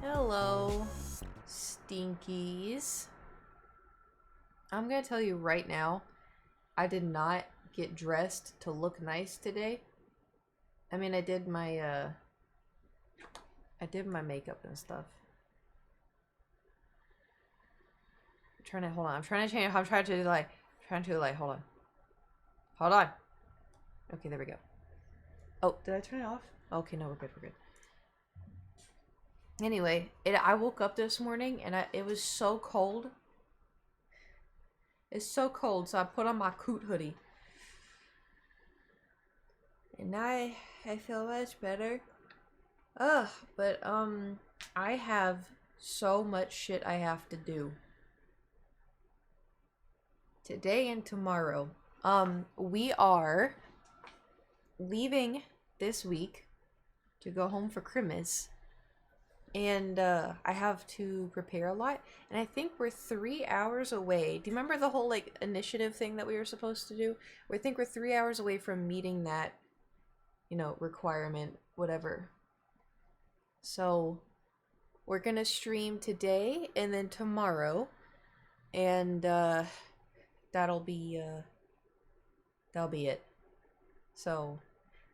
Hello, stinkies. I'm gonna tell you right now, I did not get dressed to look nice today. I mean, I did my makeup and stuff. Hold on. I'm trying to change. I'm trying to hold on. Hold on. Okay, there we go. Oh, did I turn it off? Okay, no, we're good. We're good. Anyway, I woke up this morning and it was so cold. It's so cold, so I put on my coot hoodie. And I feel much better. Ugh, but I have so much shit I have to do today and tomorrow. We are leaving this week to go home for Christmas. And I have to prepare a lot. And I think we're 3 hours away. Do you remember the whole like initiative thing that we were supposed to do? I think we're 3 hours away from meeting that, requirement, whatever. So we're gonna stream today and then tomorrow. And that'll be it. So,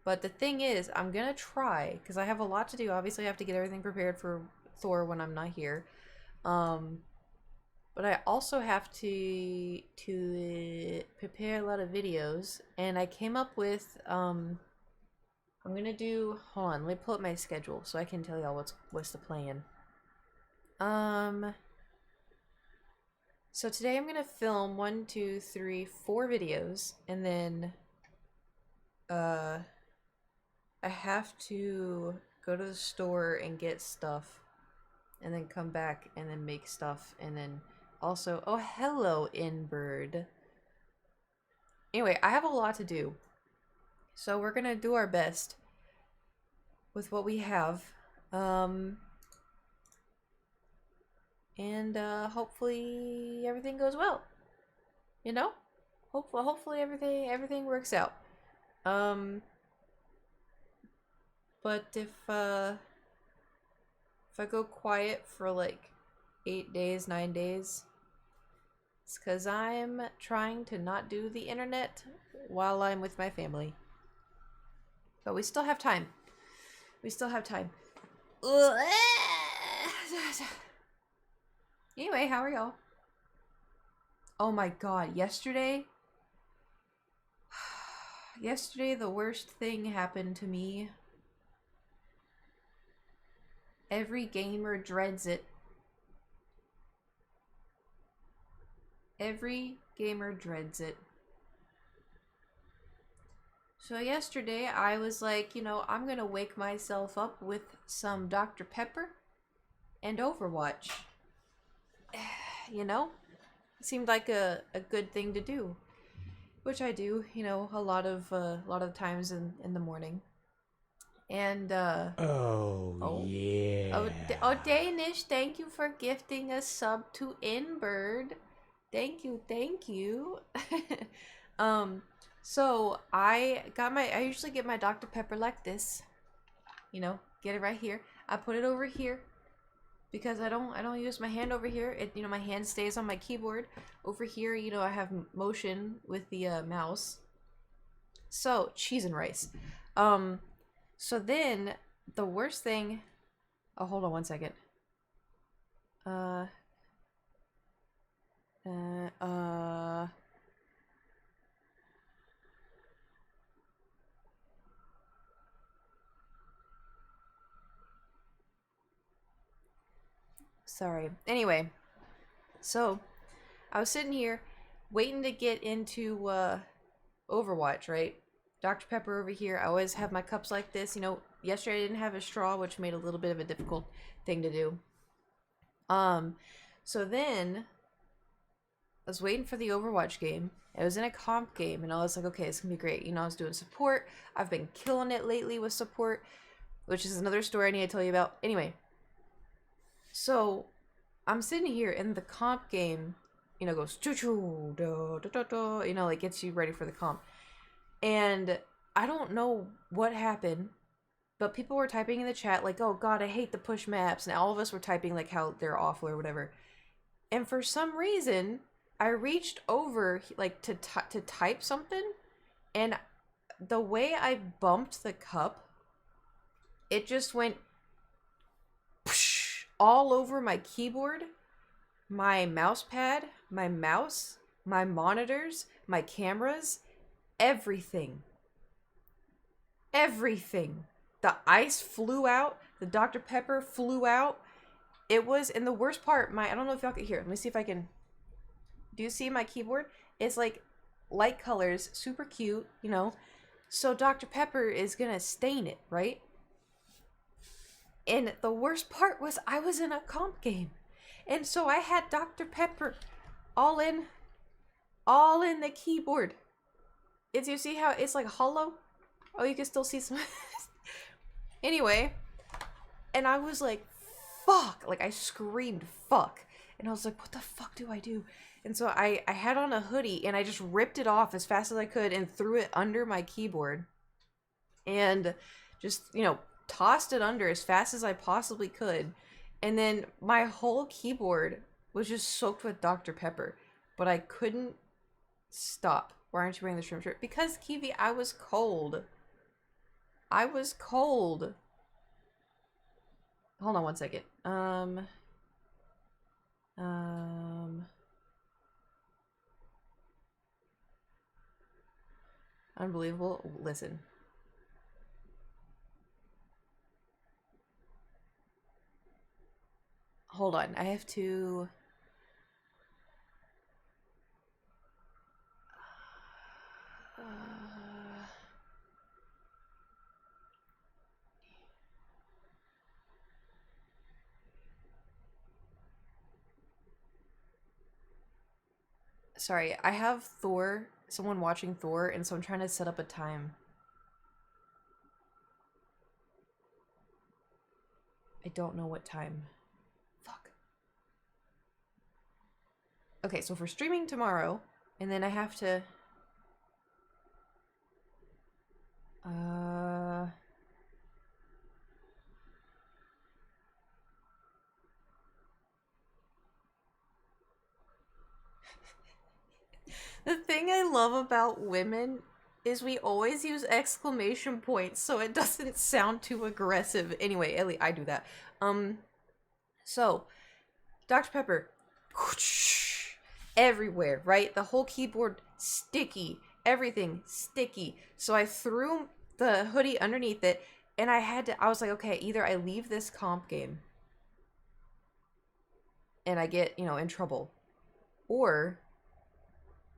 but the thing is, I'm gonna try because I have a lot to do. Obviously, I have to get everything prepared for Thor when I'm not here. But I also have to prepare a lot of videos, and I came up with I'm gonna do. Hold on, let me pull up my schedule so I can tell y'all what's the plan. So today I'm gonna film 1, 2, 3, 4 videos, and then I have to go to the store and get stuff, and then come back and then make stuff, and then also, oh hello Inbird. Anyway, I have a lot to do, so we're gonna do our best with what we have, and hopefully everything goes well. Hopefully everything works out. But if I go quiet for like 8 days, 9 days, it's because I'm trying to not do the internet while I'm with my family. But we still have time. Anyway, how are y'all? Oh my god, yesterday the worst thing happened to me. Every gamer dreads it. Every gamer dreads it. So yesterday I was like, I'm gonna wake myself up with some Dr. Pepper and Overwatch. It seemed like a good thing to do, which I do, a lot of times in the morning. And Yeah. oh, Danish, thank you for gifting a sub to Inbird. Thank you. So I usually get my Dr. Pepper like this. Get it right here. I put it over here because I don't use my hand over here. My hand stays on my keyboard. Over here, I have motion with the mouse. So, cheese and rice. So then the worst thing. Oh, hold on one second. Uh. Sorry. Anyway, so I was sitting here waiting to get into Overwatch, right? Dr. Pepper over here. I always have my cups like this. You know, yesterday I didn't have a straw, which made a little bit of a difficult thing to do. So then I was waiting for the Overwatch game. It was in a comp game, and I was like, okay, it's gonna be great. You know, I was doing support. I've been killing it lately with support, which is another story I need to tell you about. Anyway, so I'm sitting here, and the comp game, you know, goes choo choo, da, da, da, da, you know, like gets you ready for the comp. And I don't know what happened, but people were typing in the chat like, "Oh God, I hate the push maps," and all of us were typing like how they're awful or whatever. And for some reason, I reached over like to type something, and the way I bumped the cup, it just went all over my keyboard, my mouse pad, my mouse, my monitors, my cameras, everything. Everything. The ice flew out. The Dr. Pepper flew out. It was, and the worst part, I don't know if y'all can hear. Let me see if I can. Do you see my keyboard? It's like light colors, super cute, you know. So Dr. Pepper is gonna stain it, right? And the worst part was I was in a comp game. And so I had Dr. Pepper all in the keyboard. You see how it's like hollow? Oh, you can still see some. Anyway, and I was like, fuck. Like, I screamed, fuck. And I was like, what the fuck do I do? And so I had on a hoodie, and I just ripped it off as fast as I could and threw it under my keyboard. And just, you know, tossed it under as fast as I possibly could. And then my whole keyboard was just soaked with Dr. Pepper. But I couldn't stop. Why aren't you wearing the shrimp shirt? Because, Kiwi, I was cold. I was cold. Hold on one second. Unbelievable. Listen. Hold on. I have to... Sorry, I have Thor, someone watching Thor, and so I'm trying to set up a time. I don't know what time. Fuck. Okay, so for streaming tomorrow, and then I have to... The thing I love about women is we always use exclamation points so it doesn't sound too aggressive. Anyway, Ellie, I do that. So, Dr. Pepper, everywhere, right? The whole keyboard sticky, everything sticky. So I threw the hoodie underneath it, and I was like, okay, either I leave this comp game and I get, you know, in trouble, or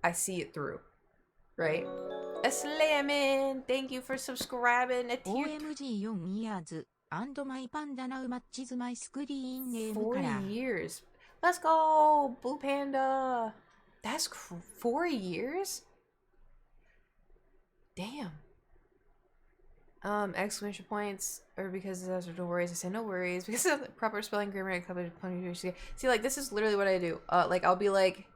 I see it through, right? Slamming, thank you for subscribing. OMG4 years and my panda now matches my screen name 4 から years. Let's go, Blue Panda. That's 4 years? Damn. Exclamation points, or because there's no worries, I say no worries. Because of the proper spelling, grammar, and punctuation. See, like, this is literally what I do. Like, I'll be like,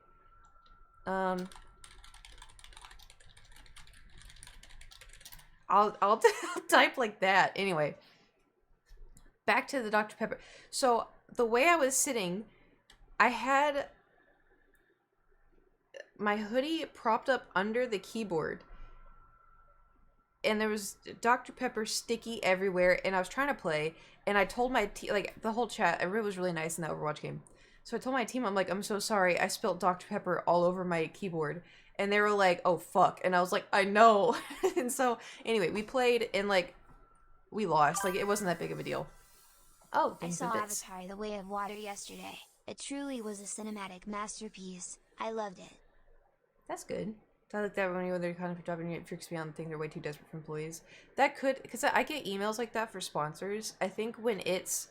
I'll type like that. Anyway, back to the Dr. Pepper. So the way I was sitting, I had my hoodie propped up under the keyboard, and there was Dr. Pepper sticky everywhere, and I was trying to play, and I told my team, like, the whole chat, everyone was really nice in that Overwatch game. So I told my team, I'm like, I'm so sorry, I spilled Dr. Pepper all over my keyboard. And they were like, oh, fuck. And I was like, I know. And so, anyway, we played, and, like, we lost. Like, it wasn't that big of a deal. Oh, I things and saw bits. Avatar: The Way of Water yesterday. It truly was a cinematic masterpiece. I loved it. That's good. I like that when they're kind of dropping it freaks me out and think they're way too desperate for employees. That could, because I get emails like that for sponsors. I think when it's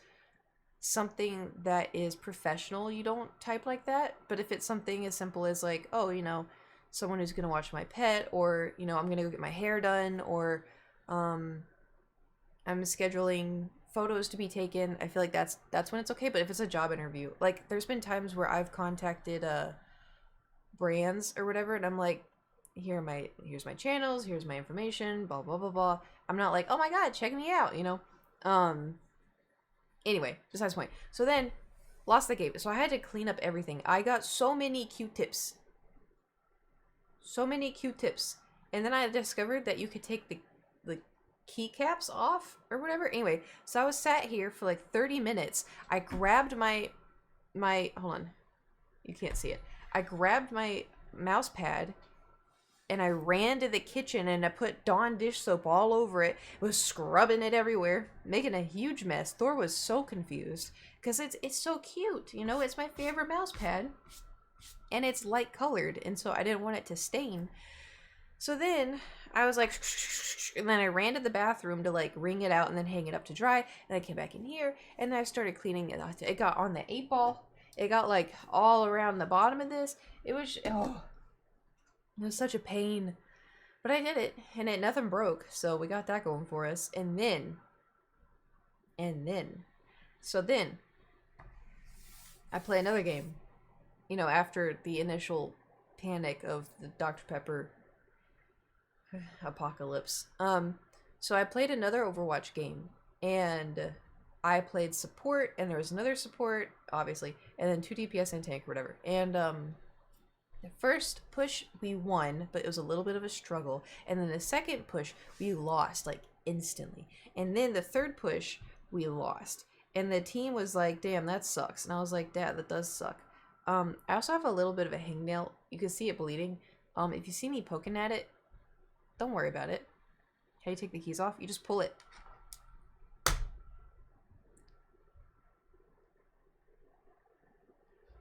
something that is professional, you don't type like that. But if it's something as simple as like, oh, someone who's gonna watch my pet, or I'm gonna go get my hair done, or um, I'm scheduling photos to be taken, I feel like that's when it's okay. But if it's a job interview, like there's been times where I've contacted brands or whatever, and I'm like, here's my channels, here's my information, blah blah blah blah. I'm not like, oh my god, check me out. Um. Anyway, besides the point. So then, lost the game. So I had to clean up everything. I got so many Q-tips, and then I discovered that you could take the keycaps off or whatever. Anyway, so I was sat here for like 30 minutes. I grabbed my hold on, you can't see it. I grabbed my mouse pad and I ran to the kitchen and I put Dawn dish soap all over it. Was scrubbing it everywhere, making a huge mess. Thor was so confused because it's so cute. It's my favorite mouse pad, and it's light colored, and so I didn't want it to stain. So then I was like, and then I ran to the bathroom to like wring it out and then hang it up to dry. And I came back in here and then I started cleaning it. It got on the 8-ball. It got like all around the bottom of this. It was such a pain. But I did it, and nothing broke, so we got that going for us. So then, I play another game. After the initial panic of the Dr. Pepper apocalypse. So I played another Overwatch game, and I played support, and there was another support, obviously, and then 2 DPS and tank or whatever. And the first push we won, but it was a little bit of a struggle. And then the second push we lost like instantly. And then the third push we lost. And the team was like, "Damn, that sucks." And I was like, "Dad, that does suck." I also have a little bit of a hangnail. You can see it bleeding. If you see me poking at it, don't worry about it. How you take the keys off? You just pull it.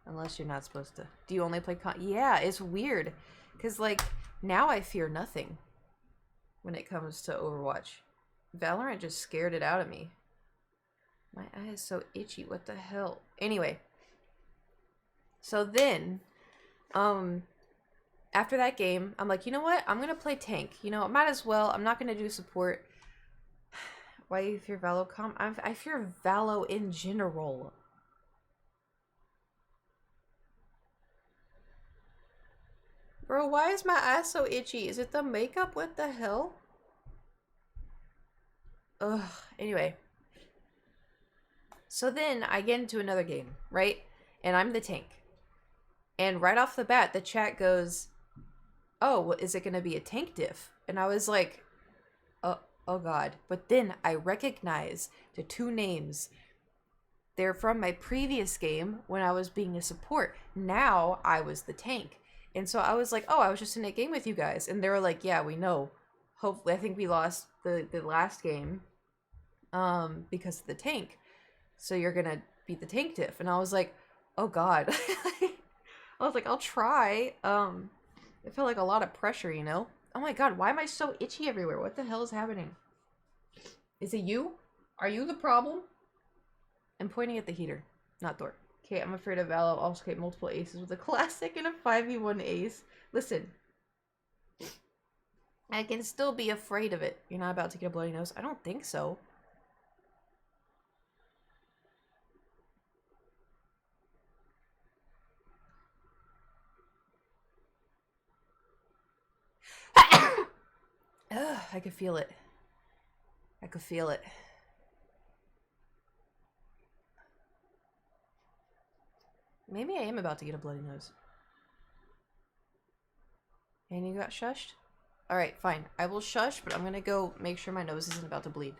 Unless you're not supposed to. Do you only play Yeah, it's weird. Because, like, now I fear nothing when it comes to Overwatch. Valorant just scared it out of me. My eye is so itchy. What the hell? Anyway. So then, after that game, I'm like, you know what? I'm going to play tank. I might as well. I'm not going to do support. Why do you fear Valo comp? I fear Valo in general. Bro, why is my eye so itchy? Is it the makeup? What the hell? Ugh. Anyway. So then I get into another game, right? And I'm the tank. And right off the bat, the chat goes, "Oh, well, is it going to be a tank diff?" And I was like, oh god. But then I recognize the 2 names. They're from my previous game when I was being a support. Now I was the tank. And so I was like, "Oh, I was just in a game with you guys." And they were like, "Yeah, we know. Hopefully," I think we lost the last game because of the tank. So you're going to beat the tank diff. And I was like, "Oh god." I was like, "I'll try." It felt like a lot of pressure, Oh my god, why am I so itchy everywhere? What the hell is happening? Is it you? Are you the problem? I'm pointing at the heater, not Thor. Okay, I'm afraid of Val. I'll also get multiple aces with a classic and a 5v1 ace. Listen. I can still be afraid of it. You're not about to get a bloody nose? I don't think so. Ugh, I could feel it. I could feel it. Maybe I am about to get a bloody nose. And you got shushed? Alright, fine. I will shush, but I'm gonna go make sure my nose isn't about to bleed.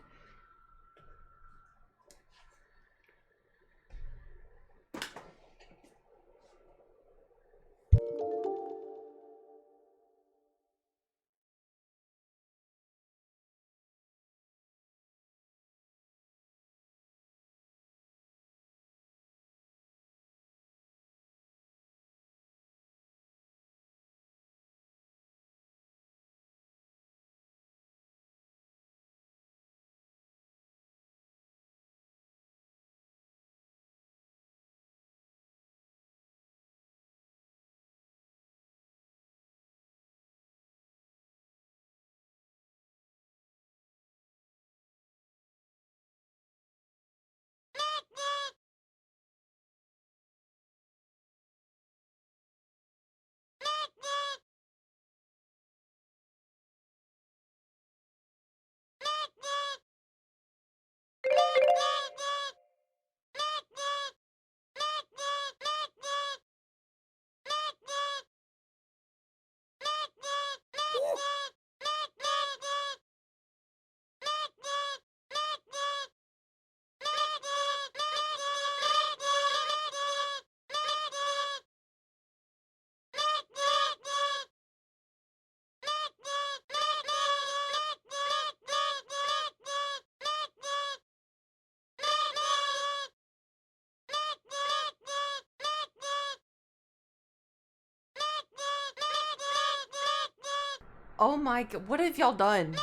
Oh my god, what have y'all done?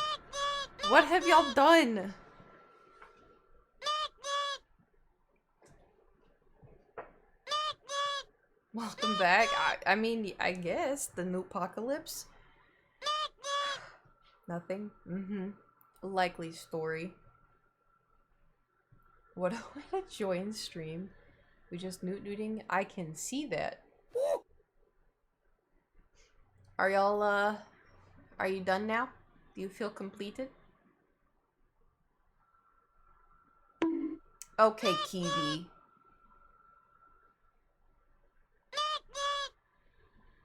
What have y'all done? Welcome back. I mean, I guess the new apocalypse. Nothing. Mm-hmm. Likely story. What a way to join stream. We just newting. I can see that. Are y'all are you done now? Do you feel completed? Okay, Kiwi.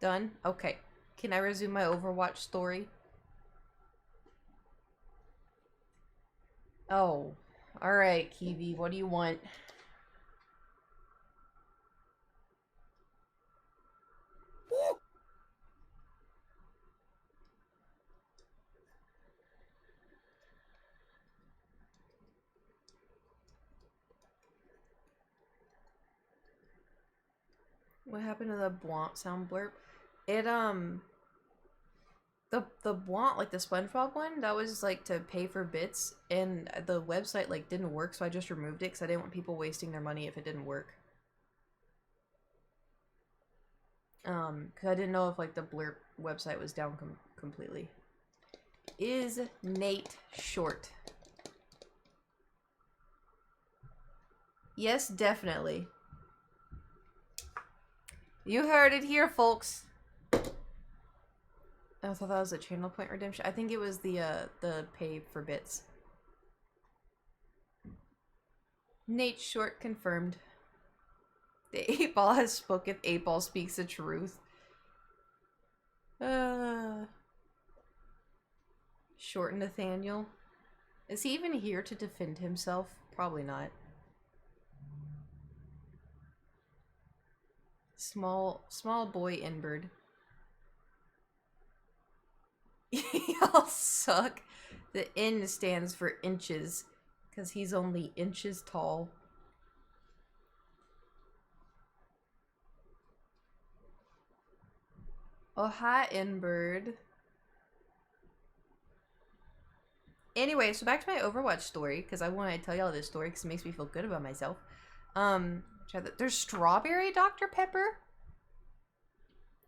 Done? Okay. Can I resume my Overwatch story? Oh. Alright, Kiwi, what do you want? What happened to the Bwomp sound blurb? It, the Bwomp, like the SpongeBob one, that was like to pay for bits, and the website like didn't work, so I just removed it because I didn't want people wasting their money if it didn't work. Because I didn't know if like the blurb website was down completely. Is Nate short? Yes, definitely. You heard it here, folks. I thought that was a channel point redemption. I think it was the pay for bits. Nate short confirmed. The 8-Ball has spoken. 8-Ball speaks the truth. Short Nathaniel. Is he even here to defend himself? Probably not. Small boy Inbird. Y'all suck. The N stands for inches, because he's only inches tall. Oh, hi, Inbird. Anyway, so back to my Overwatch story, because I want to tell y'all this story, because it makes me feel good about myself. There's strawberry Dr. Pepper?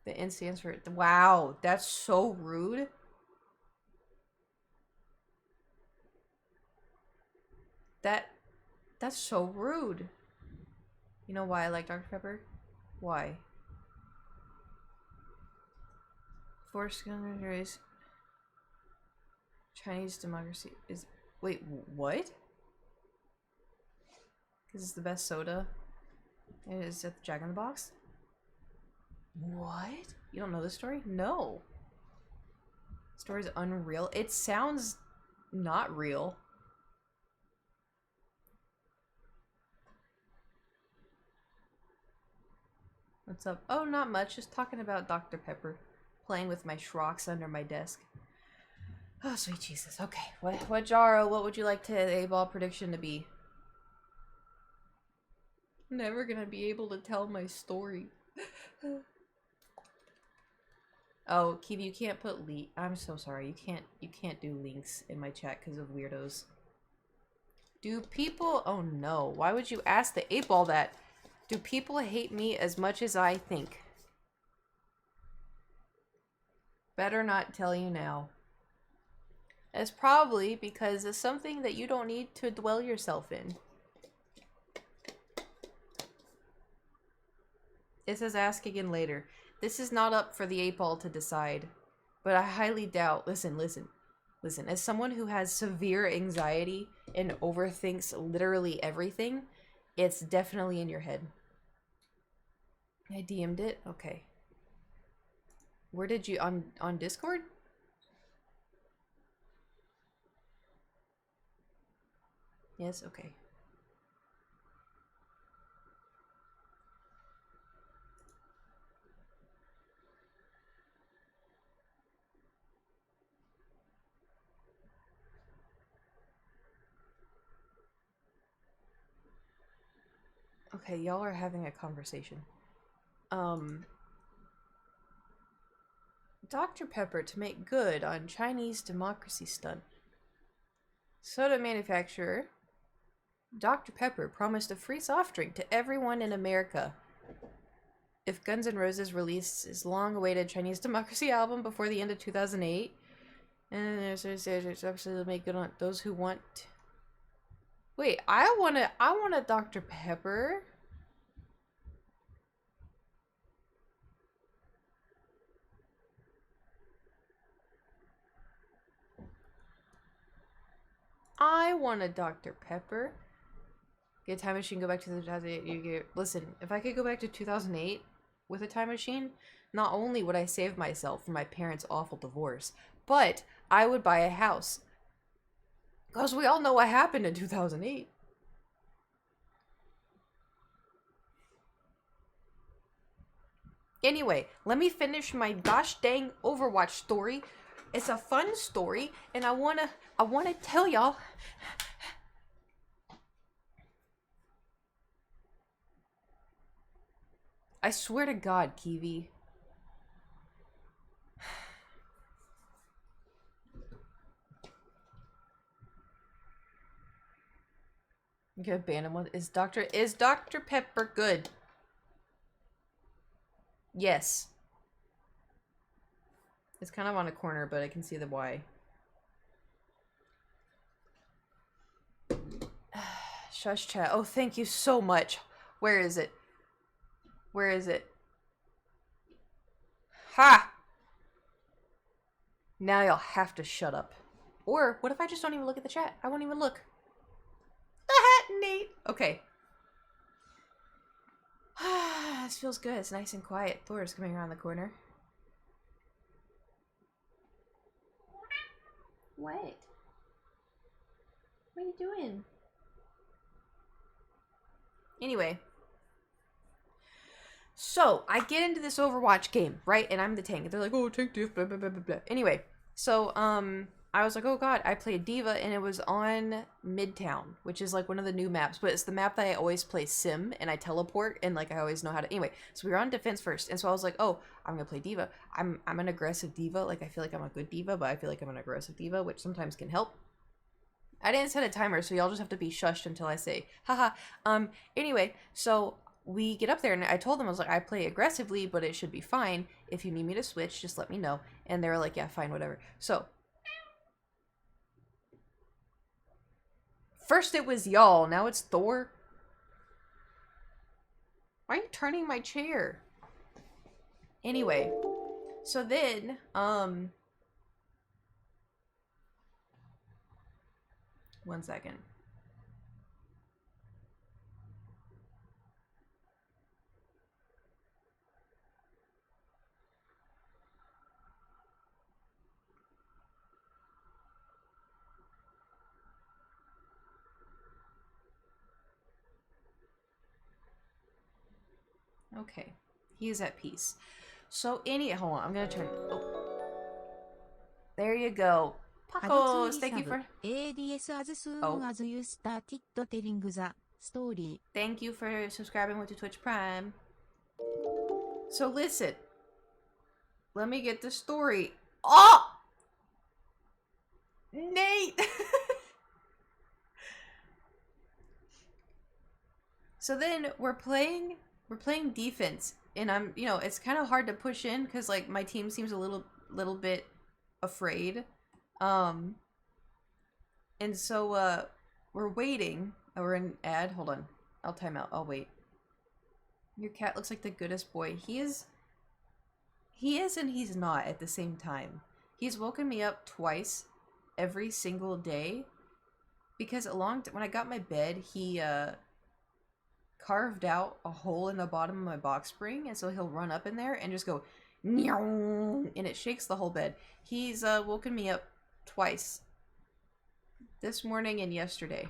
The N stands for... Wow, that's so rude. That's so rude. You know why I like Dr. Pepper? Why? Forced countries. Chinese democracy is... Wait, what? Because it's the best soda. It is at the Jack in the Box? What? You don't know this story? No. The story's unreal. It sounds not real. What's up? Oh, not much. Just talking about Dr. Pepper. Playing with my Shrox under my desk. Oh, sweet Jesus. Okay. What Jaro, what would you like to A-Ball prediction to be? Never gonna be able to tell my story. Oh, Kiwi, you can't put I'm so sorry. You can't do links in my chat because of weirdos. Do people... Oh no. Why would you ask the 8-Ball that? Do people hate me as much as I think? Better not tell you now. It's probably because it's something that you don't need to dwell yourself in. It says ask again later. This is not up for the 8-Ball to decide. But I highly doubt... Listen. As someone who has severe anxiety and overthinks literally everything, it's definitely in your head. I DM'd it? Okay. Where did you... On Discord? Yes? Okay. Okay, y'all are having a conversation. Dr. Pepper to make good on Chinese democracy stunt. Soda manufacturer Dr. Pepper promised a free soft drink to everyone in America if Guns N' Roses released his long-awaited Chinese democracy album before the end of 2008. And there's absolutely make good on those who want. Wait, I want a Dr. Pepper. I want a Dr. Pepper. Get a time machine, go back to the 2008. You get, listen, if I could go back to 2008 with a time machine, not only would I save myself from my parents' awful divorce, but I would buy a house. Because we all know what happened in 2008. Anyway, let me finish my gosh dang Overwatch story. It's a fun story, and I wanna tell y'all. I swear to God, Kiwi. Okay, abandon one. Is Dr. Pepper good? Yes. It's kind of on a corner, but I can see the Y. Shush chat. Oh, thank you so much. Where is it? Where is it? Ha! Now you'll have to shut up. Or, what if I just don't even look at the chat? I won't even look. The hat, Nate! Okay. This feels good. It's nice and quiet. Thor's coming around the corner. What? What are you doing? Anyway. So, I get into this Overwatch game, right? And I'm the tank. They're like, oh, tank diff, blah, blah, blah, blah, blah. Anyway, so, I was like, oh god, I played D.Va, and it was on Midtown, which is, like, one of the new maps, but it's the map that I always play Sim, and I teleport, and, like, I always know how to, anyway, so we were on defense first, and so I was like, oh, I'm gonna play D.Va. I'm an aggressive D.Va, like, I feel like I'm a good D.Va, but I feel like I'm an aggressive D.Va, which sometimes can help. I didn't set a timer, so y'all just have to be shushed until I say, haha. Anyway, so we get up there, and I told them, I was like, I play aggressively, but it should be fine. If you need me to switch, just let me know. And they were like, yeah, fine, whatever. So, first it was y'all, now it's Thor. Why are you turning my chair? Anyway, so then, one second. Okay, he is at peace. So hold on, I'm gonna turn. Oh. There you go. Pacos, thank you for. ADS as soon as you started telling the story. Thank you for subscribing with the Twitch Prime. So listen, let me get the story. Oh, Nate. So then we're playing defense, and I'm, it's kind of hard to push in because like my team seems a little bit afraid, and so we're waiting. Oh, we're in ad. Hold on, I'll time out. I'll wait. Your cat looks like the goodest boy. He is and he's not at the same time. He's woken me up twice every single day because when I got my bed, he carved out a hole in the bottom of my box spring, and so he'll run up in there and just go and it shakes the whole bed. He's woken me up twice, this morning and yesterday.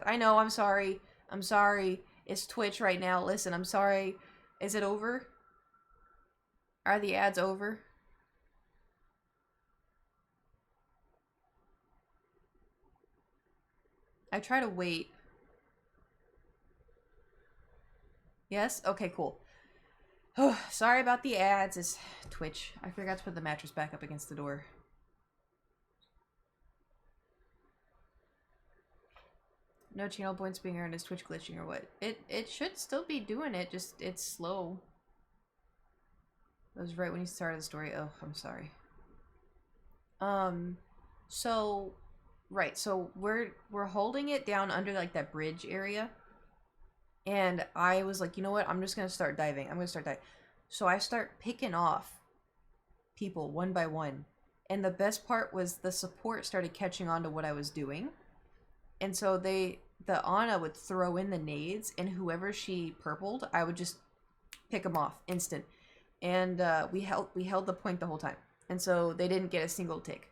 I know, I'm sorry, it's Twitch right now. Listen, I'm sorry. Is it over? Are the ads over? I try to wait. Yes? Okay, cool. Oh, sorry about the ads. It's Twitch. I forgot to put the mattress back up against the door. No channel points being earned. Is Twitch glitching or what? It should still be doing it, just it's slow. That was right when you started the story. Oh, I'm sorry. So right, so we're holding it down under like that bridge area. And I was like, you know what? I'm just gonna start diving. I'm gonna start diving. So I start picking off people one by one. And the best part was the support started catching on to what I was doing. And so the Ana would throw in the nades, and whoever she purpled, I would just pick them off instant. And we held the point the whole time. And so they didn't get a single tick.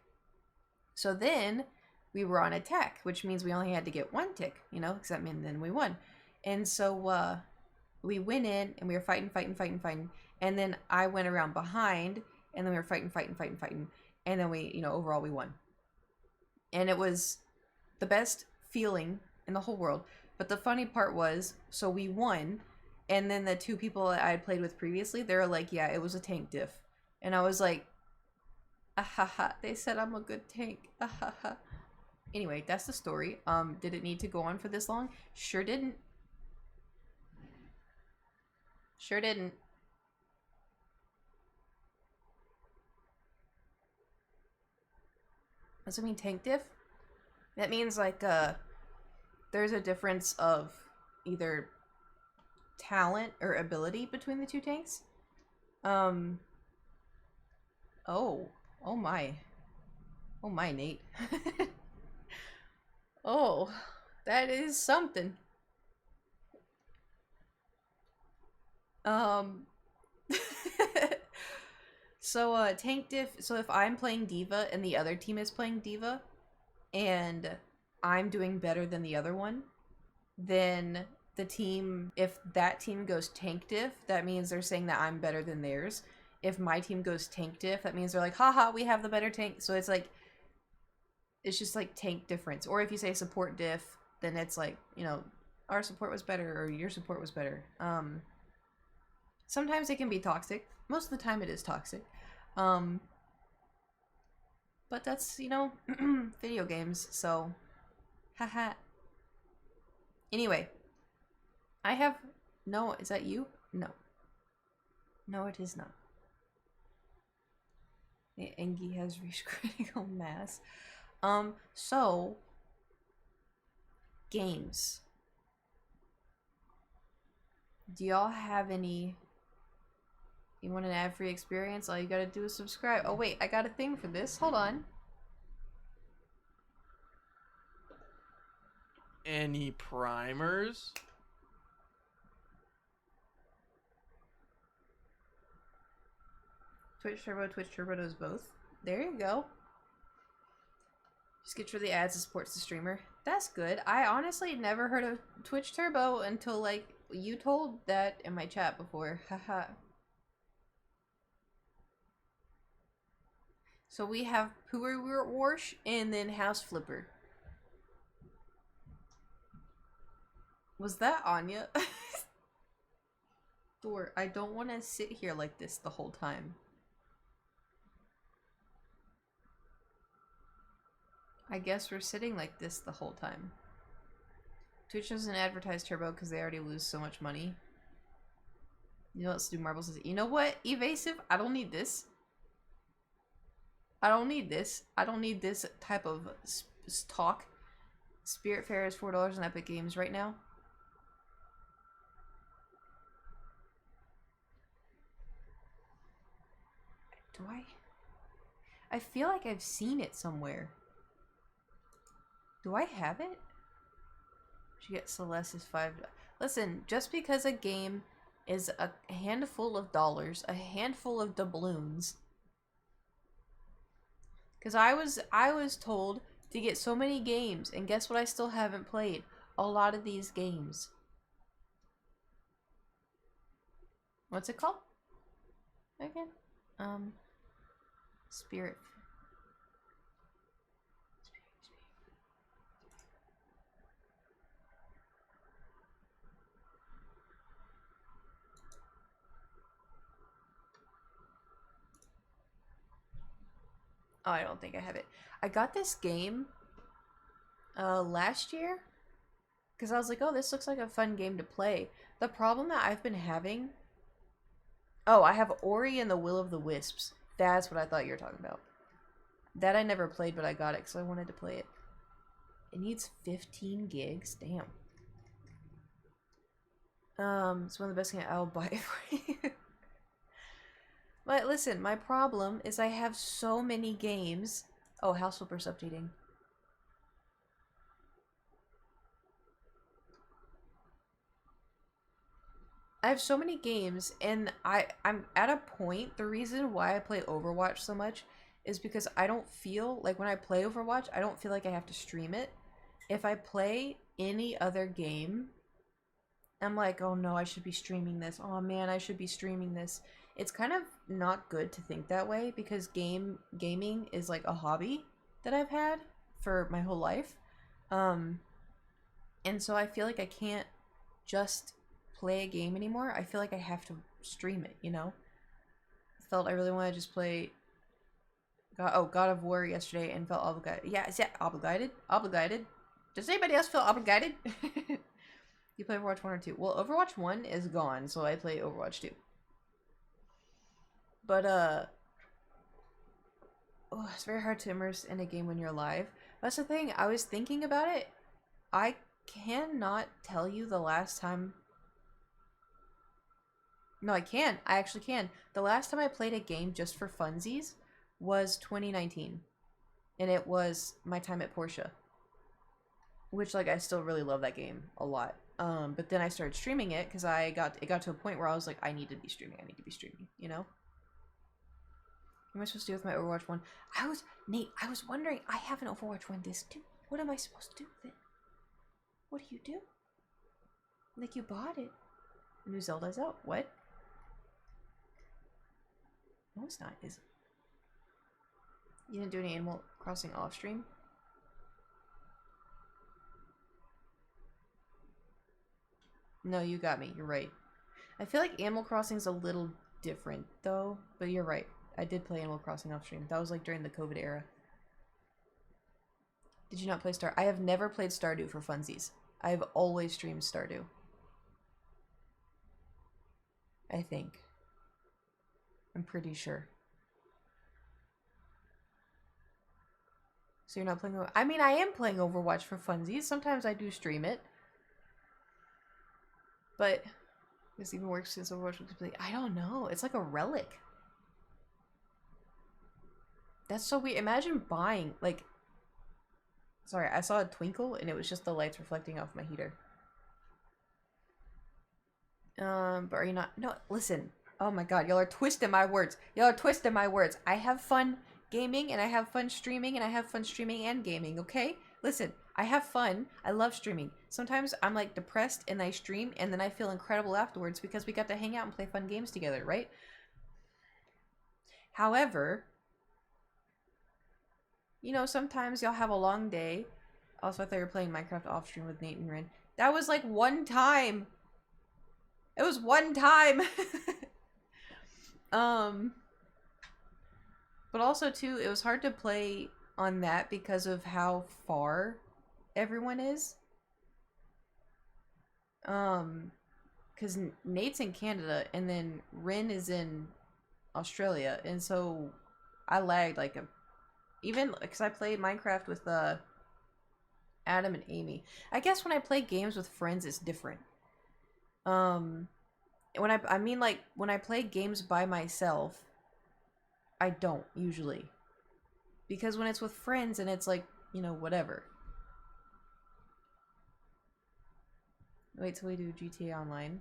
So then we were on attack, which means we only had to get one tick, you know, because that meant then we won. And so we went in and we were fighting. And then I went around behind, and then we were fighting. And then we, you know, overall we won. And it was the best feeling in the whole world. But the funny part was, so we won, and then the two people I had played with previously, they were like, yeah, it was a tank diff. And I was like, ahaha, they said I'm a good tank. Ahaha. Anyway, that's the story. Did it need to go on for this long? Sure didn't. Sure didn't. Does it mean tank diff? That means like there's a difference of either talent or ability between the two tanks. Oh my. Oh my, Nate. Oh, that is something. So tank diff, so if I'm playing D.Va and the other team is playing D.Va and I'm doing better than the other one, then the team, if that team goes tank diff, that means they're saying that I'm better than theirs. If my team goes tank diff, that means they're like, haha, we have the better tank. So it's like, it's just like tank difference. Or if you say support diff, then it's like, you know, our support was better or your support was better. Sometimes it can be toxic. Most of the time it is toxic. But that's, you know, video games, so haha. Anyway, I have no, is that you? No. No, it is not. The Engi has reached critical mass. So games. Do y'all have any? You want an ad-free experience? All you gotta do is subscribe. Oh wait, I got a thing for this. Hold on. Any primers? Twitch Turbo does both. There you go. Just get rid of the ads and supports the streamer. That's good. I honestly never heard of Twitch Turbo until like you told that in my chat before. Haha. So we have Pooer Warsh and then House Flipper. Was that Anya? Thor, I don't want to sit here like this the whole time. I guess we're sitting like this the whole time. Twitch doesn't advertise Turbo because they already lose so much money. You know, let's do Marbles. You know what? Evasive, I don't need this. I don't need this. I don't need this type of talk. Spiritfarer is $4 on Epic Games right now. Do I? I feel like I've seen it somewhere. Do I have it? She gets Celeste is $5. Listen, just because a game is a handful of dollars, a handful of doubloons. Because I was told to get so many games, and guess what I still haven't played? A lot of these games. What's it called? Again? Spirit. Oh, I don't think I have it. I got this game last year because I was like, oh, this looks like a fun game to play. The problem that I've been having... Oh, I have Ori and the Will of the Wisps. That's what I thought you were talking about. That I never played, but I got it because I wanted to play it. It needs 15 gigs. Damn. It's one of the best games. I'll buy it for you. But listen, my problem is I have so many games. Oh, House Flipper's updating. I have so many games, and I'm at a point. The reason why I play Overwatch so much is because I don't feel like when I play Overwatch, I don't feel like I have to stream it. If I play any other game, I'm like, oh no, I should be streaming this. Oh man, I should be streaming this. It's kind of not good to think that way because gaming is like a hobby that I've had for my whole life. And so I feel like I can't just play a game anymore. I feel like I have to stream it, you know? I felt I really want to just play God of War yesterday and felt obligated. Yeah, is that obligated? Obligated? Does anybody else feel obligated? You play Overwatch 1 or 2? Well, Overwatch 1 is gone, so I play Overwatch 2. But, oh, it's very hard to immerse in a game when you're live. That's the thing, I was thinking about it. I cannot tell you the last time... No, I can. I actually can. The last time I played a game just for funsies was 2019. And it was my time at Porsche. Which, like, I still really love that game a lot. But then I started streaming it because it got to a point where I was like, I need to be streaming, you know? What am I supposed to do with my Overwatch 1? Nate, I was wondering, I have an Overwatch 1 disc too. What am I supposed to do with it? What do you do? Like, you bought it. New Zelda's out. What? No, it's not, is it? You didn't do any Animal Crossing off stream? No, you got me. You're right. I feel like Animal Crossing's a little different, though. But you're right. I did play Animal Crossing off stream. That was like during the COVID era. Did you not play Star? I have never played Stardew for funsies. I've always streamed Stardew. I think. I'm pretty sure. So you're not playing... I mean, I am playing Overwatch for funsies. Sometimes I do stream it. But this even works since Overwatch was complete. I don't know. It's like a relic. That's so weird. Imagine buying, like... Sorry, I saw a twinkle and it was just the lights reflecting off my heater. But are you not... No, listen. Oh my god, y'all are twisting my words. Y'all are twisting my words. I have fun gaming and I have fun streaming and I have fun streaming and gaming, okay? Listen, I have fun. I love streaming. Sometimes I'm like depressed and I stream and then I feel incredible afterwards because we got to hang out and play fun games together, right? However, you know, sometimes y'all have a long day. Also, I thought you were playing Minecraft off stream with Nate and Ren. That was like one time. It was one time. But also too, it was hard to play on that because of how far everyone is. Because Nate's in Canada and then Ren is in Australia, and so I lagged like even because I played Minecraft with Adam and Amy. I guess when I play games with friends, it's different. When when I play games by myself, I don't usually. Because when it's with friends and it's like, you know, whatever. Wait till we do GTA Online.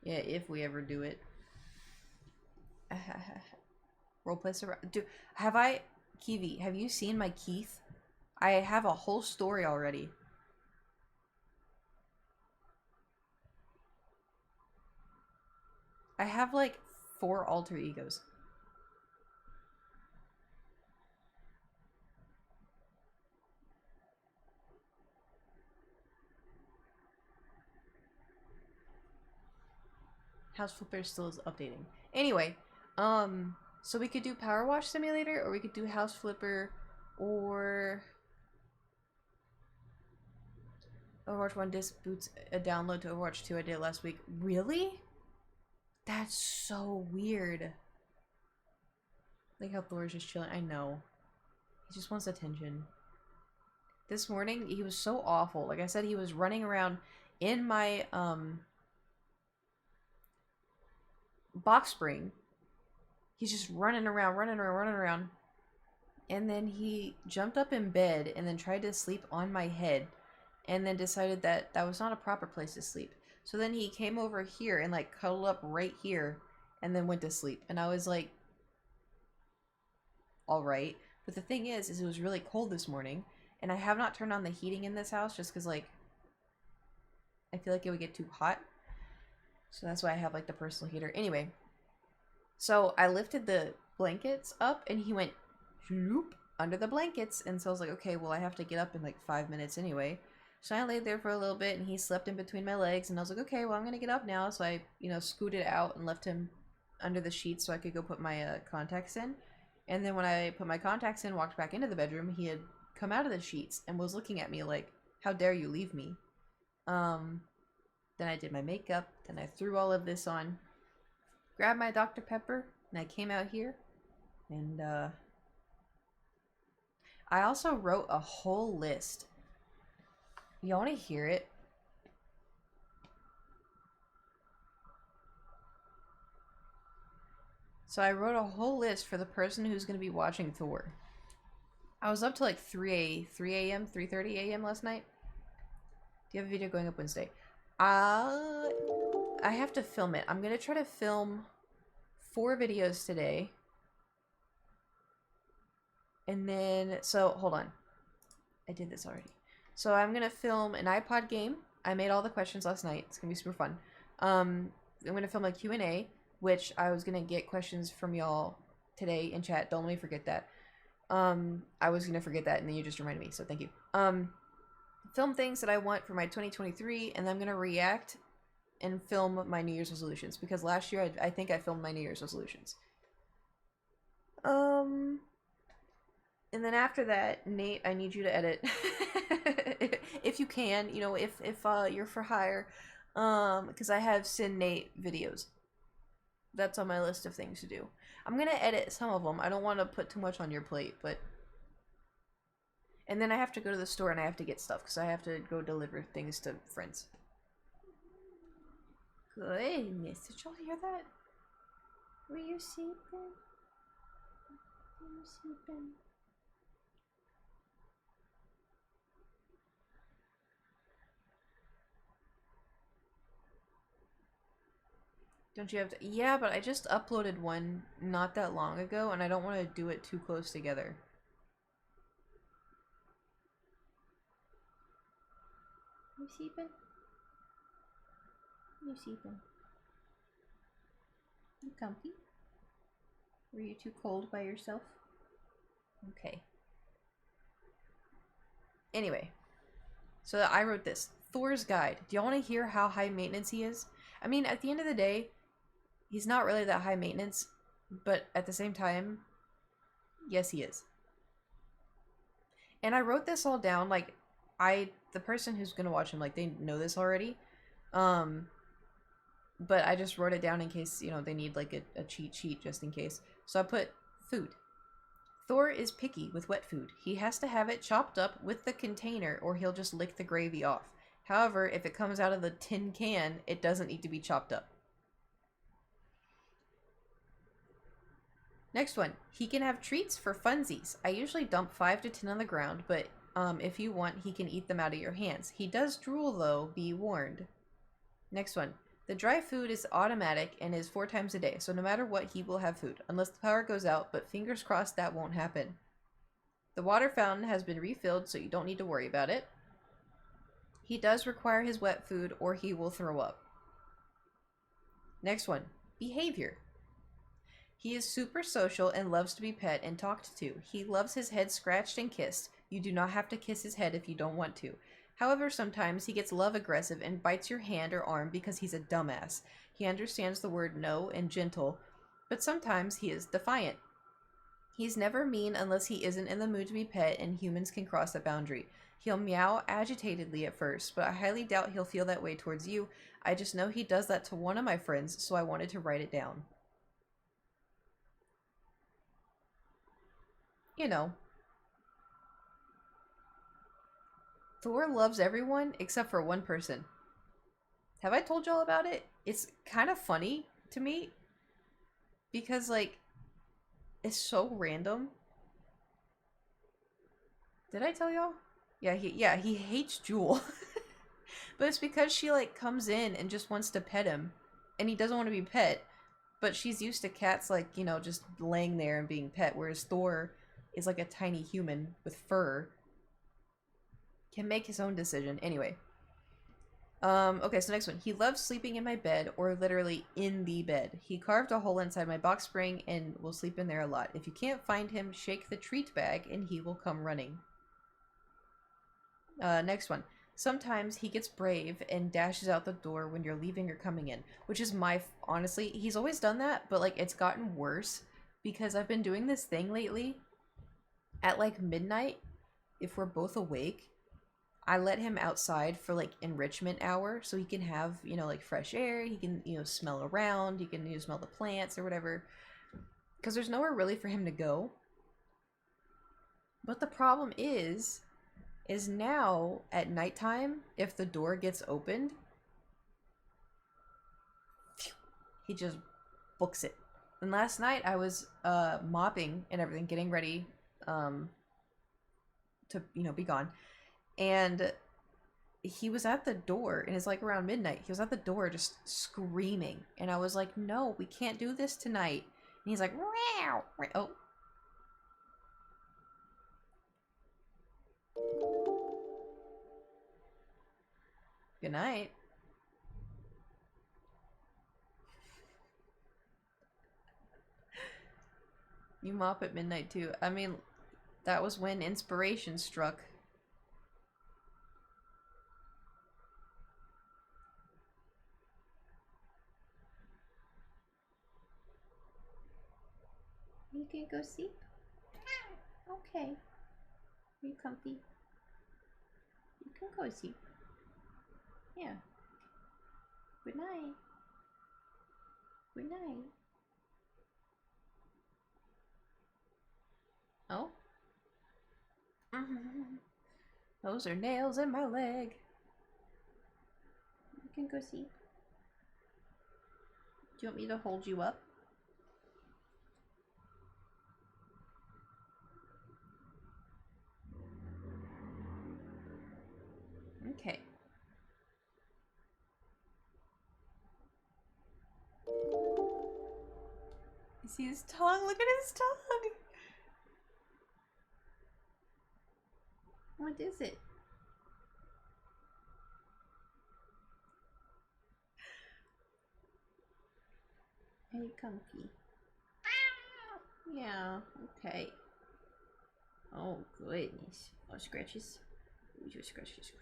Yeah, if we ever do it. Roleplay survival. Dude, Kiwi, have you seen my Keith? I have a whole story already. I have like 4 alter egos. House Flipper still is updating. Anyway, So we could do Power Wash Simulator, or we could do House Flipper, or Overwatch 1 disc boots a download to Overwatch 2. I did it last week. Really? That's so weird. Like how Thor's just chilling. I know. He just wants attention. This morning, he was so awful. Like I said, he was running around in my, box spring. He's just running around. And then he jumped up in bed and then tried to sleep on my head. And then decided that that was not a proper place to sleep. So then he came over here and like cuddled up right here and then went to sleep. And I was like, alright. But the thing is it was really cold this morning. And I have not turned on the heating in this house just because, like, I feel like it would get too hot. So that's why I have, like, the personal heater. Anyway, so I lifted the blankets up, and he went whoop, under the blankets. And so I was like, okay, well, I have to get up in, like, 5 minutes anyway. So I laid there for a little bit, and he slept in between my legs. And I was like, okay, well, I'm going to get up now. So I, scooted out and left him under the sheets so I could go put my contacts in. And then when I put my contacts in, walked back into the bedroom, he had come out of the sheets and was looking at me like, how dare you leave me? Then I did my makeup, then I threw all of this on, grabbed my Dr. Pepper, and I came out here, and I also wrote a whole list. Y'all want to hear it? So I wrote a whole list for the person who's going to be watching Thor. I was up to like 3 a.m., 3:30 a.m. last night. Do you have a video going up Wednesday? I have to film it. I'm going to try to film 4 videos today. And then, so hold on. I did this already. So I'm going to film an iPod game. I made all the questions last night. It's going to be super fun. I'm going to film a Q&A, which I was going to get questions from y'all today in chat. Don't let me forget that. I was gonna forget that, and then you just reminded me, so thank you. Film things that I want for my 2023, and then I'm gonna react and film my New Year's resolutions, because last year I think I filmed my New Year's resolutions. And then after that, Nate, I need you to edit. If you can, if you're for hire, because I have Sin Nate videos. That's on my list of things to do. I'm gonna edit some of them. I don't want to put too much on your plate, but... And then I have to go to the store and I have to get stuff, because I have to go deliver things to friends. Goodness, did y'all hear that? Were you sleeping? Were you sleeping? Don't you have to? Yeah, but I just uploaded one not that long ago, and I don't want to do it too close together. You sleeping? You sleeping? You comfy? Were you too cold by yourself? Okay. Anyway, so I wrote this. Thor's Guide. Do y'all want to hear how high maintenance he is? I mean, at the end of the day, he's not really that high maintenance, but at the same time, yes, he is. And I wrote this all down, like, the person who's gonna watch him, like, they know this already. But I just wrote it down in case, they need, like, a cheat sheet just in case. So I put food. Thor is picky with wet food. He has to have it chopped up with the container or he'll just lick the gravy off. However, if it comes out of the tin can, it doesn't need to be chopped up. Next one. He can have treats for funsies. I usually dump 5 to 10 on the ground, but if you want, he can eat them out of your hands. He does drool, though, be warned. Next one. The dry food is automatic and is 4 times a day, so no matter what, he will have food, unless the power goes out, but fingers crossed that won't happen. The water fountain has been refilled, so you don't need to worry about it. He does require his wet food, or he will throw up. Next one. Behavior. He is super social and loves to be pet and talked to. He loves his head scratched and kissed. You do not have to kiss his head if you don't want to. However, sometimes he gets love aggressive and bites your hand or arm because he's a dumbass. He understands the word no and gentle, but sometimes he is defiant. He's never mean unless he isn't in the mood to be pet and humans can cross that boundary. He'll meow agitatedly at first, but I highly doubt he'll feel that way towards you. I just know he does that to one of my friends, so I wanted to write it down. You know. Thor loves everyone except for one person. Have I told y'all about it? It's kind of funny to me because, like, it's so random. Did I tell y'all? Yeah, he hates Jewel. But it's because she, like, comes in and just wants to pet him. And he doesn't want to be pet. But she's used to cats, like, you know, just laying there and being pet. Whereas Thor is like a tiny human with fur. Can make his own decision. Anyway. Okay, so next one. He loves sleeping in my bed, or literally in the bed. He carved a hole inside my box spring and will sleep in there a lot. If you can't find him, shake the treat bag and he will come running. Next one. Sometimes he gets brave and dashes out the door when you're leaving or coming in, which is honestly, he's always done that, but like it's gotten worse because I've been doing this thing lately. At like midnight, if we're both awake, I let him outside for like enrichment hour so he can have, you know, like fresh air, he can, you know, smell around, he can, you know, smell the plants or whatever. Because there's nowhere really for him to go. But the problem is now at nighttime, if the door gets opened, he just books it. And last night I was mopping and everything, getting ready to, you know, be gone. And he was at the door, and it's like around midnight. He was at the door just screaming. And I was like, no, we can't do this tonight. And he's like, meow. Oh. Good night. You mop at midnight too. I mean, that was when inspiration struck. You can go sleep? Okay. Are you comfy? You can go sleep. Yeah. Good night. Good night. Oh? Those are nails in my leg. You can go sleep. Do you want me to hold you up? Okay. You see his tongue? Look at his tongue! What is it? Are you comfy? Yeah, okay. Oh, goodness. Oh, scratches. Ooh, scratches.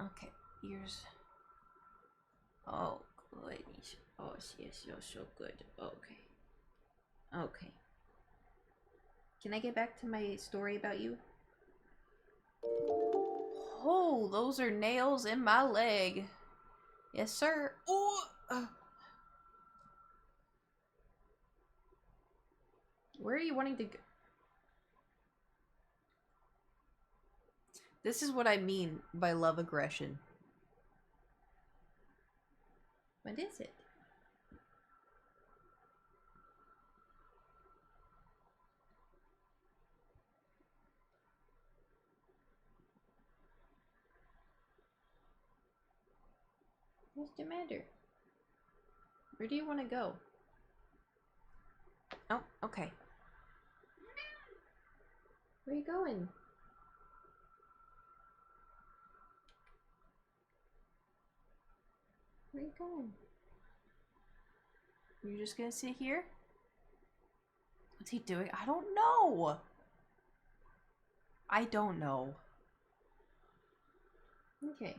Okay, ears. Oh, goodness. Oh, yes, you're so good. Okay. Okay. Can I get back to my story about you? Oh, those are nails in my leg. Yes, sir. Oh! Where are you wanting to go? This is what I mean by love aggression. What is it? What's the matter? Where do you want to go? Oh, okay. Where are you going? Where are you going? You're just gonna sit here? What's he doing? I don't know. I don't know. Okay.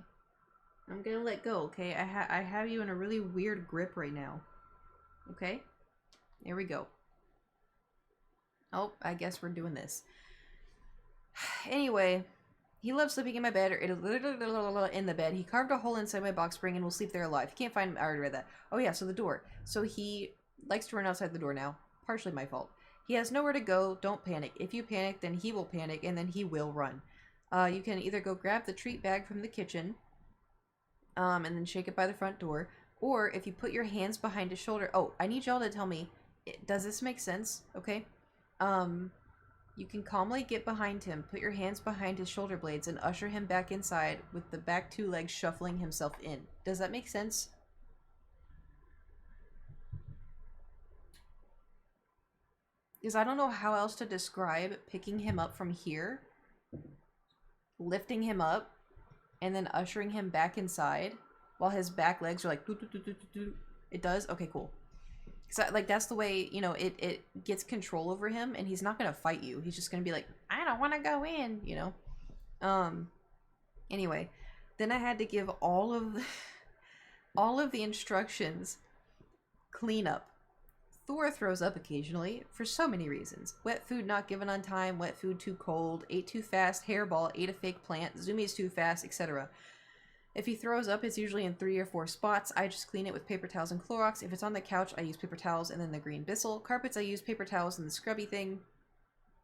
I'm gonna let go, okay? I have you in a really weird grip right now. Okay? There we go. Oh, I guess we're doing this. Anyway, he loves sleeping in my bed, or in the bed. He carved a hole inside my box spring and will sleep there alive. He can't find... I already read that. Oh yeah, so the door. So he likes to run outside the door now. Partially my fault. He has nowhere to go. Don't panic. If you panic, then he will panic, and then he will run. You can either go grab the treat bag from the kitchen, and then shake it by the front door, or if you put your hands behind his shoulder... Oh, I need y'all to tell me, does this make sense? Okay? You can calmly get behind him, put your hands behind his shoulder blades, and usher him back inside with the back two legs shuffling himself in. Does that make sense? Because I don't know how else to describe picking him up from here, lifting him up, and then ushering him back inside while his back legs are like doo, doo, doo, doo, doo, doo. It does? Okay, cool. So, like, that's the way, you know, it gets control over him, and he's not gonna fight you. He's just gonna be like, I don't want to go in, you know? Anyway, then I had to give all of the instructions. Clean up. Thor throws up occasionally, for so many reasons. Wet food not given on time, wet food too cold, ate too fast, hairball, ate a fake plant, zoomies too fast, etc. If he throws up, it's usually in 3 or 4 spots. I just clean it with paper towels and Clorox. If it's on the couch, I use paper towels and then the green Bissell. Carpets, I use paper towels and the scrubby thing.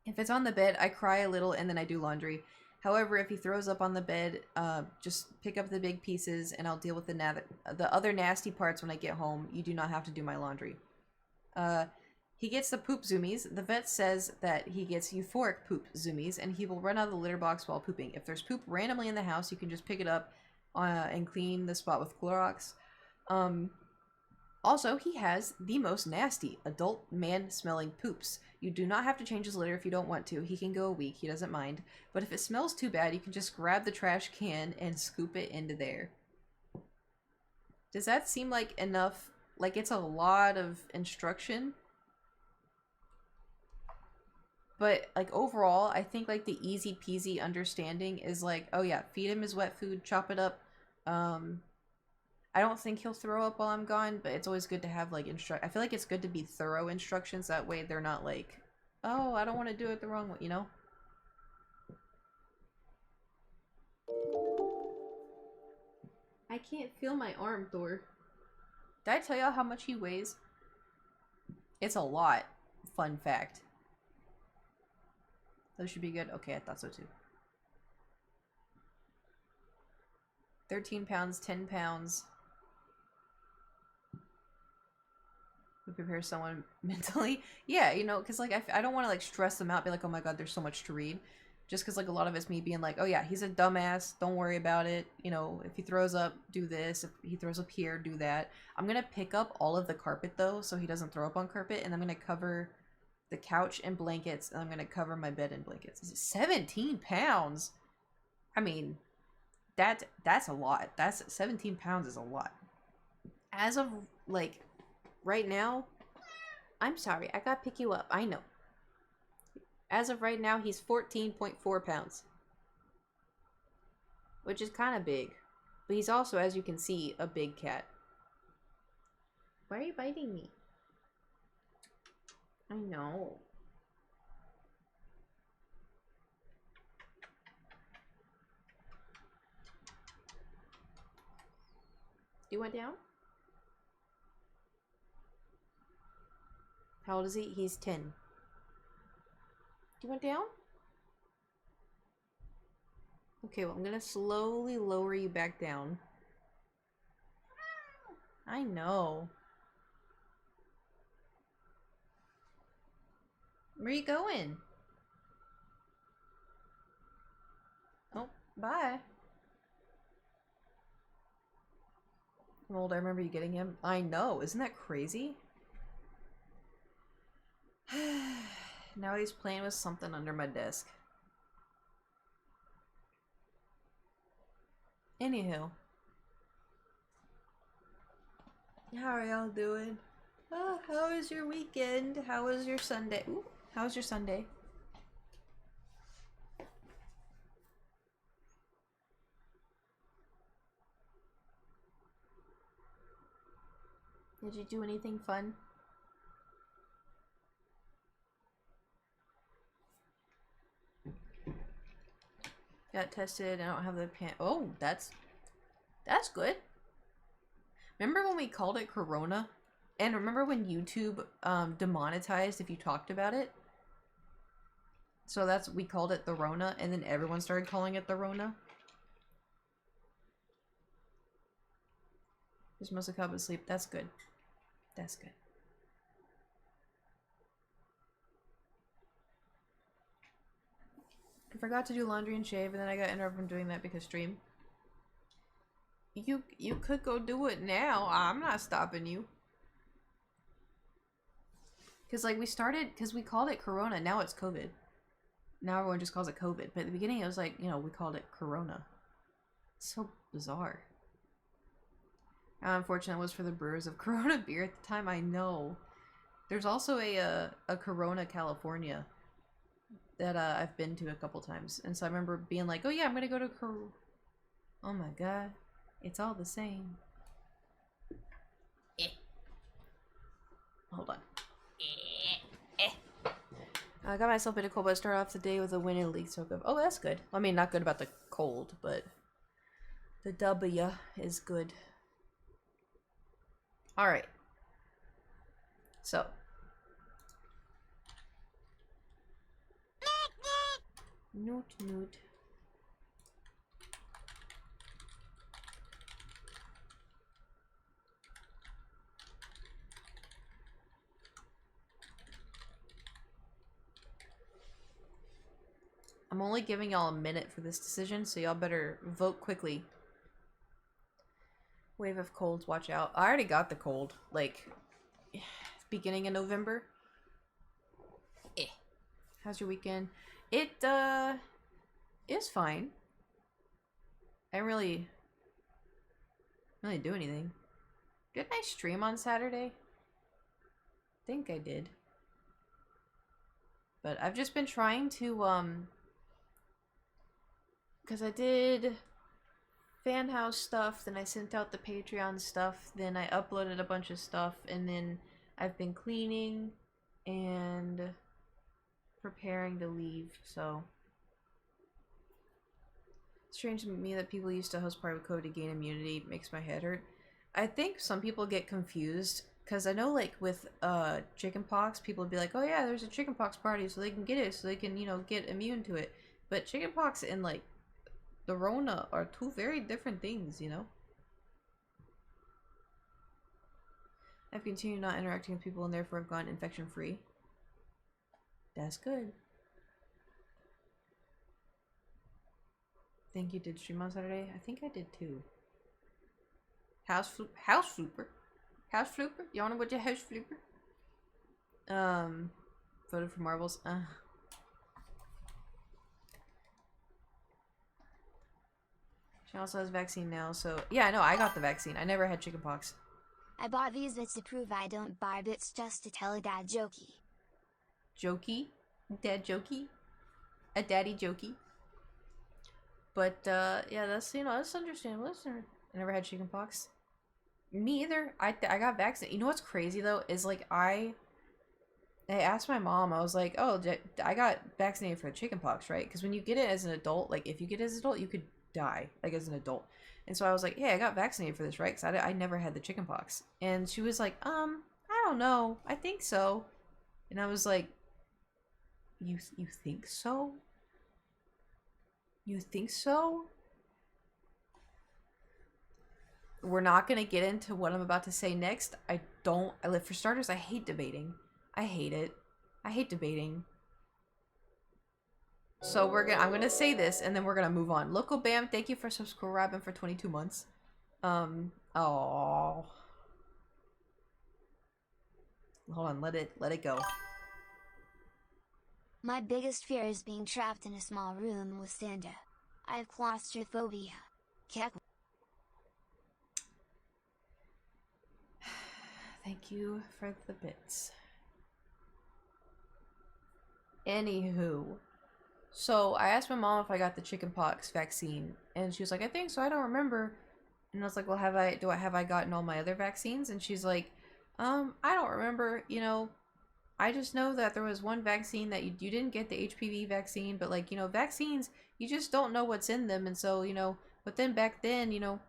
If it's on the bed, I cry a little and then I do laundry. However, if he throws up on the bed, just pick up the big pieces and I'll deal with the other nasty parts when I get home. You do not have to do my laundry. He gets the poop zoomies. The vet says that he gets euphoric poop zoomies, and he will run out of the litter box while pooping. If there's poop randomly in the house, you can just pick it up and clean the spot with Clorox. Also, he has the most nasty adult man-smelling poops. You do not have to change his litter if you don't want to. He can go a week. He doesn't mind. But if it smells too bad, you can just grab the trash can and scoop it into there. Does that seem like enough? Like, it's a lot of instruction. But, like, overall, I think, like, the easy peasy understanding is, like, oh yeah, feed him his wet food, chop it up. I don't think he'll throw up while I'm gone, but it's always good to have, like, I feel like it's good to be thorough instructions. That way they're not like, oh, I don't want to do it the wrong way, you know? I can't feel my arm, Thor. Did I tell y'all how much he weighs? It's a lot. Fun fact. Those should be good? Okay, I thought so too. 13 pounds, 10 pounds. Would prepare someone mentally. Yeah, you know, because, like, I don't want to, like, stress them out, be like, oh my god, there's so much to read. Just because, like, a lot of it's me being like, oh yeah, he's a dumbass, don't worry about it. You know, if he throws up, do this. If he throws up here, do that. I'm going to pick up all of the carpet, though, so he doesn't throw up on carpet, and I'm going to cover the couch and blankets, and I'm going to cover my bed in blankets. 17 pounds? I mean, that's a lot. 17 pounds is a lot. As of, like, right now, I'm sorry, I gotta pick you up, I know. As of right now, he's 14.4 pounds. Which is kind of big. But he's also, as you can see, a big cat. Why are you biting me? I know. You went down? How old is he? He's 10. You went down? Okay, well, I'm gonna slowly lower you back down. I know. Where are you going? Oh, bye. I'm old, I remember you getting him. I know, isn't that crazy? Now he's playing with something under my desk. Anywho. How are y'all doing? Oh, how was your weekend? How was your Sunday? Ooh, how was your Sunday? Did you do anything fun? Got tested. I don't have the pan. Oh, that's good. Remember when we called it Corona? And remember when YouTube demonetized if you talked about it? So we called it the Rona, and then everyone started calling it the Rona. Just must have come to sleep. That's good. That's good. I forgot to do laundry and shave, and then I got interrupted from doing that because stream. You could go do it now. I'm not stopping you. Because like we called it Corona. Now it's COVID. Now everyone just calls it COVID. But at the beginning it was like, you know, we called it Corona. It's so bizarre. How unfortunate it was for the brewers of Corona beer at the time. I know. There's also a Corona, California that I've been to a couple times. And so I remember being like, oh yeah, I'm going to go to Corona. Oh my god. It's all the same. Hold on. I got myself a bit of cold, but I started off the day with a win in league soak of. Oh, that's good. I mean, not good about the cold, but the W is good. Alright. So. Noot, noot. I'm only giving y'all a minute for this decision, so y'all better vote quickly. Wave of colds, watch out. I already got the cold, like, beginning of November. How's your weekend? It, is fine. I didn't really do anything. Didn't I stream on Saturday? I think I did. But I've just been trying to, because I did fan house stuff, then I sent out the Patreon stuff, then I uploaded a bunch of stuff, and then I've been cleaning and preparing to leave, so. Strange to me that people used to host private code to gain immunity. Makes my head hurt. I think some people get confused, because I know, like, with chickenpox, people would be like, oh yeah, there's a chickenpox party, so they can get it, so they can, you know, get immune to it. But chickenpox and, like, the Rona are two very different things, you know? I've continued not interacting with people and therefore have gone infection-free. That's good. Think you did stream on Saturday? I think I did too. House flooper. You wanna watch a house flooper? Voted for marbles. She also has vaccine now, so yeah, I know I got the vaccine. I never had chickenpox. I bought these bits to prove I don't buy bits just to tell a dad jokey. Jokey? Dad jokey? A daddy jokey? But yeah, that's, you know, that's understandable. I never had chickenpox. Me either. I got vaccinated. You know what's crazy though is like I asked my mom. I was like, oh, I got vaccinated for chickenpox, right? Because when you get it as an adult, like if you get it as an adult, you could die like as an adult. And so I was like, hey, I got vaccinated for this, right? Because I never had the chickenpox. And she was like, I don't know, I think so. And I was like, you think so? You think so? We're not gonna get into what I'm about to say next. For starters, I hate debating. I hate it. I hate debating. So I'm gonna say this, and then we're gonna move on. Local Bam, thank you for subscribing for 22 months. Oh. Hold on, let it go. My biggest fear is being trapped in a small room with Santa. I have claustrophobia. Kek. Thank you for the bits. Anywho. So, I asked my mom if I got the chickenpox vaccine, and she was like, I think so, I don't remember. And I was like, well, have I gotten all my other vaccines? And she's like, I don't remember, you know, I just know that there was one vaccine that you didn't get the HPV vaccine, but like, you know, vaccines, you just don't know what's in them. And so, you know, but then back then, you know,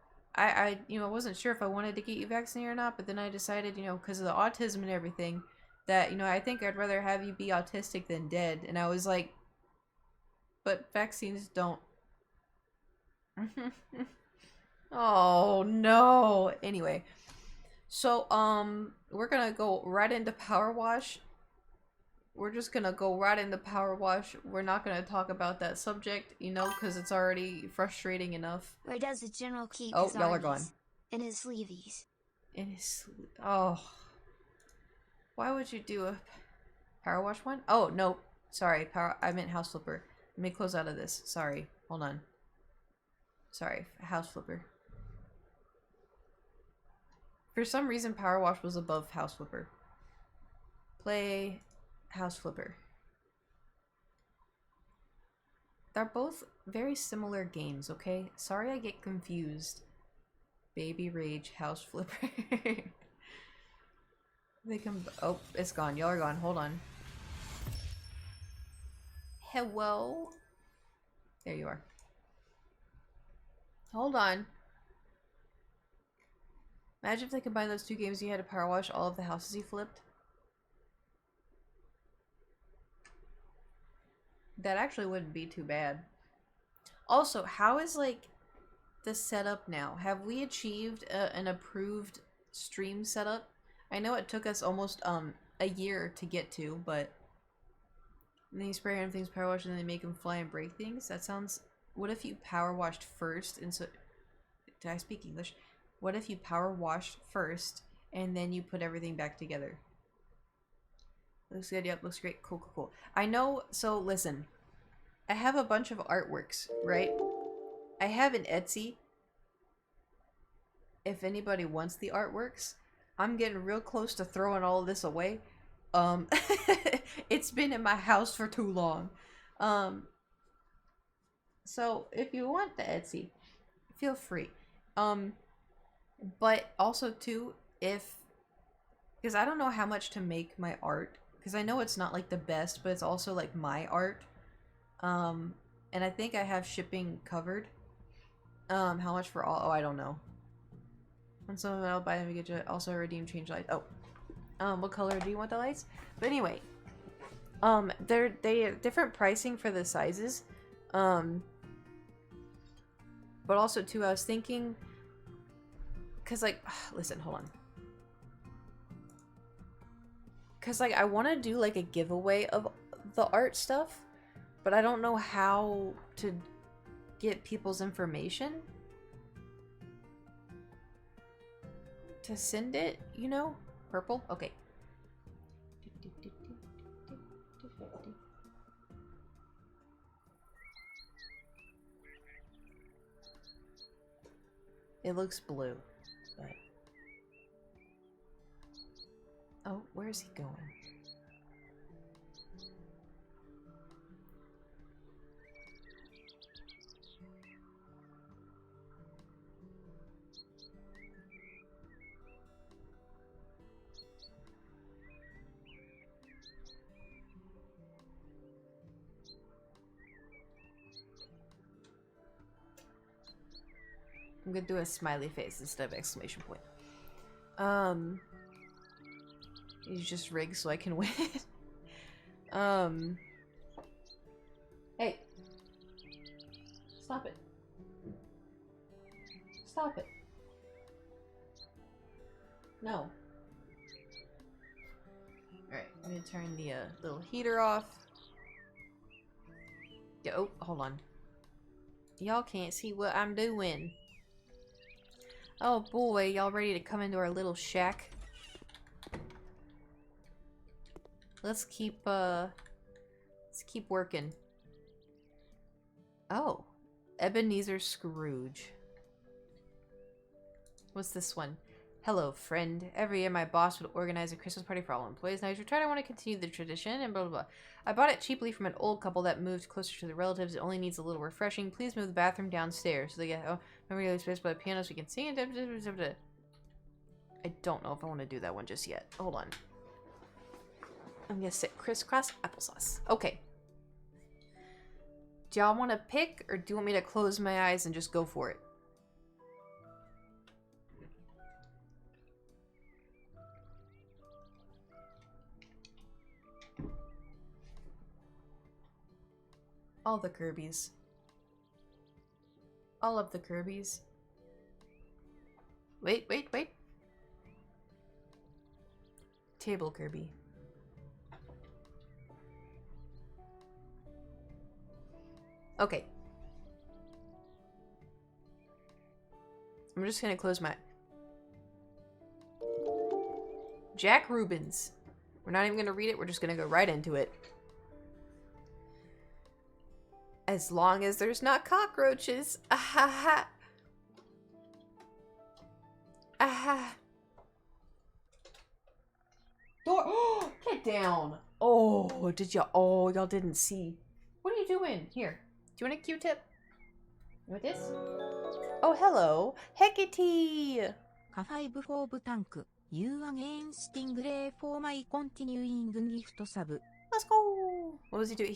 you know, I wasn't sure if I wanted to get you vaccinated or not, but then I decided, you know, because of the autism and everything, that, you know, I think I'd rather have you be autistic than dead. And I was like, but vaccines don't. Oh, no. Anyway, so, we're gonna go right into Power Wash. We're just gonna go right into Power Wash. We're not gonna talk about that subject, you know, because it's already frustrating enough. Where does the general keep Oh, his y'all are gone. armies? In his sleeveys. In his oh, why would you do a Power Wash one? Oh no, sorry, I meant House Flipper. Let me close out of this. Sorry, hold on. Sorry, House Flipper. For some reason, Power Wash was above House Flipper. Play House Flipper. They're both very similar games, okay? Sorry I get confused. Baby Rage, House Flipper. They can. Oh, it's gone. Y'all are gone. Hold on. Hello? There you are. Hold on. Imagine if they combined those two games, you had to power wash all of the houses you flipped. That actually wouldn't be too bad. Also, how is like the setup now? Have we achieved an approved stream setup? I know it took us almost a year to get to, but and then you spray random things, power wash, and then they make them fly and break things. That sounds. What if you power washed first? And so, did I speak English? What if you power washed first and then you put everything back together? Looks good. Yep, looks great. Cool, cool, cool. I know. So listen, I have a bunch of artworks, right? I have an Etsy. If anybody wants the artworks, I'm getting real close to throwing all of this away. It's been in my house for too long. So if you want the Etsy, feel free. But also too, because I don't know how much to make my art, because I know it's not like the best, but it's also like my art. And I think I have shipping covered. How much for all? Oh, I don't know. And some of it I'll buy them to get you. Also redeem change lights. Oh, what color do you want the lights? But anyway, they have different pricing for the sizes. But also too, I was thinking, cause like, listen, hold on. Cause like I want to do like a giveaway of the art stuff, but I don't know how to get people's information to send it, you know? Purple? Okay. It looks blue, but... Oh, where's he going? I'm gonna do a smiley face instead of exclamation point. He's just rigged so I can win. Hey. Stop it. Stop it. No. Alright, I'm gonna turn the little heater off. Yeah, oh, hold on. Y'all can't see what I'm doing. Oh boy, y'all ready to come into our little shack? Let's keep working. Oh. Ebenezer Scrooge. What's this one? Hello, friend. Every year my boss would organize a Christmas party for all employees. Now he's retired. I want to continue the tradition and blah, blah, blah. I bought it cheaply from an old couple that moved closer to the relatives. It only needs a little refreshing. Please move the bathroom downstairs. So they get, oh, remember the space by the piano so we can sing it. I don't know if I want to do that one just yet. Hold on. I'm gonna sit crisscross applesauce. Okay. Do y'all want to pick, or do you want me to close my eyes and just go for it? All the Kirby's. All of the Kirby's. Wait, wait, wait. Table Kirby. Okay. I'm just gonna close my... Jack Rubens. We're not even gonna read it, we're just gonna go right into it. As long as there's not cockroaches. Ahaha. Aha. Door. Oh, get down. Oh, did y'all? Oh, y'all didn't see. What are you doing? Here. Do you want a Q-tip? You want this? Oh, hello. Hecate. K5 4部タンク You again Stingray for my continuing gift sub. Let's go. What was he doing?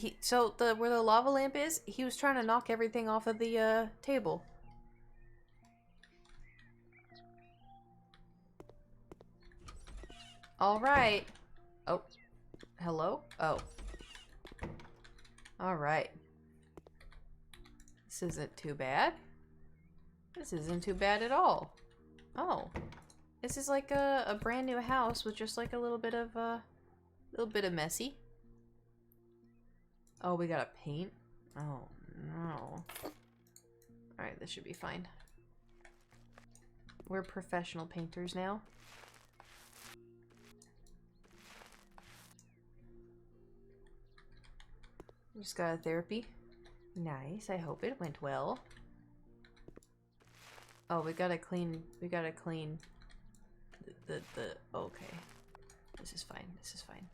Where the lava lamp is, he was trying to knock everything off of the table. All right. Oh, hello. Oh. All right. This isn't too bad. This isn't too bad at all. Oh, this is like a brand new house with just like a little bit of messy. Oh, we gotta paint? Oh, no. Alright, this should be fine. We're professional painters now. Just got a therapy. Nice, I hope it went well. Oh, we gotta clean the okay. This is fine, this is fine.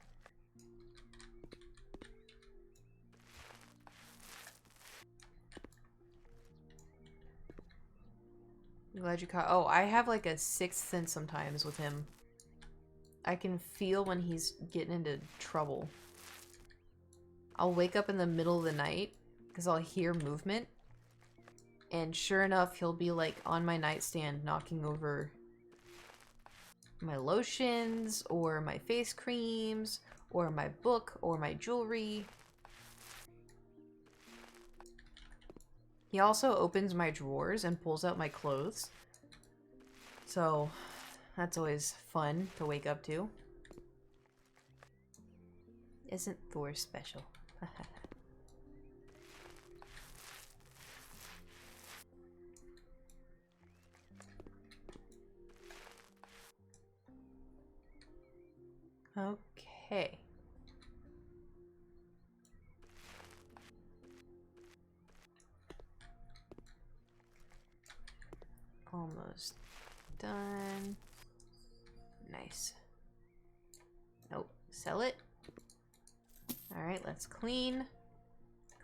I'm glad you caught. Oh, I have like a sixth sense sometimes with him. I can feel when he's getting into trouble. I'll wake up in the middle of the night because I'll hear movement. And sure enough, he'll be like on my nightstand knocking over my lotions or my face creams or my book or my jewelry. He also opens my drawers and pulls out my clothes. So that's always fun to wake up to. Isn't Thor special? Okay. Almost done. Nice. Nope. Sell it. Alright, let's clean.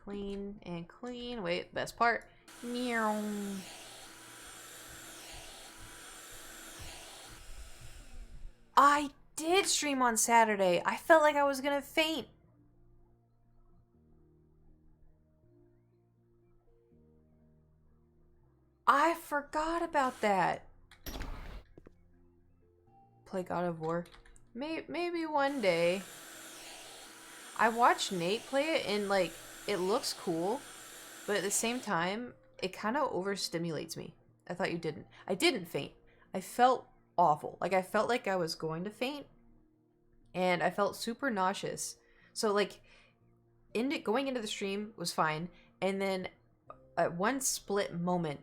Clean and clean. Wait, best part. Meow. I did stream on Saturday. I felt like I was gonna faint. I forgot about that. Play God of War. Maybe one day. I watched Nate play it and like it looks cool, but at the same time, it kind of overstimulates me. I thought you didn't. I didn't faint. I felt awful. Like I felt like I was going to faint, and I felt super nauseous. So like, going into the stream was fine, and then at one split moment,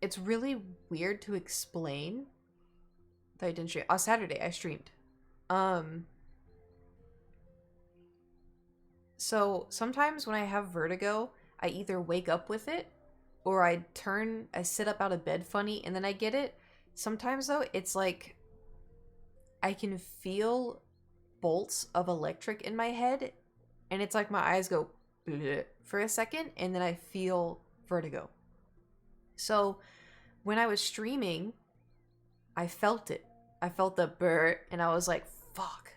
it's really weird to explain. That I didn't stream. On Saturday, I streamed. So sometimes when I have vertigo, I either wake up with it, or I sit up out of bed funny, and then I get it. Sometimes though, it's like I can feel bolts of electric in my head, and it's like my eyes go bleh for a second, and then I feel vertigo. So when I was streaming, I felt it. I felt the burr, and I was like, fuck.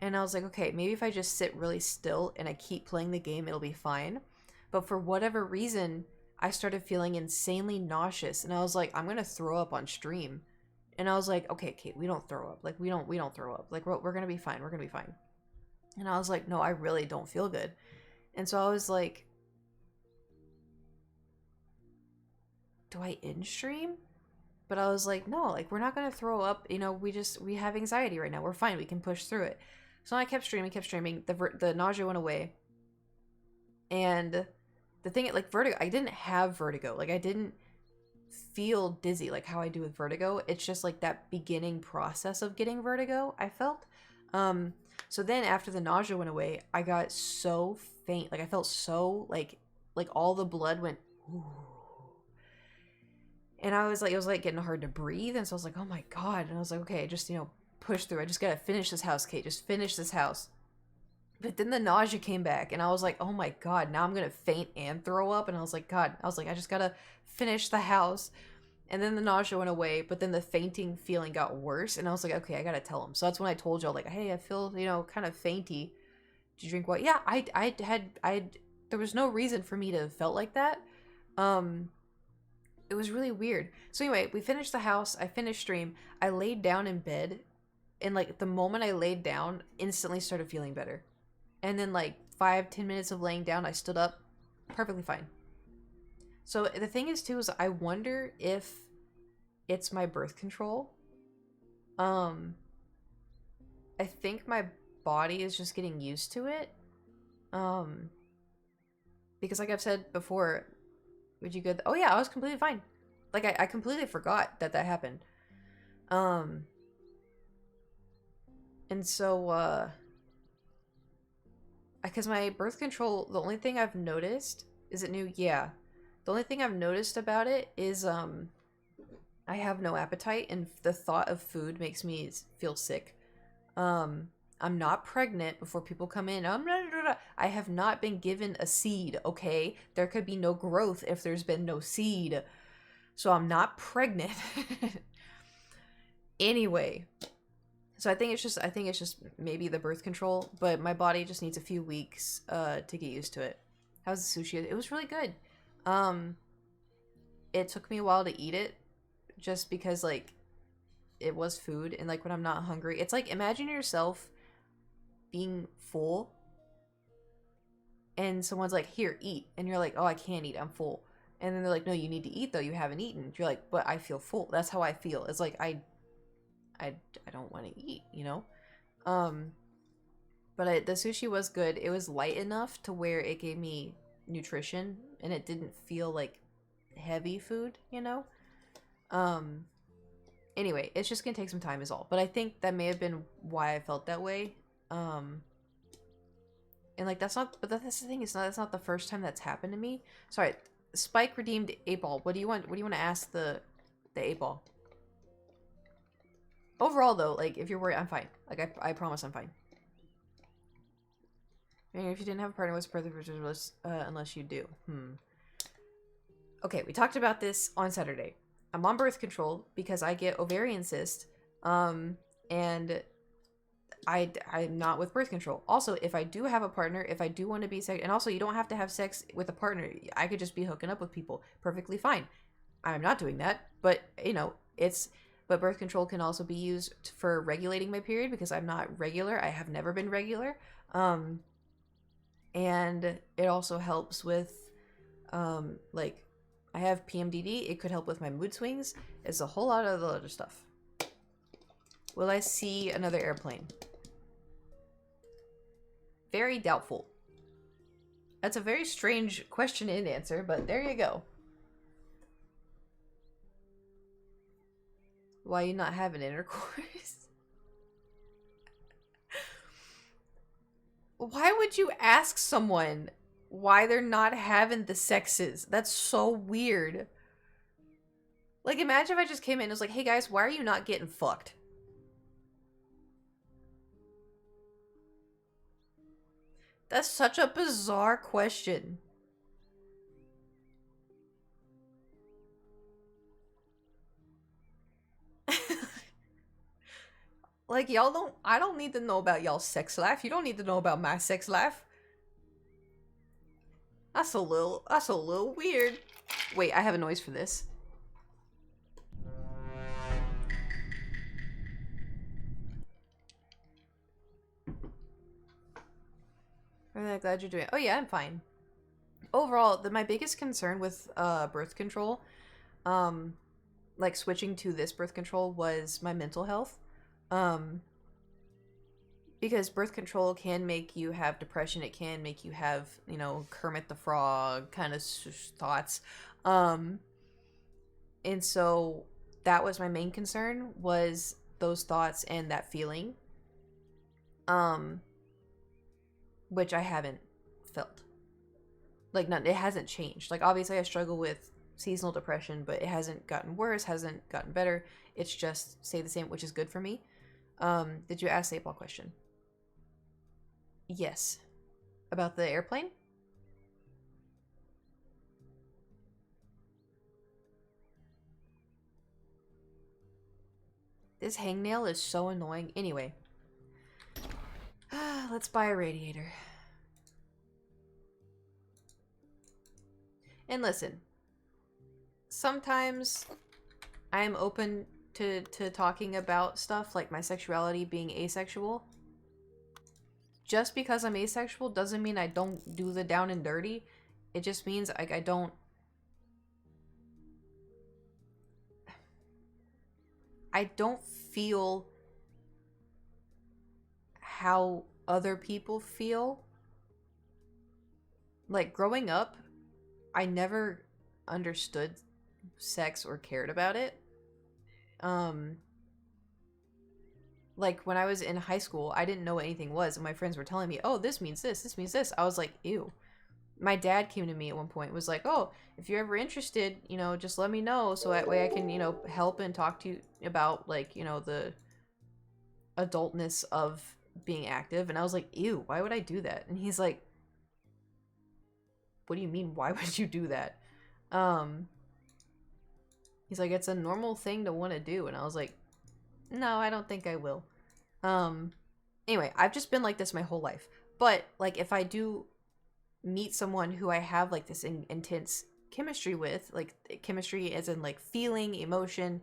And I was like, okay, maybe if I just sit really still and I keep playing the game, it'll be fine. But for whatever reason, I started feeling insanely nauseous, and I was like, I'm gonna throw up on stream. And I was like, okay, Kate, we don't throw up. Like, we don't throw up. Like, we're gonna be fine. We're gonna be fine. And I was like, no, I really don't feel good. And so I was like, do I in stream? But I was like, no, like, we're not gonna throw up. You know, we have anxiety right now. We're fine. We can push through it. So I kept streaming. The nausea went away. And the thing, like, vertigo, I didn't have vertigo. Like, I didn't feel dizzy like how I do with vertigo. It's just like that beginning process of getting vertigo, I felt. So then after the nausea went away, I got so faint. Like, I felt so like all the blood went, ooh. And I was like, it was like getting hard to breathe. And so I was like, oh my God. And I was like, okay, just, push through. I just gotta finish this house, Kate. Just finish this house. But then the nausea came back, and I was like, oh my God, now I'm gonna faint and throw up. And I was like, God, I just gotta finish the house. And then the nausea went away, but then the fainting feeling got worse. And I was like, okay, I gotta tell him. So that's when I told y'all, like, hey, I feel, kind of fainty. Did you drink what? Yeah, there was no reason for me to have felt like that. It was really weird. So anyway, we finished the house. I finished stream. I laid down in bed, and like the moment I laid down, instantly started feeling better. And then like 5-10 minutes of laying down, I stood up, perfectly fine. So the thing is too, is I wonder if it's my birth control. I think my body is just getting used to it. Because like I've said before, would you good? Oh yeah, I was completely fine. Like I completely forgot that happened. And so, because my birth control, the only thing I've noticed, is it new? Yeah. The only thing I've noticed about it is, I have no appetite, and the thought of food makes me feel sick. I'm not pregnant before people come in. I have not been given a seed, okay? There could be no growth if there's been no seed. So I'm not pregnant. Anyway. So I think it's just maybe the birth control, but my body just needs a few weeks to get used to it. How was the sushi? It was really good. It took me a while to eat it, just because like it was food, and like when I'm not hungry, it's like imagine yourself being full, and someone's like, "Here, eat," and you're like, "Oh, I can't eat. I'm full." And then they're like, "No, you need to eat though. You haven't eaten." You're like, "But I feel full." That's how I feel. It's like I don't want to eat, But the sushi was good. It was light enough to where it gave me nutrition, and it didn't feel like heavy food, Anyway, it's just gonna take some time is all. But I think that may have been why I felt that way. And like that's the thing. That's not the first time that's happened to me. Sorry, Spike redeemed 8-ball. What do you want to ask the 8-ball? Overall, though, like, if you're worried, I'm fine. Like, I promise I'm fine. And if you didn't have a partner, what's the birth control unless you do? Okay, we talked about this on Saturday. I'm on birth control because I get ovarian cyst, and I'm not with birth control. Also, if I do have a partner, if I do want to be sex, and also you don't have to have sex with a partner. I could just be hooking up with people. Perfectly fine. I'm not doing that, but, But birth control can also be used for regulating my period because I'm not regular. I have never been regular. And it also helps with, like, I have PMDD. It could help with my mood swings. It's a whole lot of other stuff. Will I see another airplane? Very doubtful. That's a very strange question and answer, but there you go. Why you not having intercourse? Why would you ask someone why they're not having the sexes? That's so weird. Like, imagine if I just came in and was like, hey guys, why are you not getting fucked? That's such a bizarre question. Like, y'all don't... I don't need to know about y'all's sex life. You don't need to know about my sex life. That's a little weird. Wait, I have a noise for this. I'm really glad you're doing it. Oh yeah, I'm fine. Overall, my biggest concern with birth control, like switching to this birth control, was my mental health. Because birth control can make you have depression. It can make you have, you know, Kermit the Frog kind of thoughts. And so that was my main concern, was those thoughts and that feeling. Which I haven't felt. Like, it hasn't changed. Like, obviously I struggle with seasonal depression, but it hasn't gotten worse, hasn't gotten better. It's just stayed the same, which is good for me. Did you ask the 8-ball question? Yes. About the airplane? This hangnail is so annoying. Anyway. Let's buy a radiator. And listen. Sometimes I am open to talking about stuff like my sexuality, being asexual. Just because I'm asexual doesn't mean I don't do the down and dirty. It just means like I don't feel how other people feel. Like, growing up, I never understood sex or cared about it. Like, when I was in high school, I didn't know what anything was, and my friends were telling me, oh, this means this means this. I was like, ew. My dad came to me at one point, was like, oh, if you're ever interested, you know, just let me know, so that way I can, you know, help and talk to you about, like, you know, the adultness of being active. And I was like, ew, why would I do that? And he's like, what do you mean, why would you do that? He's like, it's a normal thing to want to do. And I was like, no, I don't think I will. Anyway, I've just been like this my whole life. But, like, if I do meet someone who I have, like, this intense chemistry with, like, chemistry as in, like, feeling, emotion,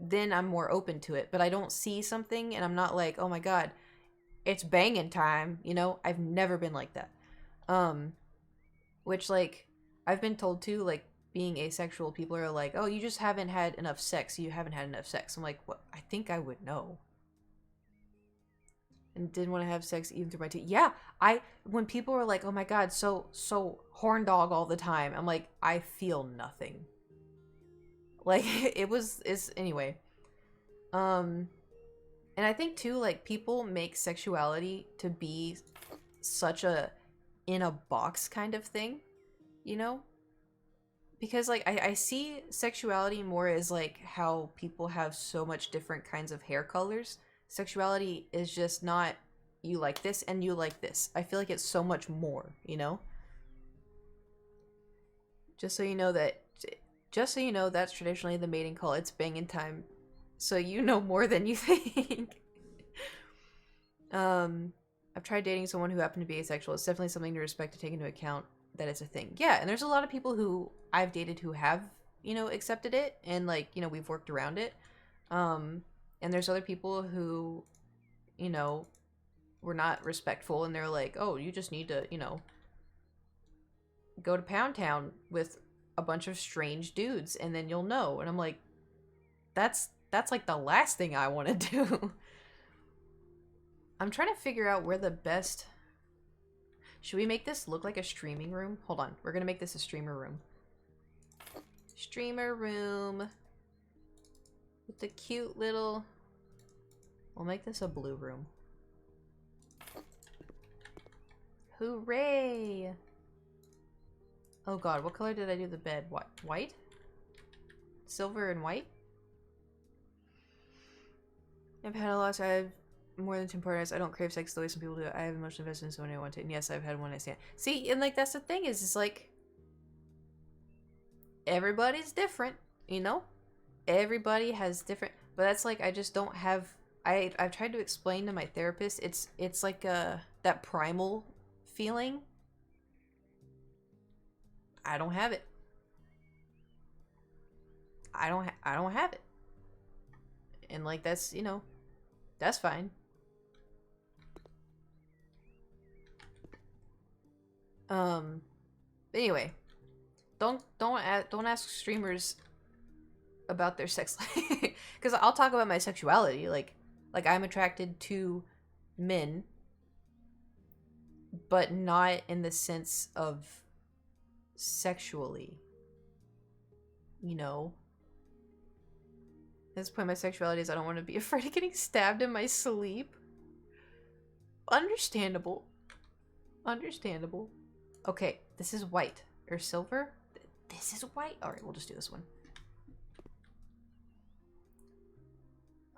then I'm more open to it. But I don't see something and I'm not like, oh my god, it's banging time, you know? I've never been like that. Which, like, I've been told too, like, being asexual, people are like, oh, you just haven't had enough sex. You haven't had enough sex. I'm like, what? I think I would know. And didn't want to have sex even through my teeth. Yeah, when people were like, oh my god, so horn dog all the time, I'm like, I feel nothing. Like, anyway. And I think too, like, people make sexuality to be such a in a box kind of thing, you know? Because, like, I see sexuality more as, like, how people have so much different kinds of hair colors. Sexuality is just not, you like this and you like this. I feel like it's so much more, you know? Just so you know, that's traditionally the mating call. It's banging time. So you know more than you think. I've tried dating someone who happened to be asexual. It's definitely something to respect, to take into account that it's a thing. Yeah, and there's a lot of people who I've dated who have, you know, accepted it, and, like, you know, we've worked around it. And there's other people who, you know, were not respectful, and they're like, oh, you just need to, you know, go to Pound Town with a bunch of strange dudes, and then you'll know. And I'm like, that's like the last thing I want to do. I'm trying to figure out where the best... Should we make this look like a streaming room? Hold on. We're going to make this a streamer room. Streamer room. With the cute little... We'll make this a blue room. Hooray! Oh god, what color did I do the bed? What? White? Silver and white? I've had a lot. I have more than 10 partners. I don't crave sex the way some people do. I have emotional investment in someone I want to. And yes, I've had one I stand. See, and, like, that's the thing is, it's like, everybody's different, you know? Everybody has different, but that's like, I I've tried to explain to my therapist. It's like that primal feeling. I don't have it. I don't have it. And like that's, you know, that's fine. Anyway, don't ask streamers about their sex life because I'll talk about my sexuality. Like I'm attracted to men, but not in the sense of sexually. You know. At this point, my sexuality is I don't want to be afraid of getting stabbed in my sleep. Understandable. Understandable. Okay, this is white. Or silver? This is white? Alright, we'll just do this one.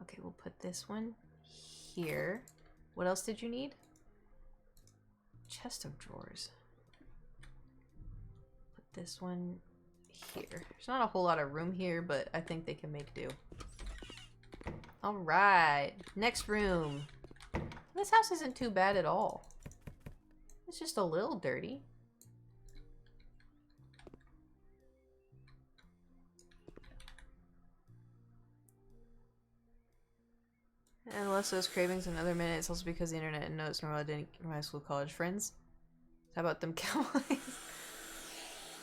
Okay, we'll put this one here. What else did you need? Chest of drawers. Put this one here. There's not a whole lot of room here, but I think they can make do. Alright, next room. This house isn't too bad at all. It's just a little dirty. And less those cravings another minute. It's also because the internet and notes normal identity from high school, college friends. How about them cowboys?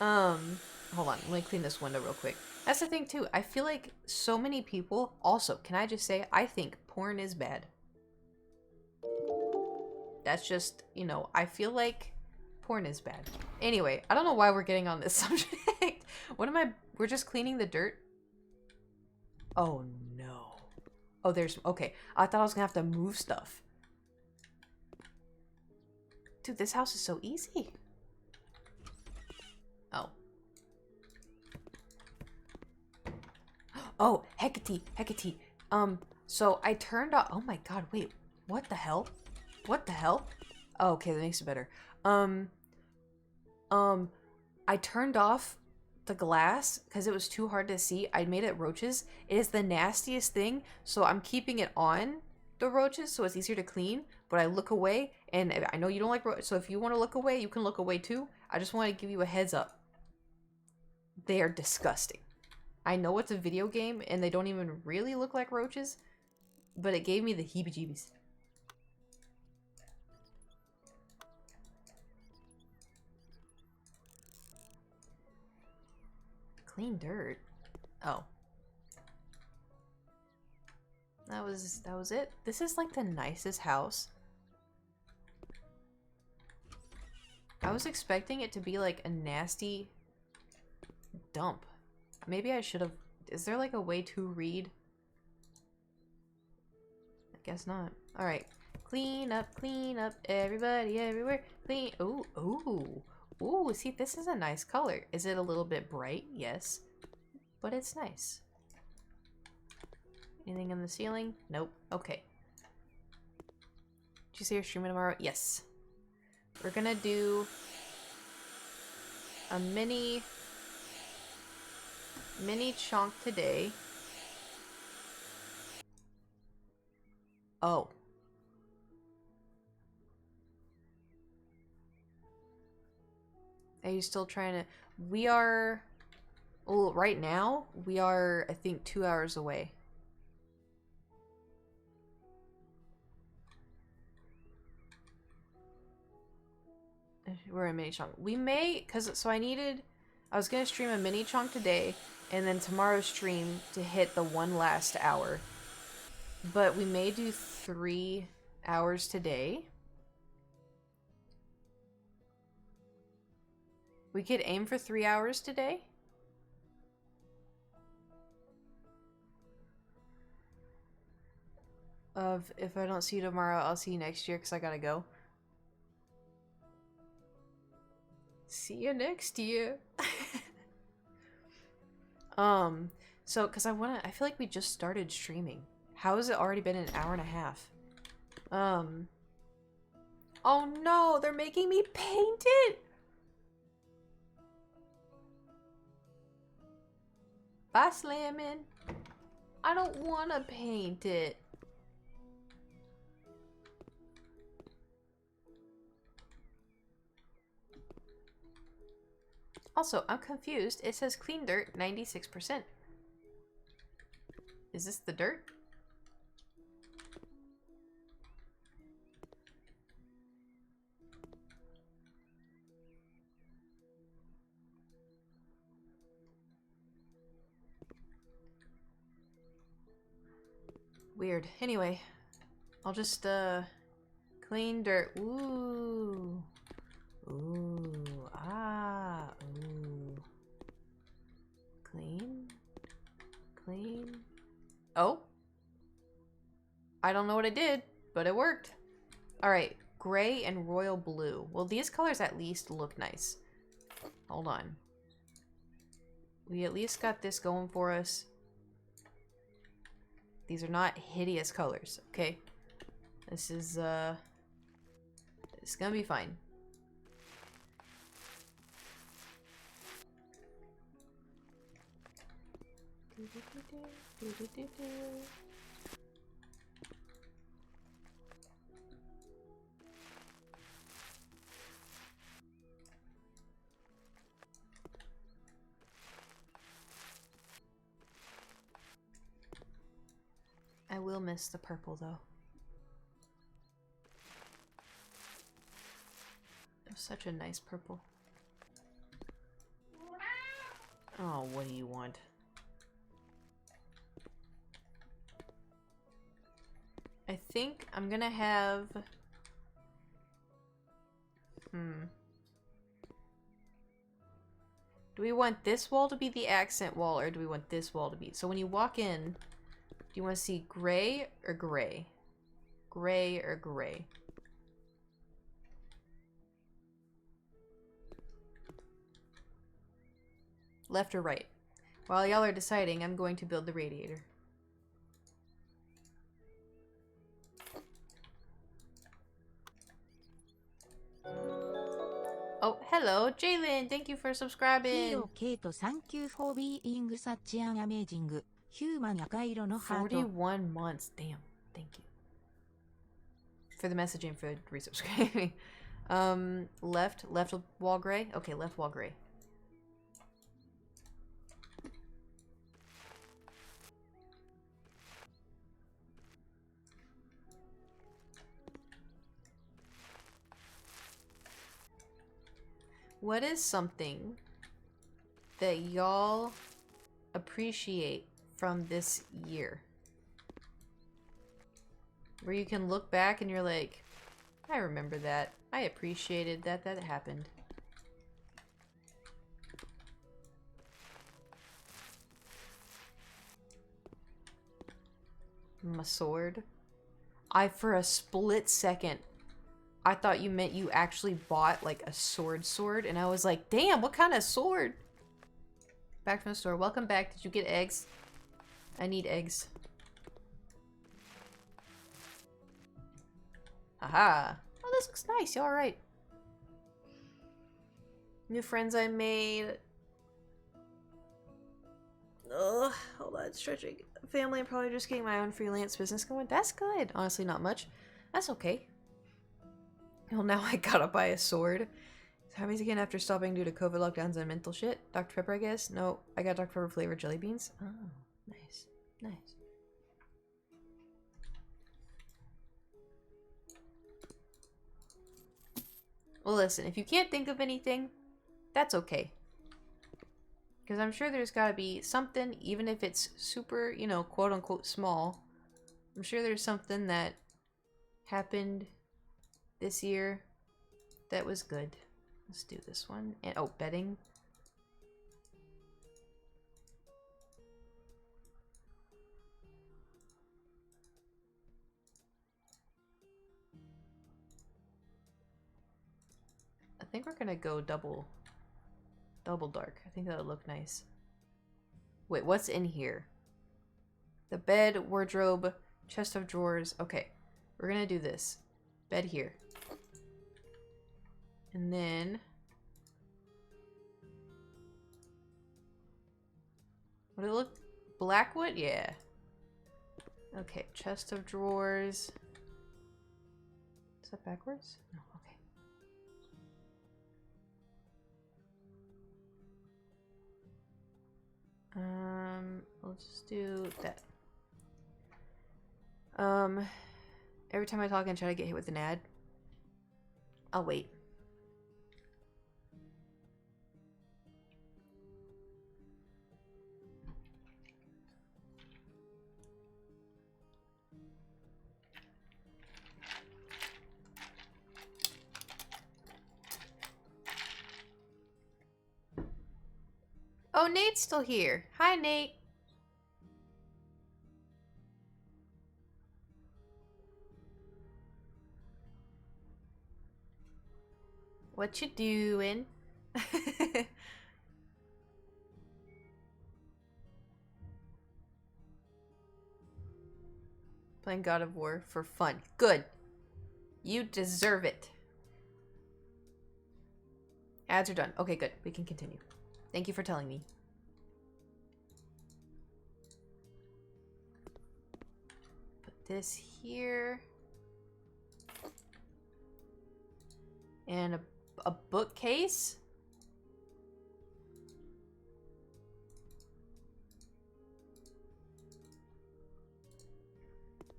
Hold on. Let me clean this window real quick. That's the thing too. I feel like so many people. Also, can I just say, I think porn is bad. That's just, you know, I feel like porn is bad. Anyway, I don't know why we're getting on this subject. What am I? We're just cleaning the dirt. Oh no. Oh, there's, okay. I thought I was gonna have to move stuff. Dude, this house is so easy. Oh. Oh, Hecate, Hecate. So I turned off, oh my god, wait. What the hell? What the hell? Oh, okay, that makes it better. I turned off the glass because it was too hard to see. I made it roaches. It is the nastiest thing, so I'm keeping it on the roaches so it's easier to clean, but I look away, and I know you don't like roaches, so if you want to look away, you can look away too. I just want to give you a heads up. They are disgusting. I know it's a video game, and they don't even really look like roaches, but it gave me the heebie-jeebies. Clean dirt. Oh. That was it. This is like the nicest house. I was expecting it to be like a nasty dump. Maybe I should have. Is there like a way to read? I guess not. Alright. Clean up, everybody, everywhere. Clean. Ooh, ooh. Ooh, see, this is a nice color. Is it a little bit bright? Yes. But it's nice. Anything in the ceiling? Nope. Okay. Did you say you're streaming tomorrow? Yes. We're gonna do a mini chunk today. Oh. Are you still trying to... We are... Well, right now, we are, I think, 2 hours away. We're a mini chunk. We may... So I was going to stream a mini chunk today, and then tomorrow's stream to hit the one last hour. But we may do 3 hours today. We could aim for 3 hours today. If I don't see you tomorrow, I'll see you next year because I gotta go. See you next year. So, because I feel like we just started streaming. How has it already been an hour and a half? Oh no, they're making me paint it! Bye, Slammin'. I don't want to paint it. Also, I'm confused. It says clean dirt 96%. Is this the dirt? Weird. Anyway, I'll just clean dirt. Ooh. Ooh. Ah. Ooh. Clean. Clean. Oh. I don't know what I did, but it worked. Alright. Gray and royal blue. Well, these colors at least look nice. Hold on. We at least got this going for us. These are not hideous colors, okay? This is, it's gonna be fine. I will miss the purple though. It was such a nice purple. Oh, what do you want? I think I'm gonna have... Do we want this wall to be the accent wall, or do we want this wall to be... So when you walk in, do you want to see gray or gray? Gray or gray? Left or right? While y'all are deciding, I'm going to build the radiator. Oh, hello, Jalen. Thank you for subscribing. ケイト Thank you for being such an amazing human 赤色のハート 41 months. Damn. Thank you. For the messaging, for resubscribing. Left wall gray? Okay, left wall gray. What is something that y'all appreciate from this year? Where you can look back and you're like, I remember that. I appreciated that happened. My sword. For a split second, I thought you meant you actually bought like a sword, and I was like, damn, what kind of sword? Back from the store. Welcome back. Did you get eggs? I need eggs. Haha. Oh, this looks nice. You alright? New friends I made. Ugh, hold on, stretching. Family, I'm probably just getting my own freelance business going. That's good. Honestly, not much. That's okay. Well, now I gotta buy a sword. Hobbies again after stopping due to COVID lockdowns and mental shit. Dr. Pepper, I guess? No, I got Dr. Pepper flavored jelly beans. Oh, nice. Nice. Well, listen, if you can't think of anything, that's okay. Because I'm sure there's gotta be something, even if it's super, you know, quote-unquote small. I'm sure there's something that happened this year that was good. Let's do this one. And oh, bedding. I think we're gonna go double dark. I think that would look nice. Wait, what's in here? The bed, wardrobe, chest of drawers. Okay, we're gonna do this. Bed here. And then... Would it look... Blackwood? Yeah. Okay, chest of drawers. Is that backwards? No, okay. We'll just do that. Every time I talk and try to get hit with an ad. I'll wait. Oh, Nate's still here. Hi, Nate. What you doing? Playing God of War for fun. Good. You deserve it. Ads are done. Okay, good. We can continue. Thank you for telling me. Put this here. And a bookcase?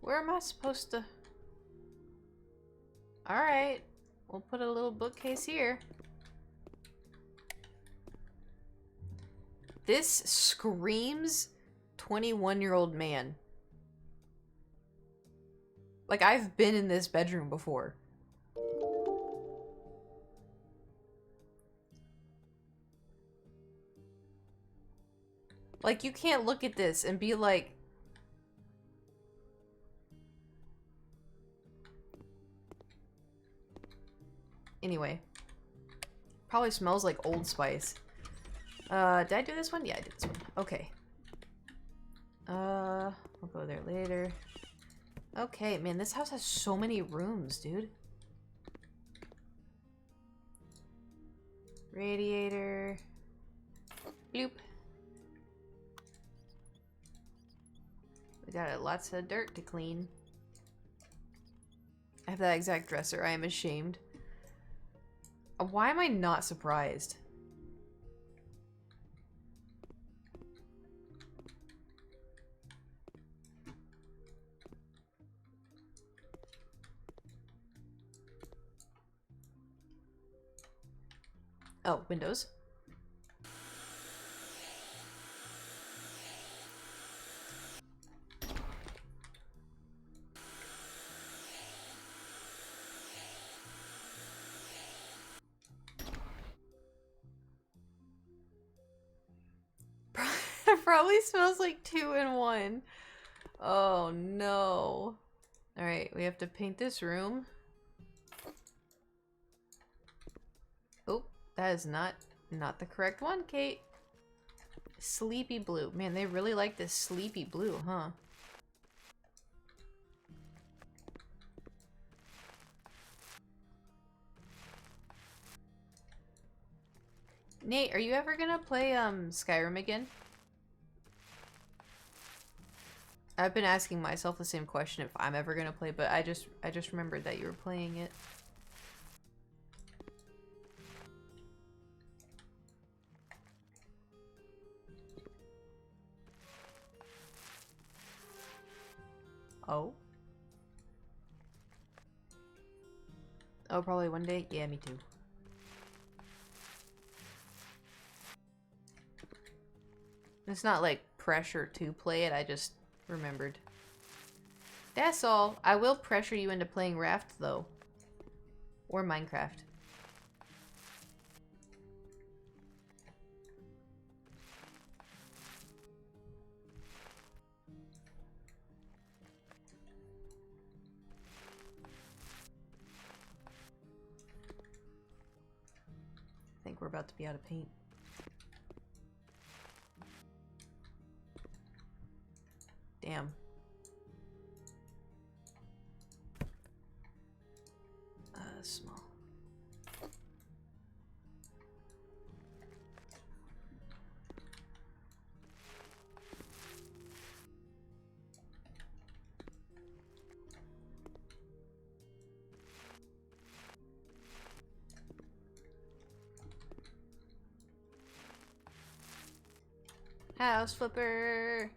Where am I supposed to... Alright. We'll put a little bookcase here. This screams 21-year-old man. Like, I've been in this bedroom before. Like, you can't look at this and be like... Anyway. Probably smells like Old Spice. Did I do this one? Yeah, I did this one. Okay. I'll go there later. Okay, man, this house has so many rooms, dude. Radiator. Bloop. We got lots of dirt to clean. I have that exact dresser. I am ashamed. Why am I not surprised? Oh, windows. It probably smells like 2 in 1. Oh no. Alright, we have to paint this room. Oh, that is not the correct one, Kate. Sleepy blue. Man, they really like this sleepy blue, huh? Nate, are you ever gonna play Skyrim again? I've been asking myself the same question if I'm ever gonna play, but I just remembered that you were playing it. Oh. Oh, probably one day? Yeah, me too. It's not like pressure to play it, I just remembered. That's all. I will pressure you into playing Raft, though. Or Minecraft. I think we're about to be out of paint. Damn. Small. House flipper.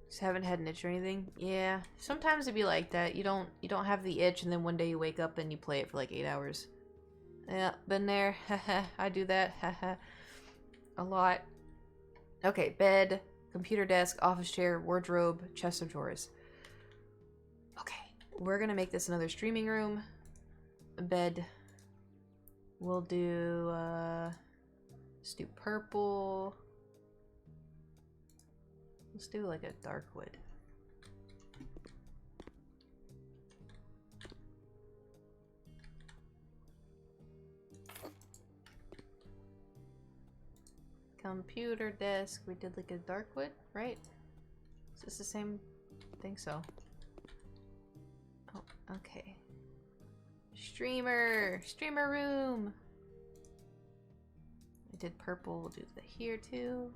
Just haven't had an itch or anything. Yeah, sometimes it'd be like that. You don't have the itch, and then one day you wake up and you play it for like 8 hours. Yeah, been there. Haha, I do that. Haha, a lot. Okay, bed, computer desk, office chair, wardrobe, chest of drawers. Okay, we're gonna make this another streaming room. A bed. We'll do let's do purple. Let's do like a dark wood. Computer desk. We did like a dark wood, right? Is this the same? I think so. Oh, okay. Streamer room. I did purple. We'll do the here too.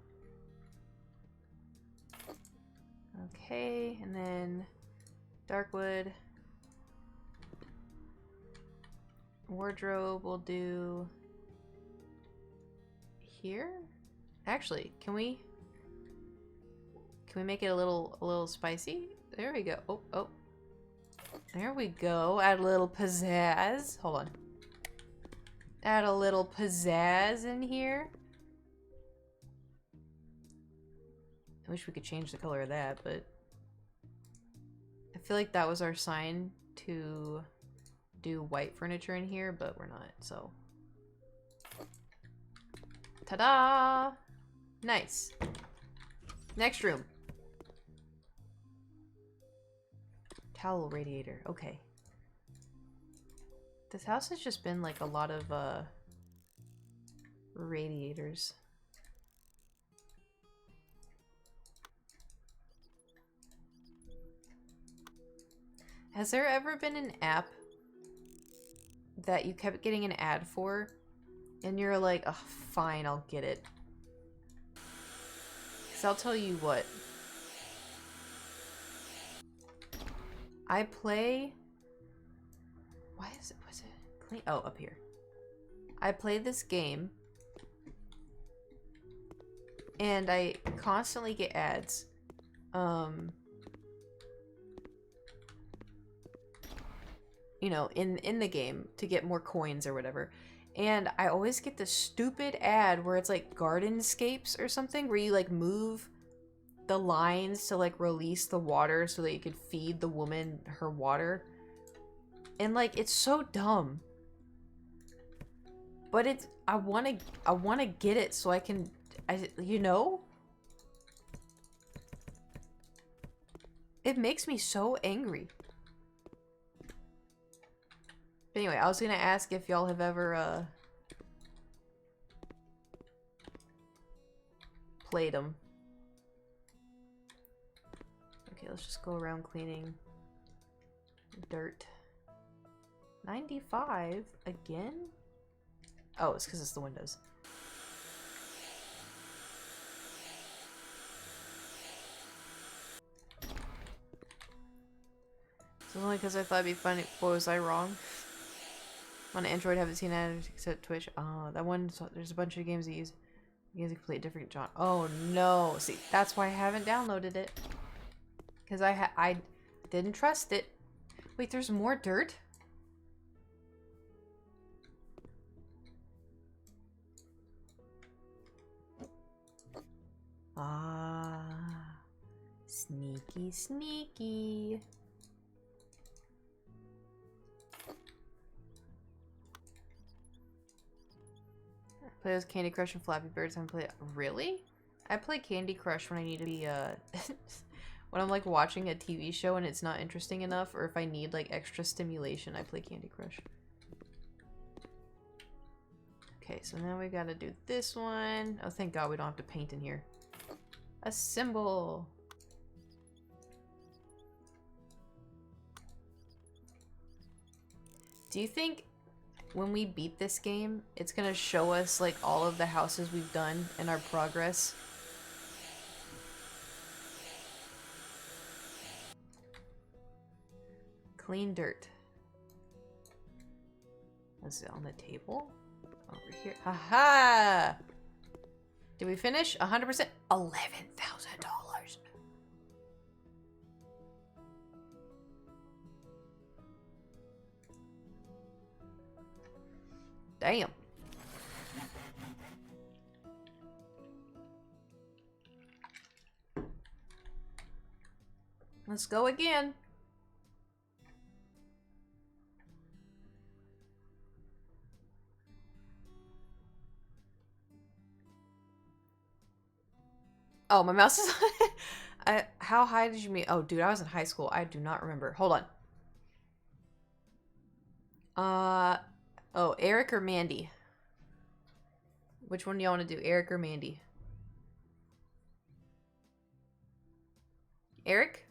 Okay, and then dark wood. Wardrobe we'll do here. Actually, can we make it a little spicy? There we go. Oh. There we go. Add a little pizzazz. Hold on. Add a little pizzazz in here. I wish we could change the color of that, but I feel like that was our sign to do white furniture in here, but we're not, so. Ta-da! Nice. Next room. Towel radiator. Okay. This house has just been like a lot of radiators. Has there ever been an app that you kept getting an ad for and you're like, oh, fine, I'll get it? Because I'll tell you what. I play... Why is it... Was it clean? Oh, up here. I play this game. And I constantly get ads. You know, in the game to get more coins or whatever. And I always get this stupid ad where it's like Gardenscapes or something, where you like move the lines to like release the water so that you could feed the woman her water. And like, it's so dumb. But it's, I wanna get it so I can, you know? It makes me so angry. But anyway, I was gonna ask if y'all have ever, played them. Okay, let's just go around cleaning dirt. 95? Again? Oh, it's because it's the windows. It's only because I thought it'd be funny. What, was I wrong? On Android, haven't seen that except Twitch. Oh, that one. So there's a bunch of games that use games that play a different genre. Oh no! See, that's why I haven't downloaded it. Because I didn't trust it. Wait, there's more dirt? Ah, sneaky, sneaky. Play those Candy Crush and Flappy Birds and play. Really? I play Candy Crush when I need to be when I'm like watching a TV show and it's not interesting enough, or if I need like extra stimulation, I play Candy Crush. Okay, so now we gotta do this one. Oh, thank God we don't have to paint in here. A symbol. Do you think when we beat this game, it's gonna show us like all of the houses we've done and our progress? Clean dirt. Is it on the table? Over here. Haha! Did we finish? 100%. $11,000. Damn. Let's go again. Oh, my mouse is on it. How high did you meet? Oh, dude, I was in high school. I do not remember. Hold on. Oh, Eric or Mandy? Which one do y'all want to do? Eric or Mandy? Eric?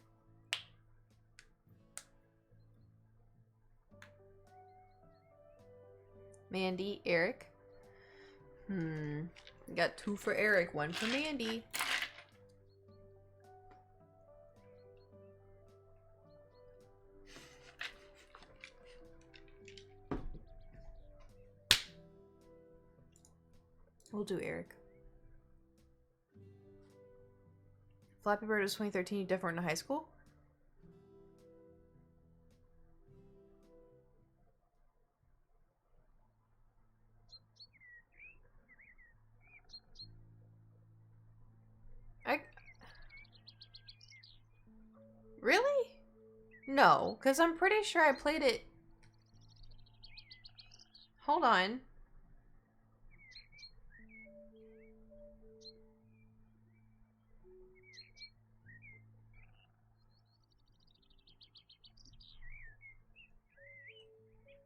Mandy, Eric. Got 2 for Eric, 1 for Mandy. We'll do Eric. Flappy Bird was 2013. You definitely went to high school? Really? No, because I'm pretty sure I played it. Hold on.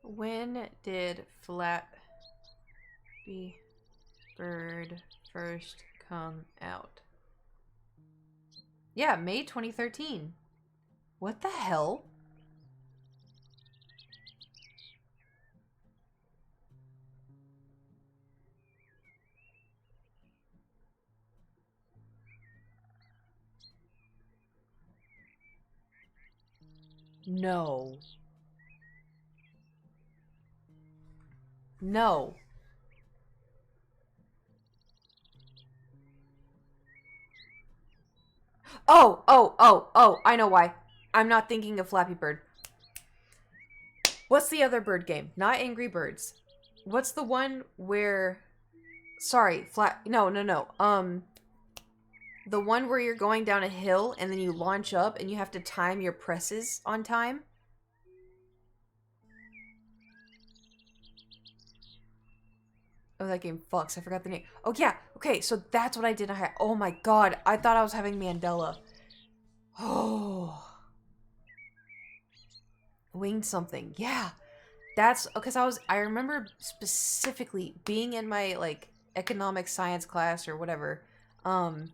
When did Flappy Bird first come out? Yeah, May 2013. What the hell? No. No. Oh, I know why. I'm not thinking of Flappy Bird. What's the other bird game? Not Angry Birds. What's the one where... Sorry, No. The one where you're going down a hill and then you launch up and you have to time your presses on time? Oh, that game fucks. I forgot the name. Oh, yeah. Okay, so that's what I did. Oh my god. I thought I was having Mandela. Oh. Winged something. Yeah. That's because I remember specifically being in my like economic science class or whatever. And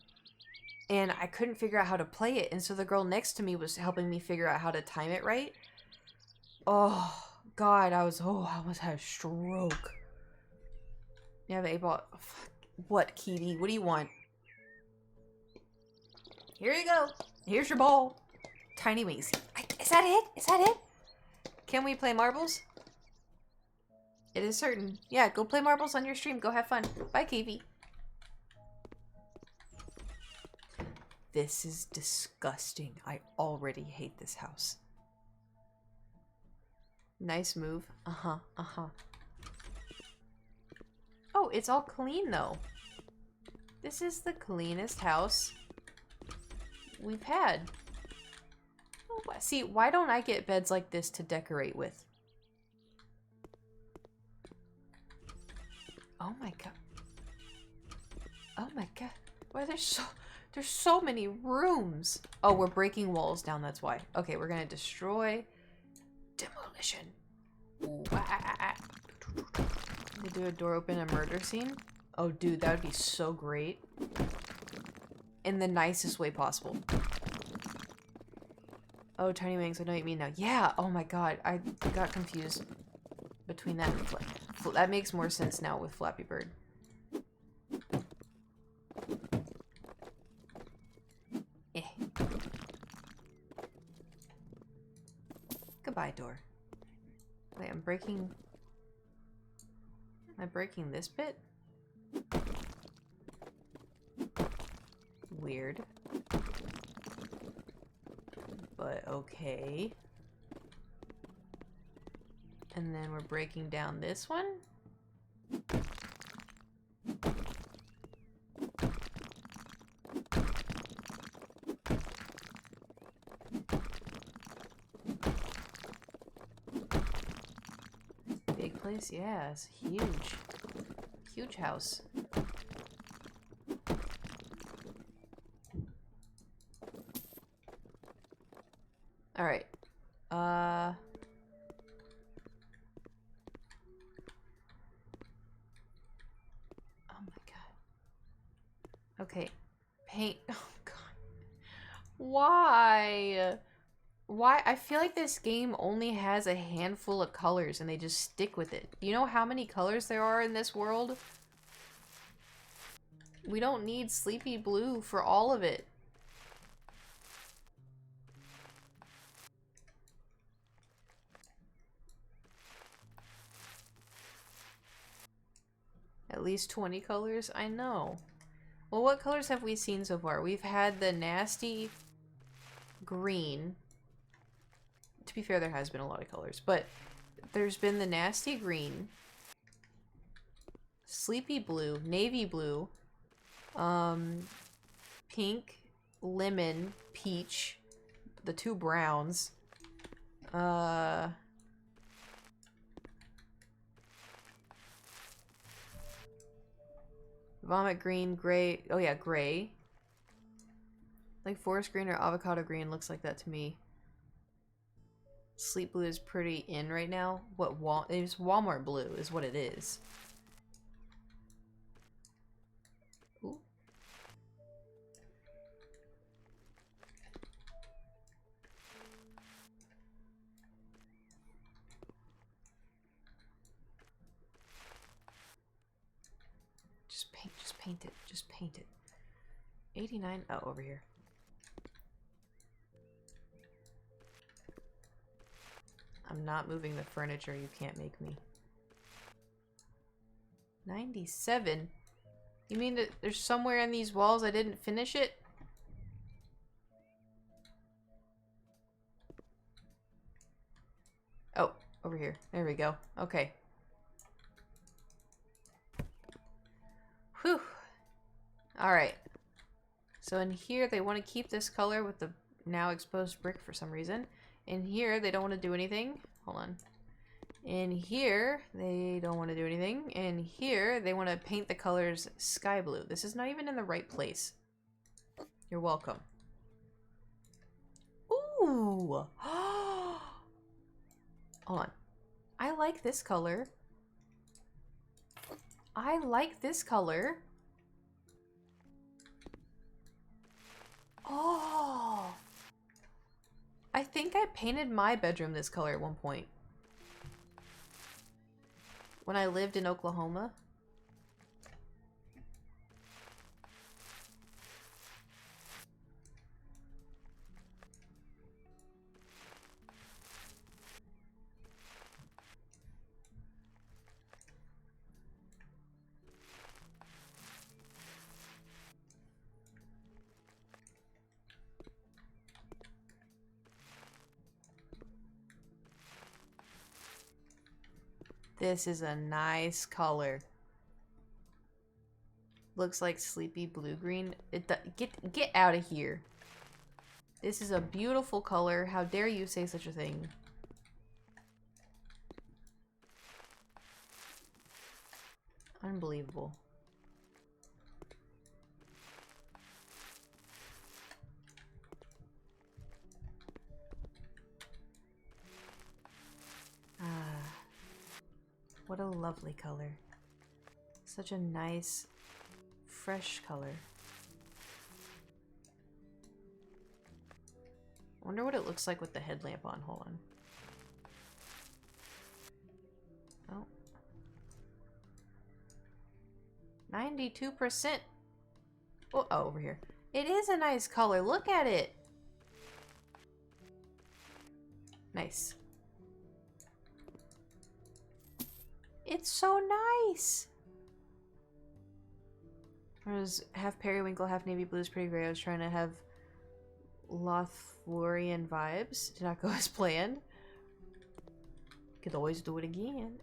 I couldn't figure out how to play it. And so the girl next to me was helping me figure out how to time it right. Oh god, I almost had a stroke. You have an 8-ball. Oh, what, Kiwi? What do you want? Here you go. Here's your ball. Tiny wings. Is that it? Is that it? Can we play marbles? It is certain. Yeah, go play marbles on your stream. Go have fun. Bye, Kiwi. This is disgusting. I already hate this house. Nice move. Uh-huh. Oh, it's all clean, though. This is the cleanest house we've had. Oh, see, why don't I get beds like this to decorate with? Oh my god. Oh my god. Why there's so many rooms. Oh, we're breaking walls down, that's why. Okay, we're gonna destroy. Demolition. Ooh, They do a door open, a murder scene? Oh, dude, that would be so great. In the nicest way possible. Oh, Tiny Wings, I know what you mean now. Yeah, oh my god, I got confused between that and that makes more sense now with Flappy Bird. Eh. Goodbye, door. Wait, I'm breaking... Am I breaking this bit? Weird. But okay. And then we're breaking down this one. Big place? Yeah, it's huge. Huge house. Alright. Oh my god. Okay. Paint. Oh god. Why? Why? I feel like this game only has a handful of colors and they just stick with it. You know how many colors there are in this world? We don't need Sleepy Blue for all of it. At least 20 colors? I know. Well, what colors have we seen so far? We've had the nasty green. To be fair, there has been a lot of colors, but there's been the nasty green, sleepy blue, navy blue, pink, lemon, peach, the two browns, vomit green, gray. Oh yeah, gray. Like forest green or avocado green looks like that to me. Sleep blue is pretty in right now. It's Walmart blue is what it is. Ooh. Just paint it. Just paint it. 89. Oh, over here. I'm not moving the furniture. You can't make me. 97? You mean that there's somewhere in these walls I didn't finish it? Oh, over here. There we go. Okay. Whew. Alright. So in here, they want to keep this color with the now exposed brick for some reason. In here, they don't want to do anything. Hold on. In here, they don't want to do anything. In here, they want to paint the colors sky blue. This is not even in the right place. You're welcome. Ooh! Hold on. I like this color. I like this color. Oh! I think I painted my bedroom this color at one point. When I lived in Oklahoma. This is a nice color. Looks like sleepy blue-green. Get out of here. This is a beautiful color. How dare you say such a thing? Unbelievable. What a lovely color. Such a nice, fresh color. I wonder what it looks like with the headlamp on. Hold on. Oh. 92%. Oh, over here. It is a nice color. Look at it. Nice. It's so nice. It was half periwinkle, half navy blue is pretty gray. I was trying to have Lothlorien vibes. Did not go as planned. Could always do it again.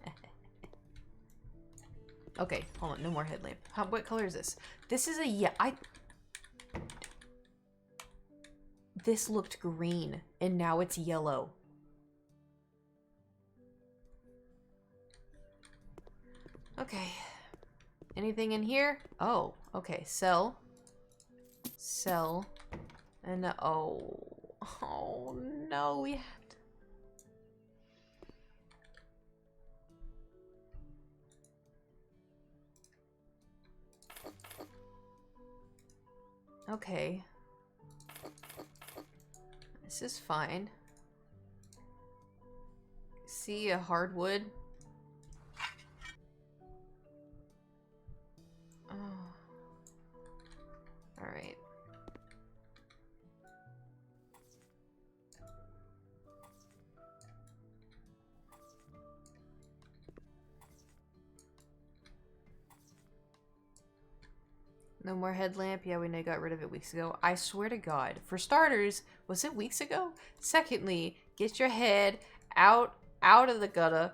Okay, hold on. No more headlamp. What color is this? This is a This looked green, and now it's yellow. Okay. Anything in here? Oh, okay. Sell. Sell. And oh no, we have to. Okay. This is fine. See a hardwood. Oh. All right. No more headlamp. Yeah, we got rid of it weeks ago. I swear to God. For starters, was it weeks ago? Secondly, get your head out of the gutter.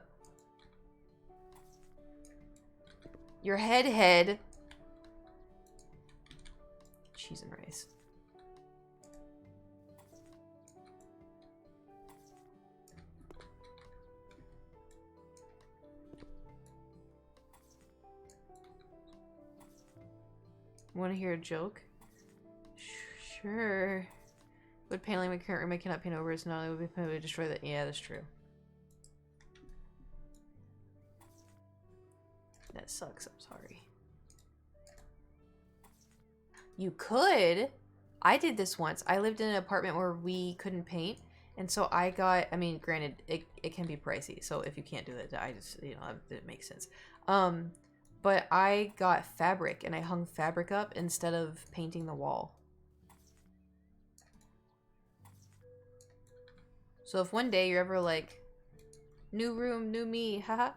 Your head. Cheese and rice. Want to hear a joke? Sure. Wood paneling my current room I cannot paint over is not only would be destroy that. Yeah, that's true. That sucks. I'm sorry. You could. I did this once. I lived in an apartment where we couldn't paint, and so I got. I mean, granted, it can be pricey. So if you can't do that, I just it makes sense. But I got fabric and I hung fabric up instead of painting the wall. So if one day you're ever like, new room, new me, haha.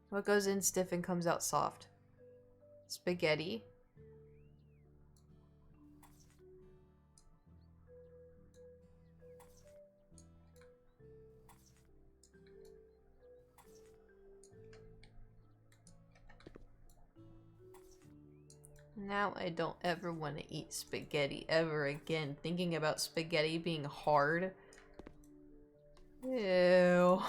What goes in stiff and comes out soft? Spaghetti. Now I don't ever want to eat spaghetti ever again. Thinking about spaghetti being hard. Ew.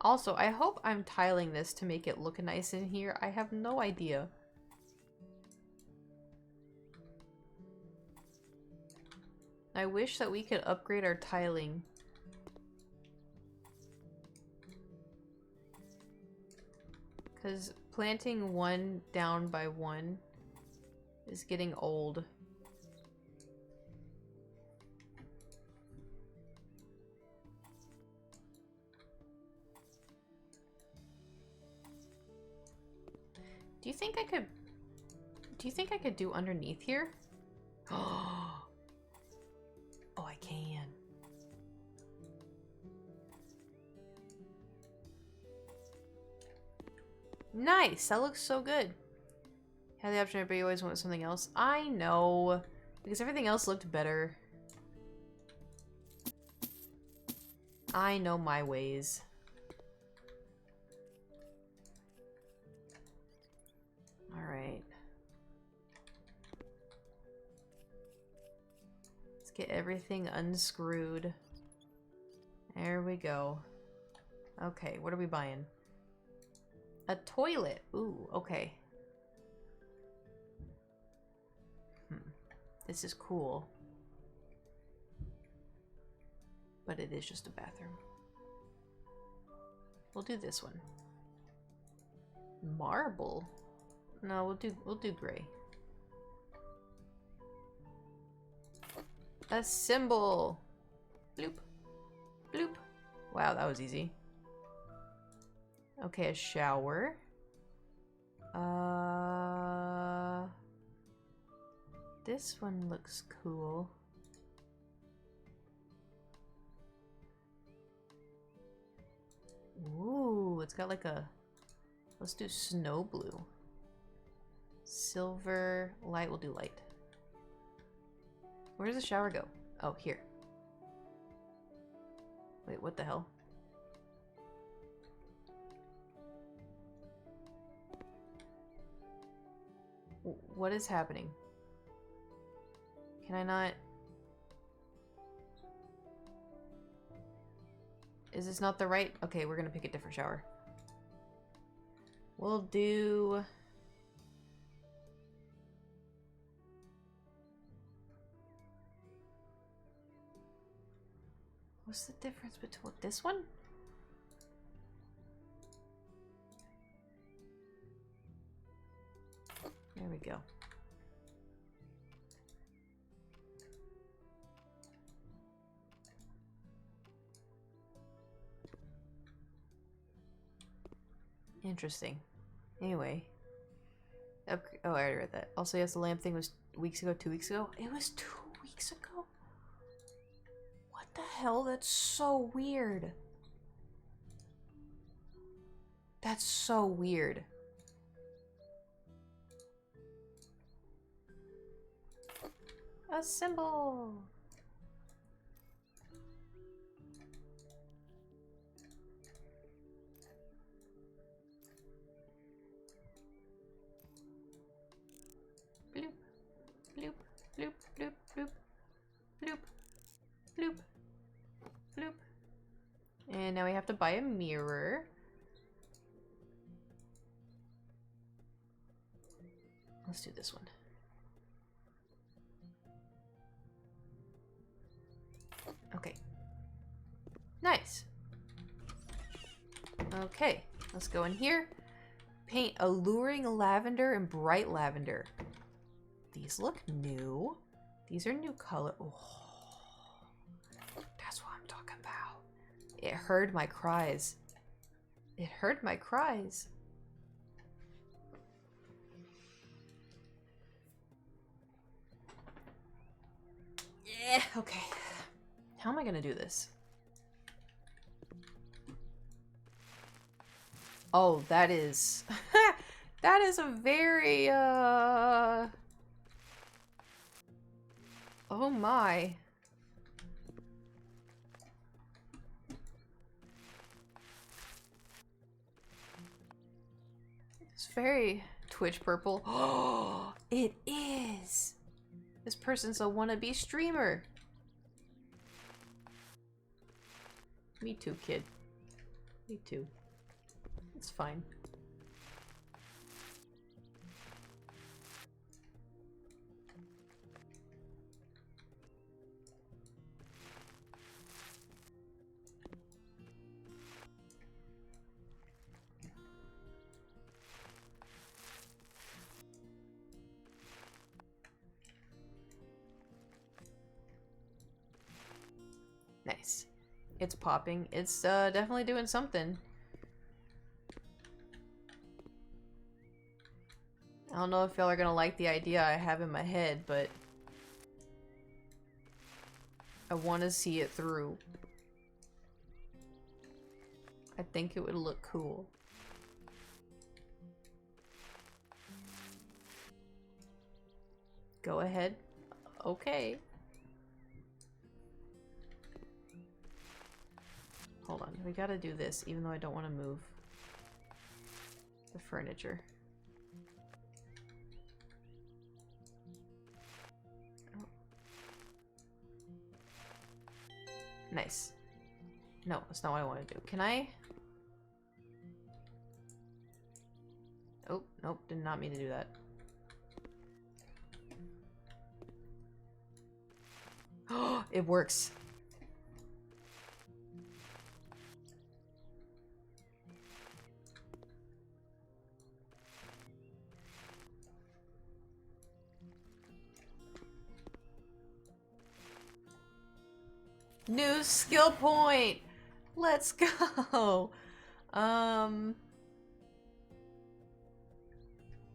Also, I hope I'm tiling this to make it look nice in here. I have no idea. I wish that we could upgrade our tiling. Because planting one down by one is getting old. Do you think I could do underneath here? Oh, I can. Nice! That looks so good. Had the option, but you always want something else. I know. Because everything else looked better. I know my ways. Alright. Let's get everything unscrewed. There we go. Okay, what are we buying? A toilet. Ooh, okay. This is cool. But it is just a bathroom. We'll do this one. Marble? No, we'll do gray. A symbol. Bloop. Bloop. Wow, that was easy. Okay, a shower. This one looks cool. Ooh, it's got like a... Let's do snow blue. Silver light, we'll do light. Where does the shower go? Oh, here. Wait, what the hell? What is happening? Can I not? Is this not the right? Okay, we're gonna pick a different shower. We'll do... What's the difference between this one? There we go. Interesting. Anyway. Okay. Oh, I already read that. Also, yes, the lamp thing was weeks ago, 2 weeks ago. It was 2 weeks ago? What the hell? That's so weird. That's so weird. A symbol! Bloop, bloop, bloop, bloop, bloop, bloop, bloop, bloop. And now we have to buy a mirror. Let's do this one. Okay. Nice. Okay, let's go in here. Paint alluring lavender and bright lavender. These look new. These are new color. Oh, that's what I'm talking about. It heard my cries. It heard my cries. Yeah, okay. How am I gonna do this? Oh, that is... that is a very, Oh my. It's very Twitch purple. Oh, it is! This person's a wannabe streamer. Me too, kid. Me too. It's fine. Nice. It's popping. It's definitely doing something. I don't know if y'all are gonna like the idea I have in my head, but I want to see it through. I think it would look cool. Go ahead. Okay. Hold on. We gotta do this, even though I don't want to move the furniture. Oh. Nice. No, that's not what I want to do. Can I? Oh, nope. Did not mean to do that. Oh, it works. New skill point! Let's go!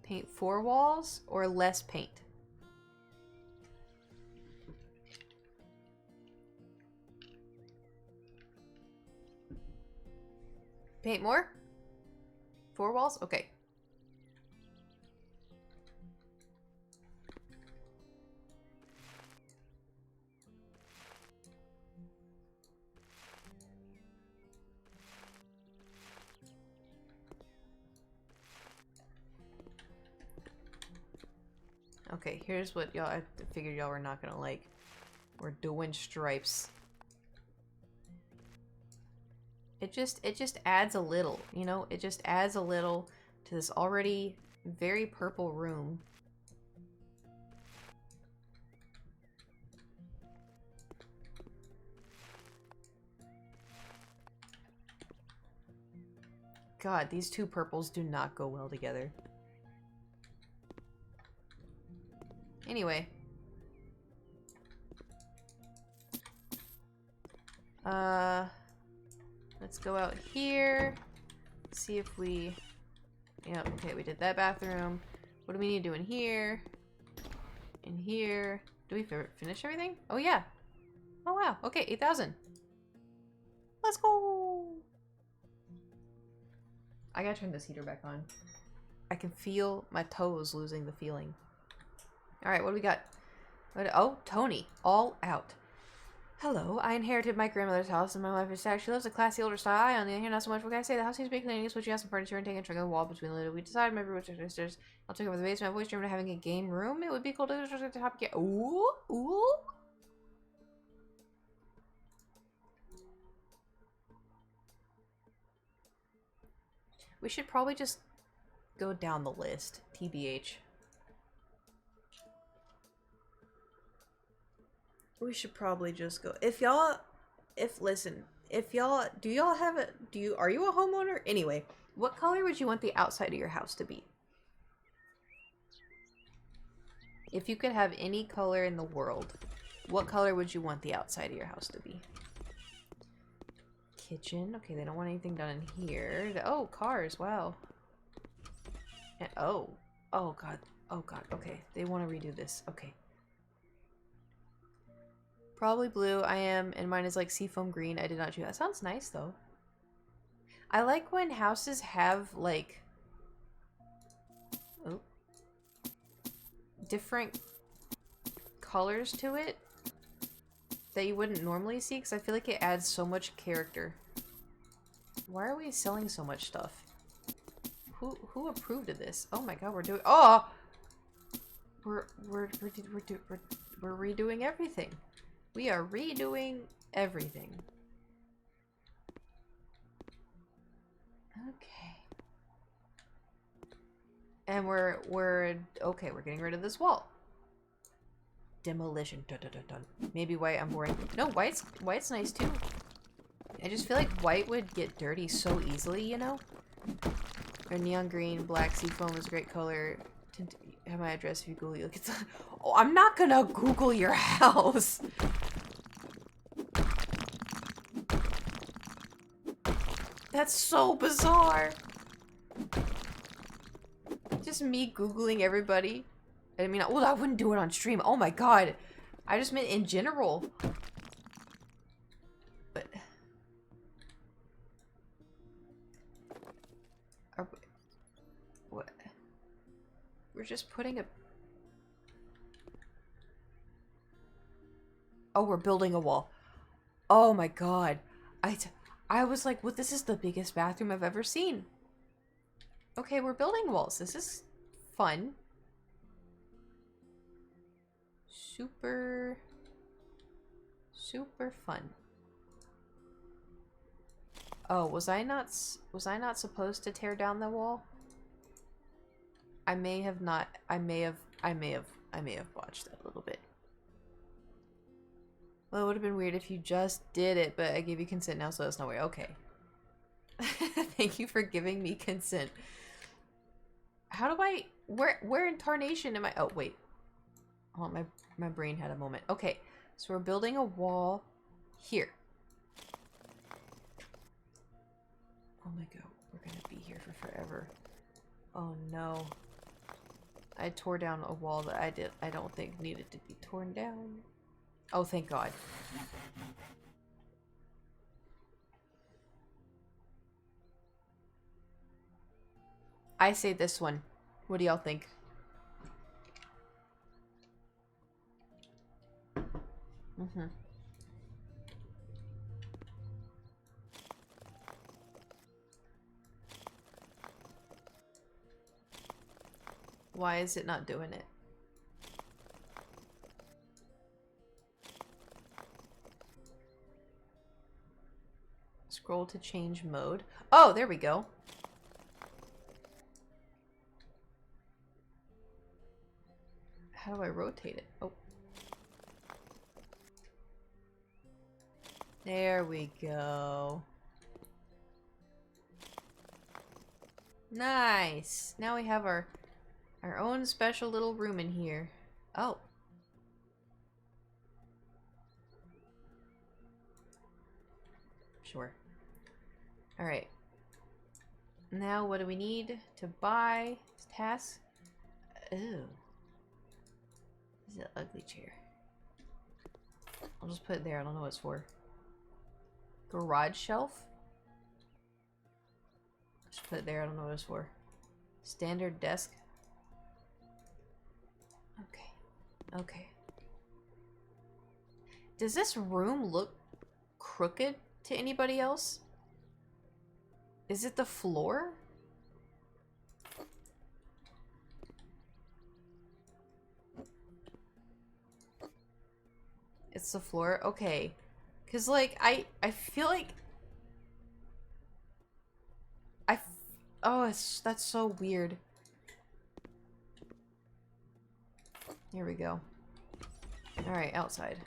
Paint 4 walls or less paint? Paint more? 4 walls? Okay. Okay, here's what y'all, I figured y'all were not gonna like. We're doing stripes. It just adds a little, you know? It just adds a little to this already very purple room. God, these two purples do not go well together. Anyway. Let's go out here. See if we... Yeah, okay, we did that bathroom. What do we need to do in here? In here. Do we finish everything? Oh, yeah. Oh, wow. Okay, 8,000. Let's go! I gotta turn this heater back on. I can feel my toes losing the feeling. Alright, what do we got? Oh, Tony. All out. Hello, I inherited my grandmother's house and my wife is sad. She lives a classy older style. I, on the other hand, not so much. What can I say? The house needs to be cleaning, switching out some furniture and taking a chunk of the wall between the little. We decided maybe with our sisters. I'll take over the basement. I've always dreamed of having a game room. It would be cool to just at the top get. Ooh, ooh. We should probably just go down the list, TBH. We should probably just go. Are you a homeowner? Anyway, what color would you want the outside of your house to be? If you could have any color in the world, what color would you want the outside of your house to be? Kitchen. Okay, they don't want anything done in here. Oh, cars. Wow. And, oh god. Oh god. Okay, they want to redo this. Okay. Probably blue. I am, and mine is like seafoam green. I did not choose. That sounds nice though. I like when houses have like different colors to it that you wouldn't normally see, because I feel like it adds so much character. Why are we selling so much stuff? Who approved of this? Oh my god, we're doing. Oh, we're redoing everything. We are redoing everything. Okay. And we're okay, we're getting rid of this wall. Demolition. Dun, dun, dun, dun. Maybe white, I'm boring. No, white's nice too. I just feel like white would get dirty so easily, you know? Or neon green, black, seafoam is a great color. Have my address if you Google it. Oh, I'm not gonna Google your house. That's so bizarre. Just me Googling everybody. I mean, well, I wouldn't do it on stream. Oh my god. I just meant in general. But... What? We're just putting a... Oh, we're building a wall. Oh my god. I was like, well, this is the biggest bathroom I've ever seen. Okay, we're building walls. This is fun. Super fun. Oh, was I not supposed to tear down the wall? I may have not. I may have botched that a little bit. Well, it would have been weird if you just did it, but I gave you consent now, so that's no way. Okay. Thank you for giving me consent. How do I... Where in tarnation am I... Oh, wait. Hold on, my brain had a moment. Okay, so we're building a wall here. Oh my god, we're gonna be here for forever. Oh no. I tore down a wall that I don't think needed to be torn down. Oh, thank god. I say this one. What do y'all think? Mm-hmm. Why is it not doing it? Scroll to change mode. Oh, there we go. How do I rotate it? Oh. There we go. Nice. Now we have our own special little room in here. Oh. Sure. Alright. Now what do we need to buy? Task? Ooh. This is an ugly chair. I'll just put it there. I don't know what it's for. Garage shelf? Just put it there. I don't know what it's for. Standard desk? Okay. Okay. Does this room look crooked to anybody else? Is it the floor? It's the floor? Okay. Cause like, I feel like... that's so weird. Here we go. Alright, outside.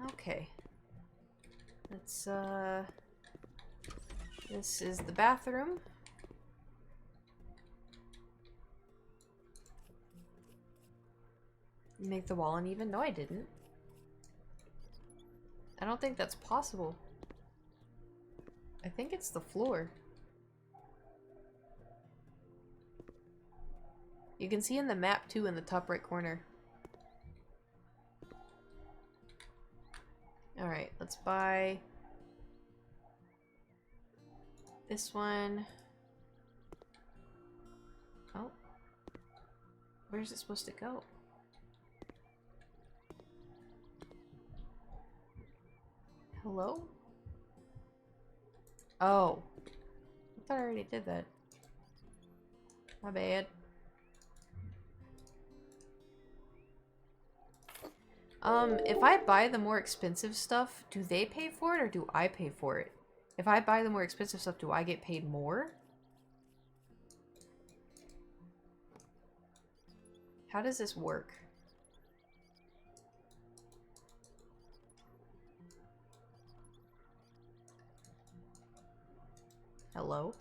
Okay. Let's, this is the bathroom. Make the wall uneven? No, I didn't. I don't think that's possible. I think it's the floor. You can see in the map too in the top right corner. Alright, let's buy this one. Oh. Where's it supposed to go? Hello? Oh. I thought I already did that. My bad. If I buy the more expensive stuff, do they pay for it or do I pay for it? If I buy the more expensive stuff, do I get paid more? How does this work? Hello?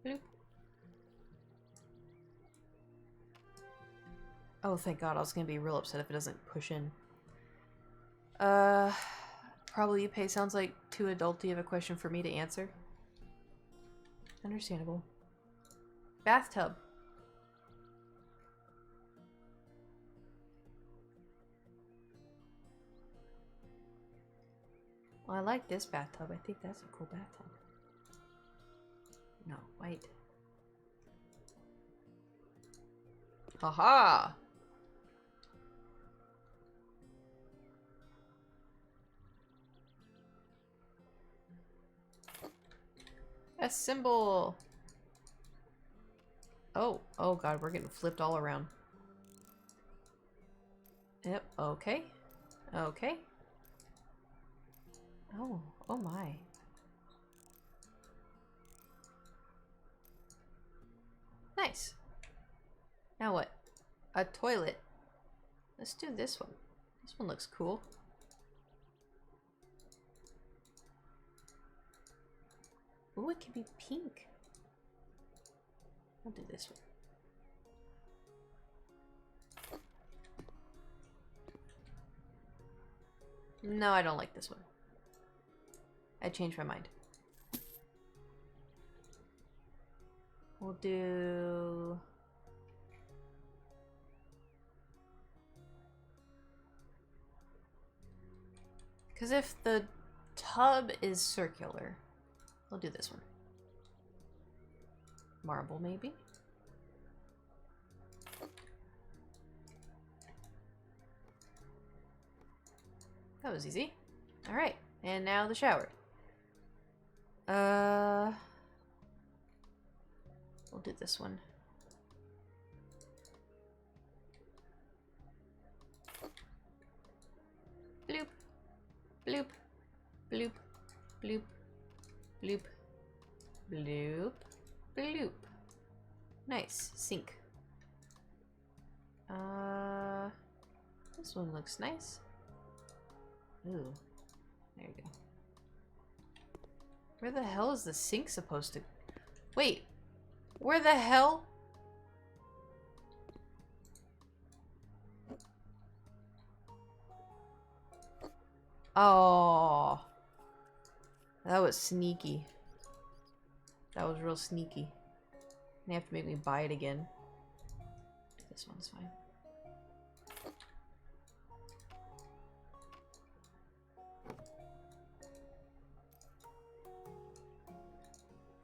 Bloop. Oh, thank God. I was gonna be real upset if it doesn't push in. Probably you pay sounds like too adulty of a question for me to answer. Understandable. Bathtub. Well, I like this bathtub. I think that's a cool bathtub. No, white. Haha! A symbol! Oh, oh God, we're getting flipped all around. Yep, okay. Okay. Oh, oh my. Nice. Now what? A toilet. Let's do this one. This one looks cool. Ooh, it can be pink. I'll do this one. No, I don't like this one. I changed my mind. We'll do... Because if the tub is circular, we'll do this one. Marble, maybe? That was easy. Alright, and now the shower. We'll do this one. Bloop. Bloop. Bloop. Bloop. Bloop. Bloop. Bloop. Nice. Sink. This one looks nice. Ooh. There you go. Where the hell is the sink supposed to... Wait. Where the hell? Oh. That was sneaky. That was real sneaky. They have to make me buy it again. This one's fine.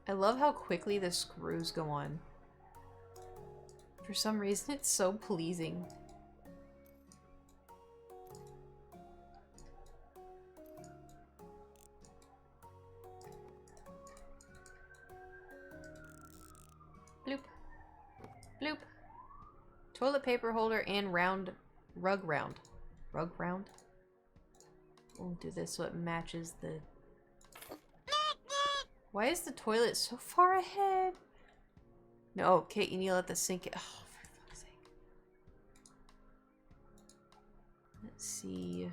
I love how quickly the screws go on. For some reason, it's so pleasing. Bloop. Bloop. Toilet paper holder and round rug round. Rug round? We'll do this so it matches the... Why is the toilet so far ahead? No, Kate, you need to let the sink... Oh, for fuck's sake. Let's see...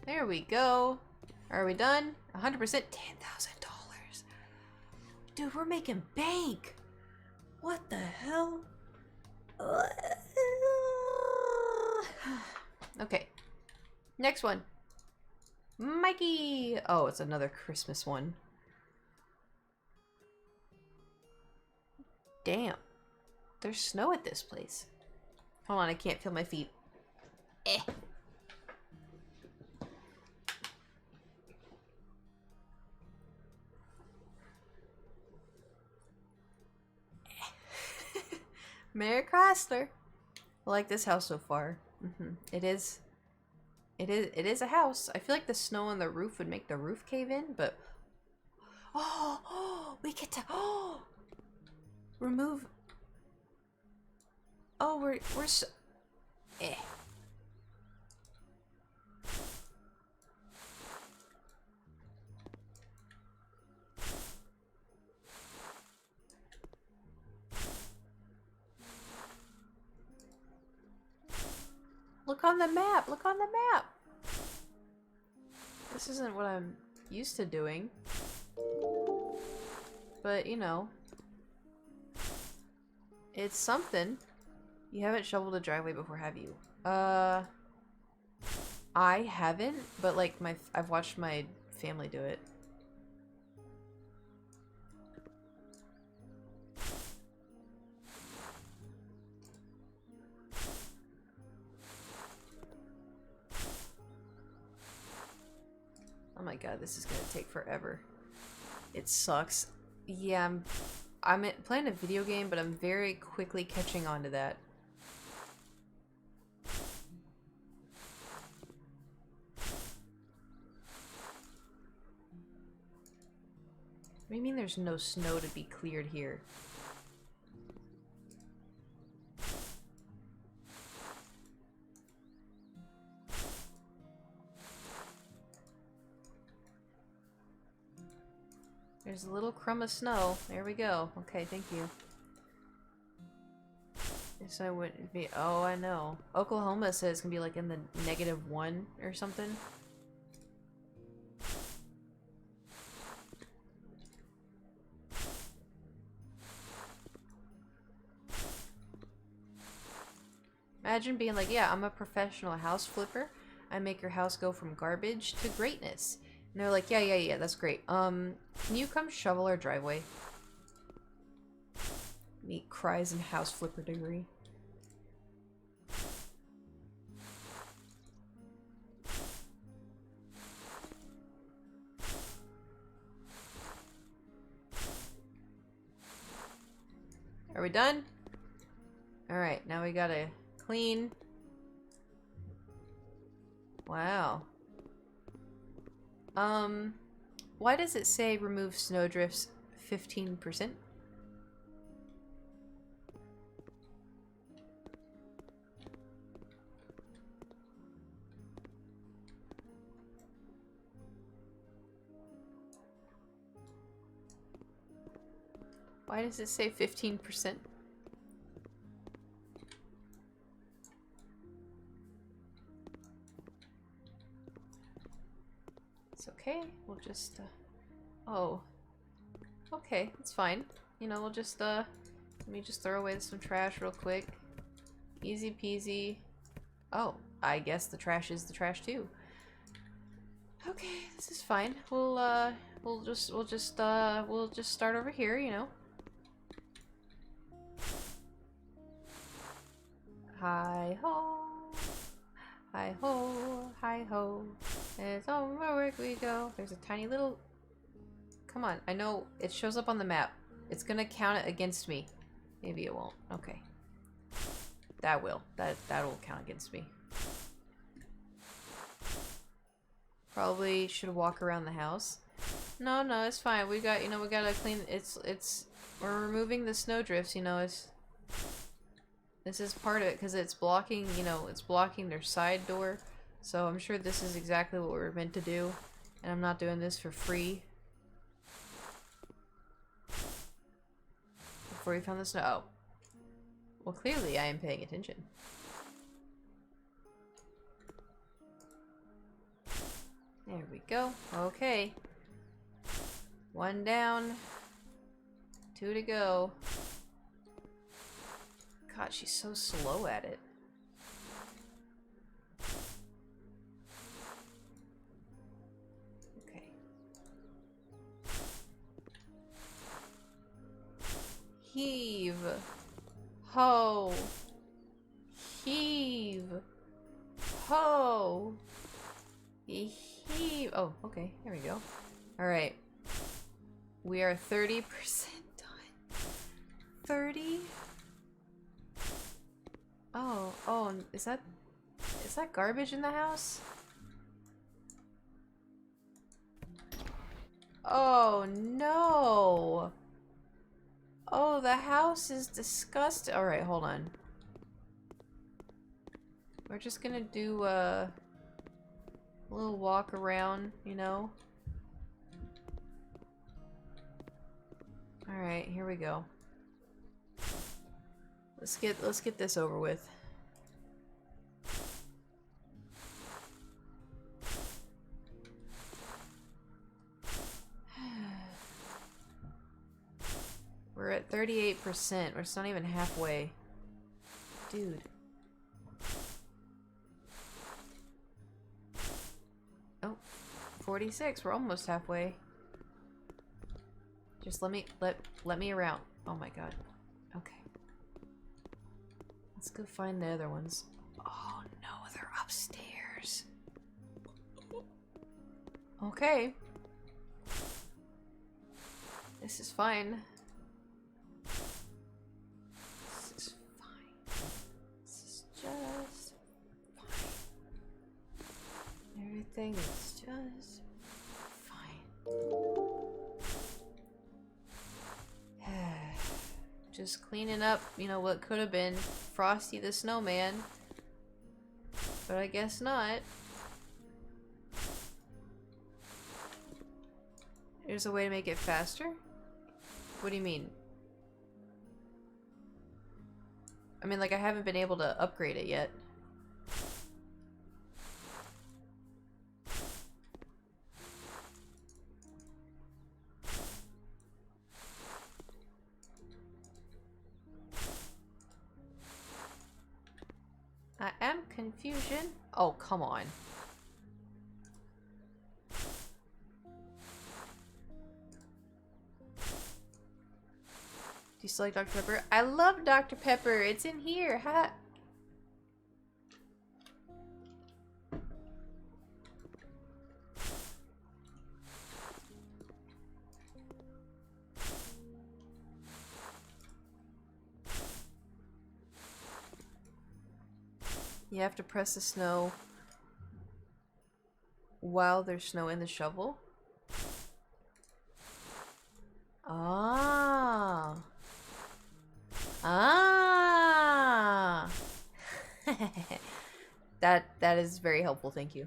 There we go. Are we done? 100%? $10,000. Dude, we're making bank. What the hell? Okay. Next one. Mikey! Oh, it's another Christmas one. Damn. There's snow at this place. Hold on, I can't feel my feet. Eh. Merry Chrysler. I like this house so far. It is a house. I feel like the snow on the roof would make the roof cave in, but we get to remove. Oh, we're so Look on the map! Look on the map! This isn't what I'm used to doing. But, you know. It's something. You haven't shoveled a driveway before, have you? I haven't, but like I've watched my family do it. Oh my god, this is gonna take forever. It sucks. Yeah, I'm playing a video game, but I'm very quickly catching on to that. What do you mean there's no snow to be cleared here? There's a little crumb of snow. There we go. Okay, thank you. Yes, I wouldn't be. Oh, I know. Oklahoma says it's gonna be like in the -1 or something. Imagine being like, yeah, I'm a professional house flipper. I make your house go from garbage to greatness. And they're like, yeah, that's great. Can you come shovel our driveway? Meet cries and house flipper degree. Are we done? Alright, now we gotta clean. Wow. Why does it say remove snowdrifts 15%? Why does it say 15%? It's okay. We'll just, oh. Okay, it's fine. You know, we'll just, let me just throw away some trash real quick. Easy peasy. Oh, I guess the trash is the trash too. Okay, this is fine. We'll just start over here, you know. Hi ho, hi ho, hi ho. It's on my work we go. There's a tiny little. Come on, I know it shows up on the map. It's gonna count it against me. Maybe it won't. Okay, that will. That will count against me. Probably should walk around the house. No, it's fine. We got, you know, we gotta clean. We're removing the snowdrifts. You know, this is part of it because it's blocking, you know, it's blocking their side door. So I'm sure this is exactly what we're meant to do. And I'm not doing this for free. Before we found the snow. Oh. Well, clearly I am paying attention. There we go. Okay. 1 down. 2 to go. God, she's so slow at it. Okay. Heave. Ho. Heave. Ho. Heave. Oh, okay. There we go. Alright. We are 30% done. 30? Oh, is that garbage in the house? Oh no! Oh, the house is disgusting. Alright, hold on. We're just gonna do a little walk around, you know? Alright, here we go. Let's get this over with. We're at 38%. We're just not even halfway. Dude. Oh, 46. We're almost halfway. Just let me around. Oh my god. Okay. Let's go find the other ones. Oh no, they're upstairs. Okay. This is fine. This is fine. This is just fine. Everything is just fine. Just cleaning up, you know, what could have been Frosty the Snowman. But I guess not. There's a way to make it faster? What do you mean? I mean, like, I haven't been able to upgrade it yet. I am confusion. Oh, come on. Do you still like Dr. Pepper? I love Dr. Pepper. It's in here. Ha. You have to press the snow while there's snow in the shovel. Ah. Ah. That is very helpful, thank you.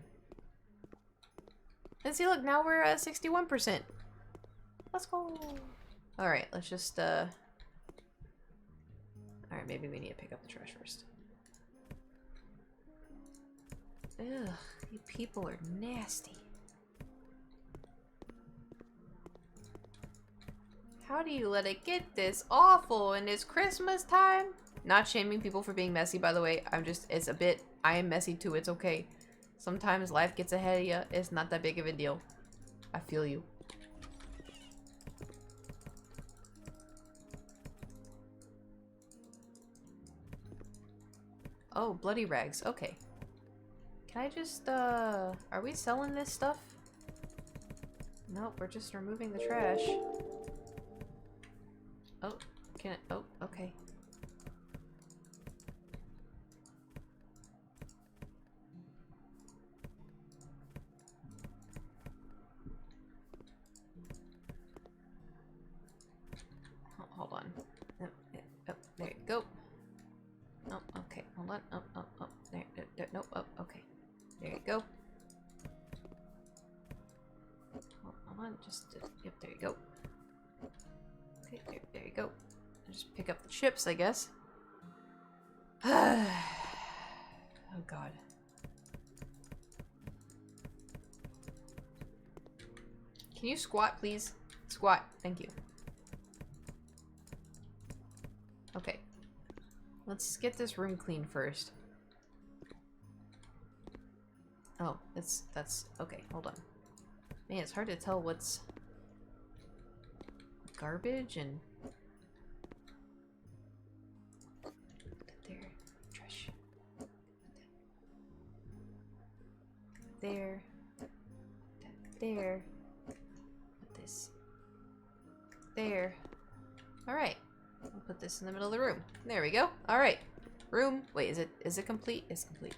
And see, look, now we're at 61%. Let's go. Alright, let's just, Alright, maybe we need to pick up the trash first. Ugh, you people are nasty. How do you let it get this awful and it's Christmas time? Not shaming people for being messy, by the way. I am messy too, it's okay. Sometimes life gets ahead of you. It's not that big of a deal. I feel you. Oh, bloody rags. Okay. Can I just, are we selling this stuff? Nope, we're just removing the trash. Oh, can it? Oh, okay. Oh, hold on. Oh, there you go. Oh, okay. Hold on. Oh, there. Nope. Oh, okay. There you go. Hold on. Just, yep, there you go. Okay, there you go. I'll just pick up the chips, I guess. Oh, God. Can you squat, please? Squat. Thank you. Okay. Let's get this room clean first. Oh, that's okay, hold on. Man, it's hard to tell what's garbage and there, trash. There. There. Put this there. Alright. I'll put this in the middle of the room. There we go. Alright. Room. Wait, is it complete? It's complete.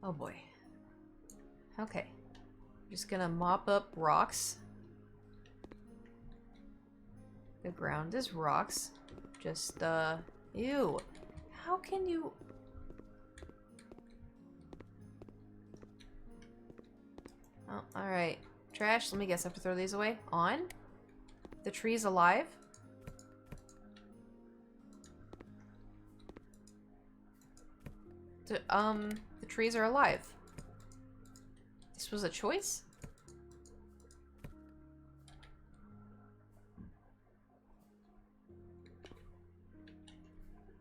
Oh boy. Okay. I'm just gonna mop up rocks. The ground is rocks. Just, ew. How can you... Oh, alright. Trash, let me guess, I have to throw these away. On? The tree's alive? The trees are alive. This was a choice?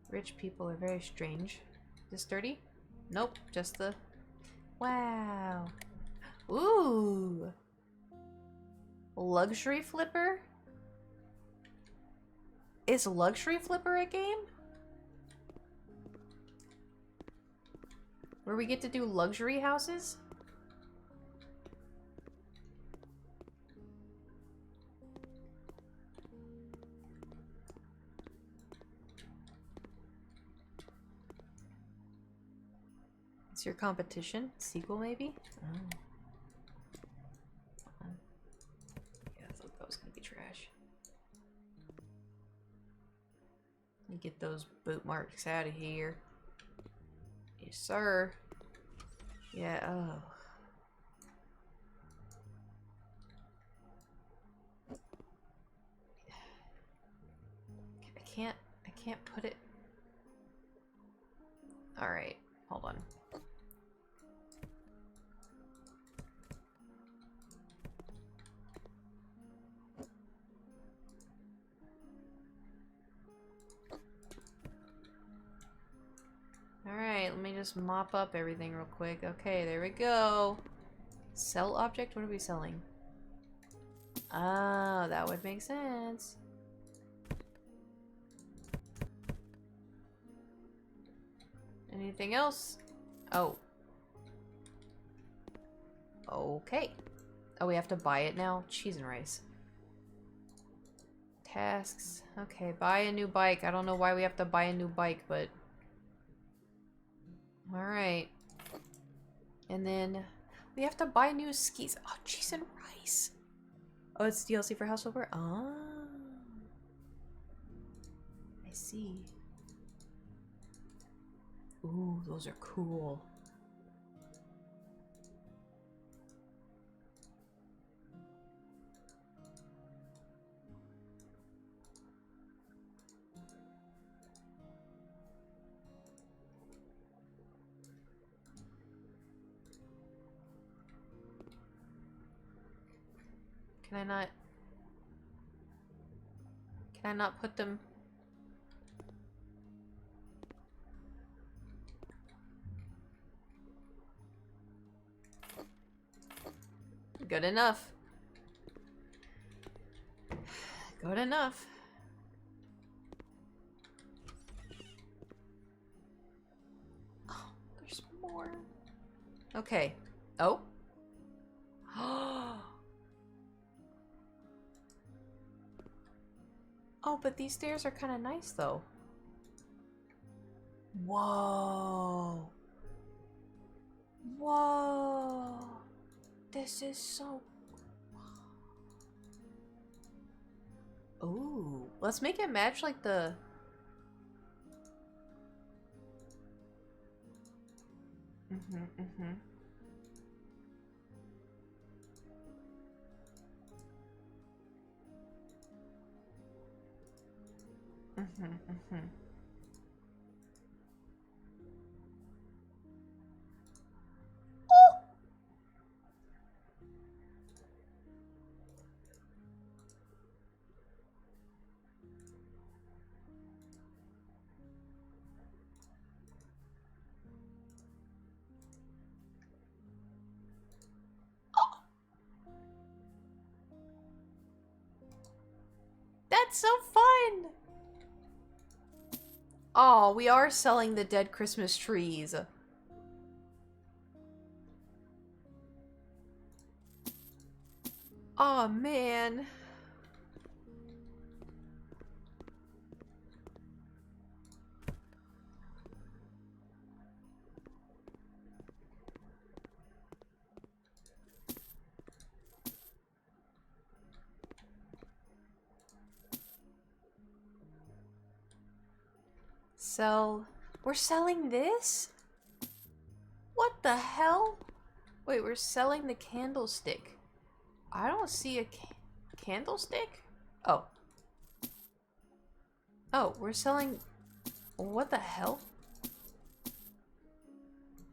Rich people are very strange. This dirty? Nope, just the... Wow. Ooh. Luxury Flipper? Is Luxury Flipper a game? Where we get to do luxury houses? It's your competition? Sequel, maybe? Oh. Yeah, I thought that was gonna be trash. Let me get those boot marks out of here. Yes, sir. Yeah, oh. I can't put it. Alright, hold on. Alright, let me just mop up everything real quick. Okay, there we go. Sell object? What are we selling? Ah, that would make sense. Anything else? Oh. Okay. Oh, we have to buy it now? Cheese and rice. Tasks. Okay, buy a new bike. I don't know why we have to buy a new bike, but... Alright. And then we have to buy new skis. Oh, cheese and rice. Oh, it's DLC for House Over? Ah. I see. Ooh, those are cool. Can I not put them? Good enough. Good enough. Oh, there's more. Okay. Oh. Oh, but these stairs are kind of nice, though. Whoa. Whoa. This is so... Ooh. Let's make it match, like, the... That's so fun! Oh, we are selling the dead Christmas trees. Oh, man. We're selling this? What the hell? Wait, we're selling the candlestick. I don't see a candlestick? Oh. Oh, we're selling... What the hell?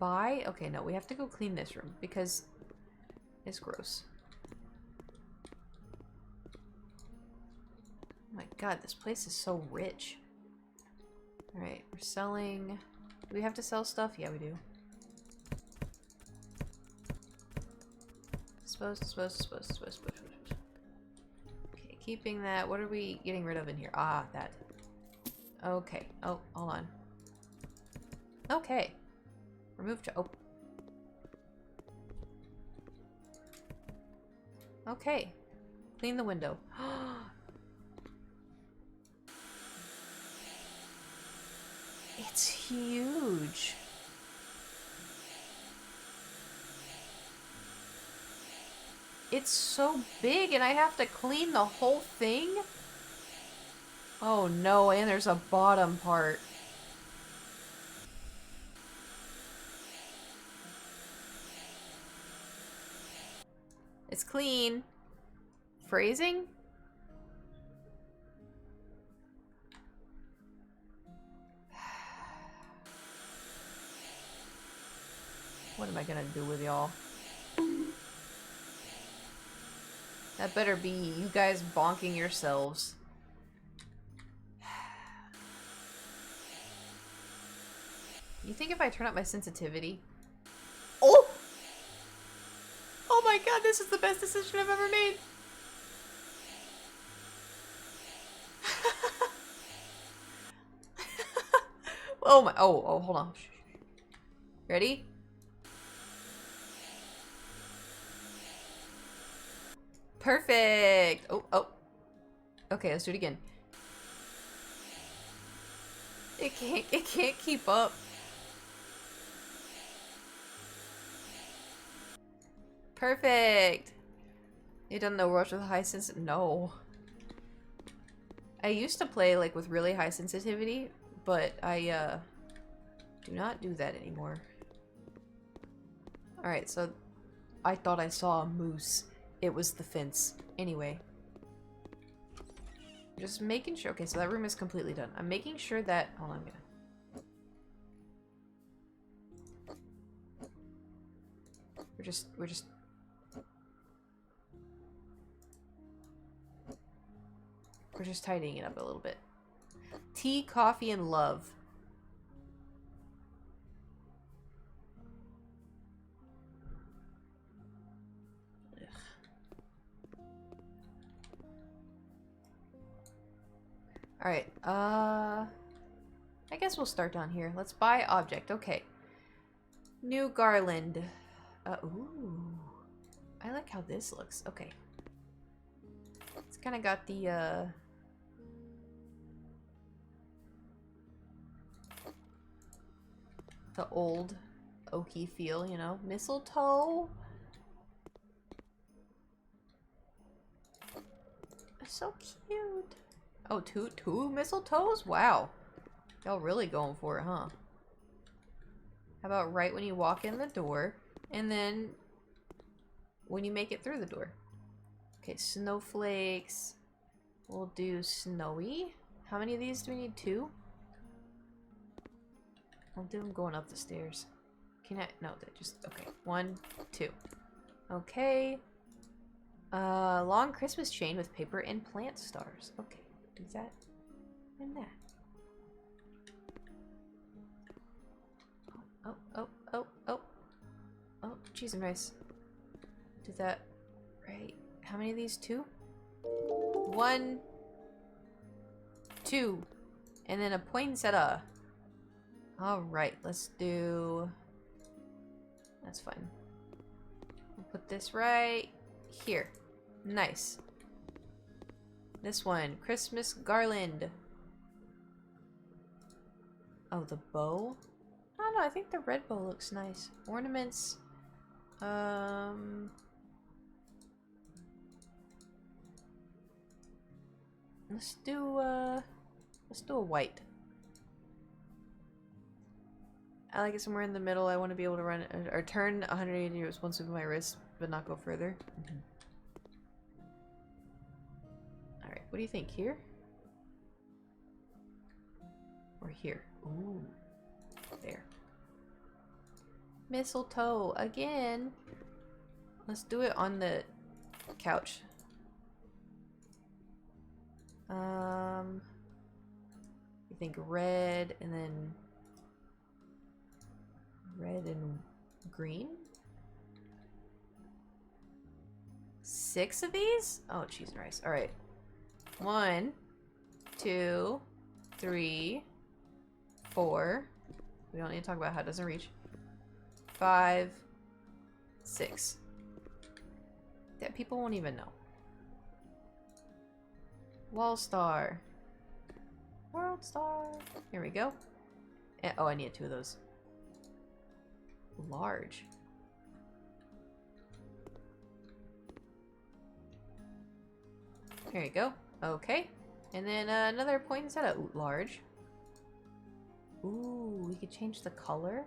Buy? Okay, no, we have to go clean this room because it's gross. Oh my god, this place is so rich. Alright, we're selling... Do we have to sell stuff? Yeah, we do. Dispose. Okay, keeping that. What are we getting rid of in here? Ah, that. Okay. Oh, hold on. Okay. Remove to... Oh. Okay. Clean the window. It's huge. It's so big and I have to clean the whole thing? Oh no, and there's a bottom part. It's clean. Phrasing? What am I gonna do with y'all? That better be you guys bonking yourselves. You think if I turn up my sensitivity? Oh! Oh my god, this is the best decision I've ever made! Oh my, oh, hold on. Ready? Perfect! Oh. Okay, let's do it again. It can't keep up. Perfect. You done no rush with high No. I used to play like with really high sensitivity, but I do not do that anymore. Alright, so I thought I saw a moose. It was the fence. Anyway. Just making sure. Okay, so that room is completely done. I'm making sure that... Hold on, I'm gonna... We're just tidying it up a little bit. Tea, coffee, and love. Alright, I guess we'll start down here. Let's buy object. Okay. New garland. Ooh. I like how this looks. Okay. It's kind of got the old oaky feel, you know? Mistletoe. So cute. Oh, two mistletoes? Wow. Y'all really going for it, huh? How about right when you walk in the door, and then when you make it through the door? Okay, snowflakes. We'll do snowy. How many of these do we need? 2? I'll do them going up the stairs. Can I? No, they just... Okay. 1, 2. Okay. Long Christmas chain with paper and plant stars. Okay. Do that and that. Oh, cheese and rice. Do that. Right. How many of these? 2? 1, 2. And then a poinsettia. Alright, let's do... That's fine. We'll put this right here. Nice. This one, Christmas garland. Oh, the bow? I don't know, I think the red bow looks nice. Ornaments. Let's do a white. I like it somewhere in the middle. I want to be able to run or turn 180 degrees once with my wrist, but not go further. Alright, what do you think? Here? Or here? Ooh. There. Mistletoe again. Let's do it on the couch. You think red and then red and green? 6 of these? Oh, cheese and rice. Alright. 1, 2, 3, 4. We don't need to talk about how it doesn't reach. 5, 6. That people won't even know. Wall star. World star. Here we go. Oh, I need 2 of those. Large. Here you go. Okay. And then another poinsettia. Ooh, large. Ooh, we could change the color.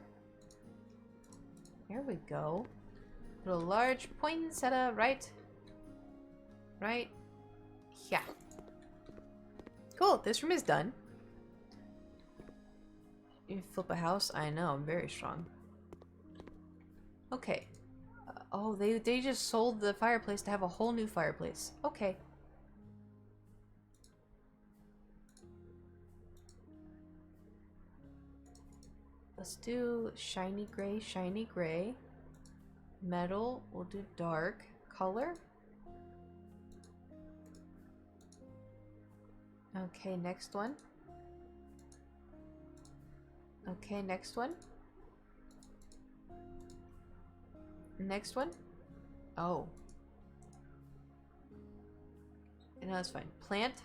There we go. Put a large poinsettia right here. Cool, this room is done. You flip a house? I know, I'm very strong. Okay. Oh, they just sold the fireplace to have a whole new fireplace. Okay. Let's do shiny gray. Metal, we'll do dark color. Okay, next one. Okay, next one. Next one. Oh. No, that's fine. Plant.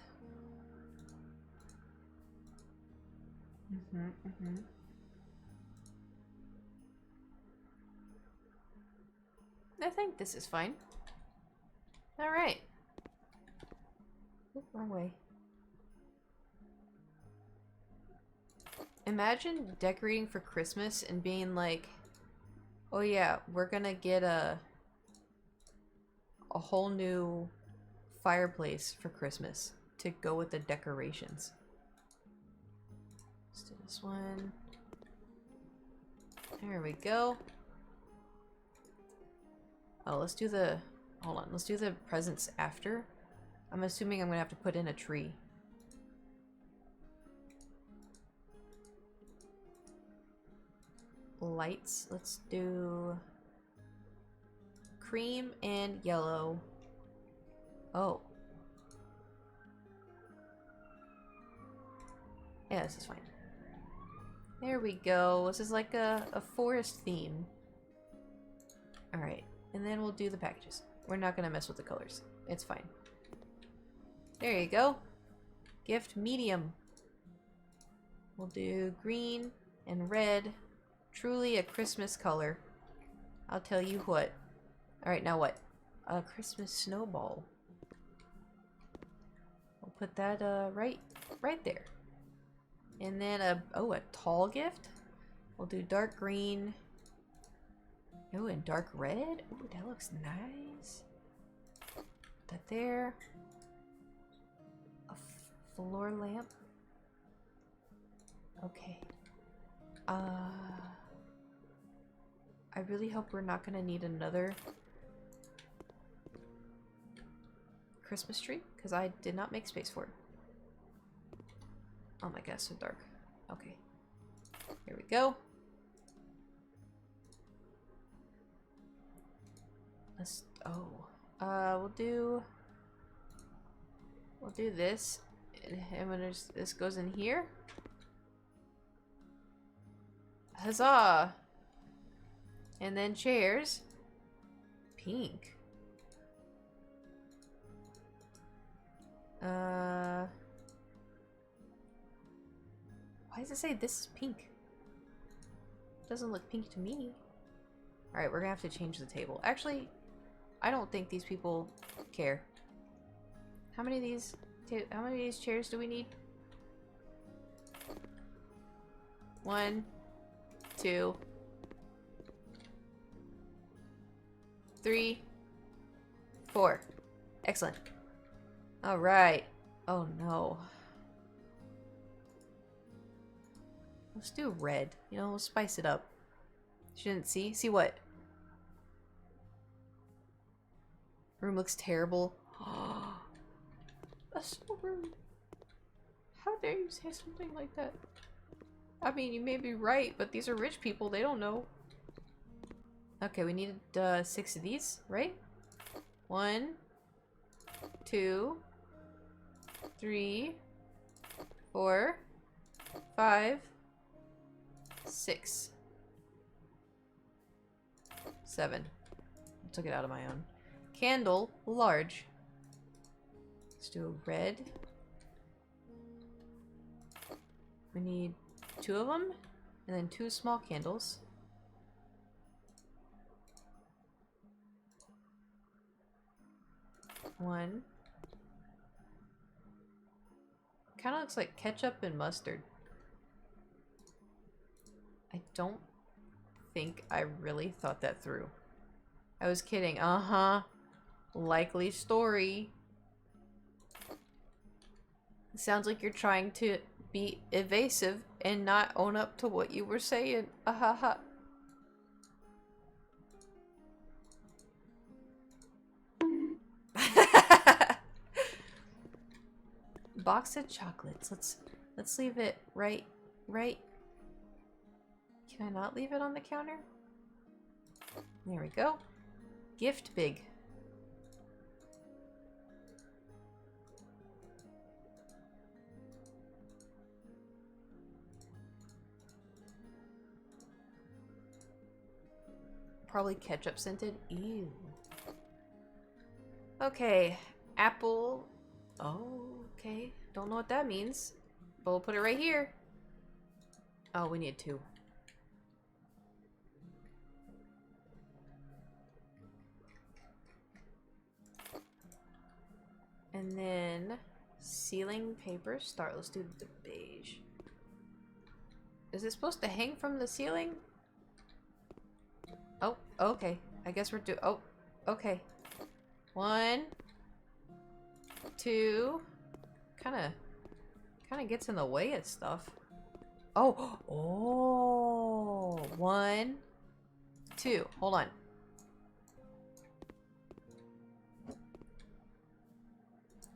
I think this is fine. Alright. Wrong way. Imagine decorating for Christmas and being like, oh yeah, we're gonna get a whole new fireplace for Christmas to go with the decorations. Let's do this one. There we go. Oh, let's do the... Hold on, let's do the presents after. I'm assuming I'm gonna have to put in a tree. Lights, let's do... cream and yellow. Oh. Yeah, this is fine. There we go. This is like a forest theme. Alright, and then we'll do the packages. We're not gonna mess with the colors. It's fine. There you go. Gift medium. We'll do green and red. Truly a Christmas color. I'll tell you what. Alright, now what? A Christmas snowball. We'll put that right there. And then a tall gift. We'll do dark green. Oh, and dark red. Oh, that looks nice. Put that there. A floor lamp. Okay. I really hope we're not gonna need another Christmas tree, because I did not make space for it. Oh my god, so dark. Okay. Here we go. Let's... Oh. We'll do this. And when this goes in here. Huzzah! And then chairs. Pink. Why does it say this is pink? Doesn't look pink to me. Alright, we're gonna have to change the table. Actually, I don't think these people care. How many of these chairs do we need? 1, 2, 3, 4. Excellent. Alright. Oh no. Let's do red. You know, we'll spice it up. Shouldn't see. See what? Room looks terrible. A small room. How dare you say something like that? I mean, you may be right, but these are rich people. They don't know. Okay, we needed 6 of these, right? 1, 2, 3, 4, 5, 6, 7. I took it out of my own. Candle, large. Let's do a red. We need 2 of them, and then 2 small candles. One. Kind of looks like ketchup and mustard. I don't think I really thought that through. I was kidding. Uh-huh. Likely story. It sounds like you're trying to be evasive and not own up to what you were saying. Ahaha. Box of chocolates. Let's leave it right. Can I not leave it on the counter? There we go. Gift big. Probably ketchup scented. Ew. Okay. Apple. Oh, okay. Don't know what that means. But we'll put it right here. Oh, we need 2. And then ceiling paper start. Let's do the beige. Is it supposed to hang from the ceiling? Oh, okay. I guess we're oh, okay. 1, 2. Kinda gets in the way of stuff. Oh, oh, 1, 2. Hold on.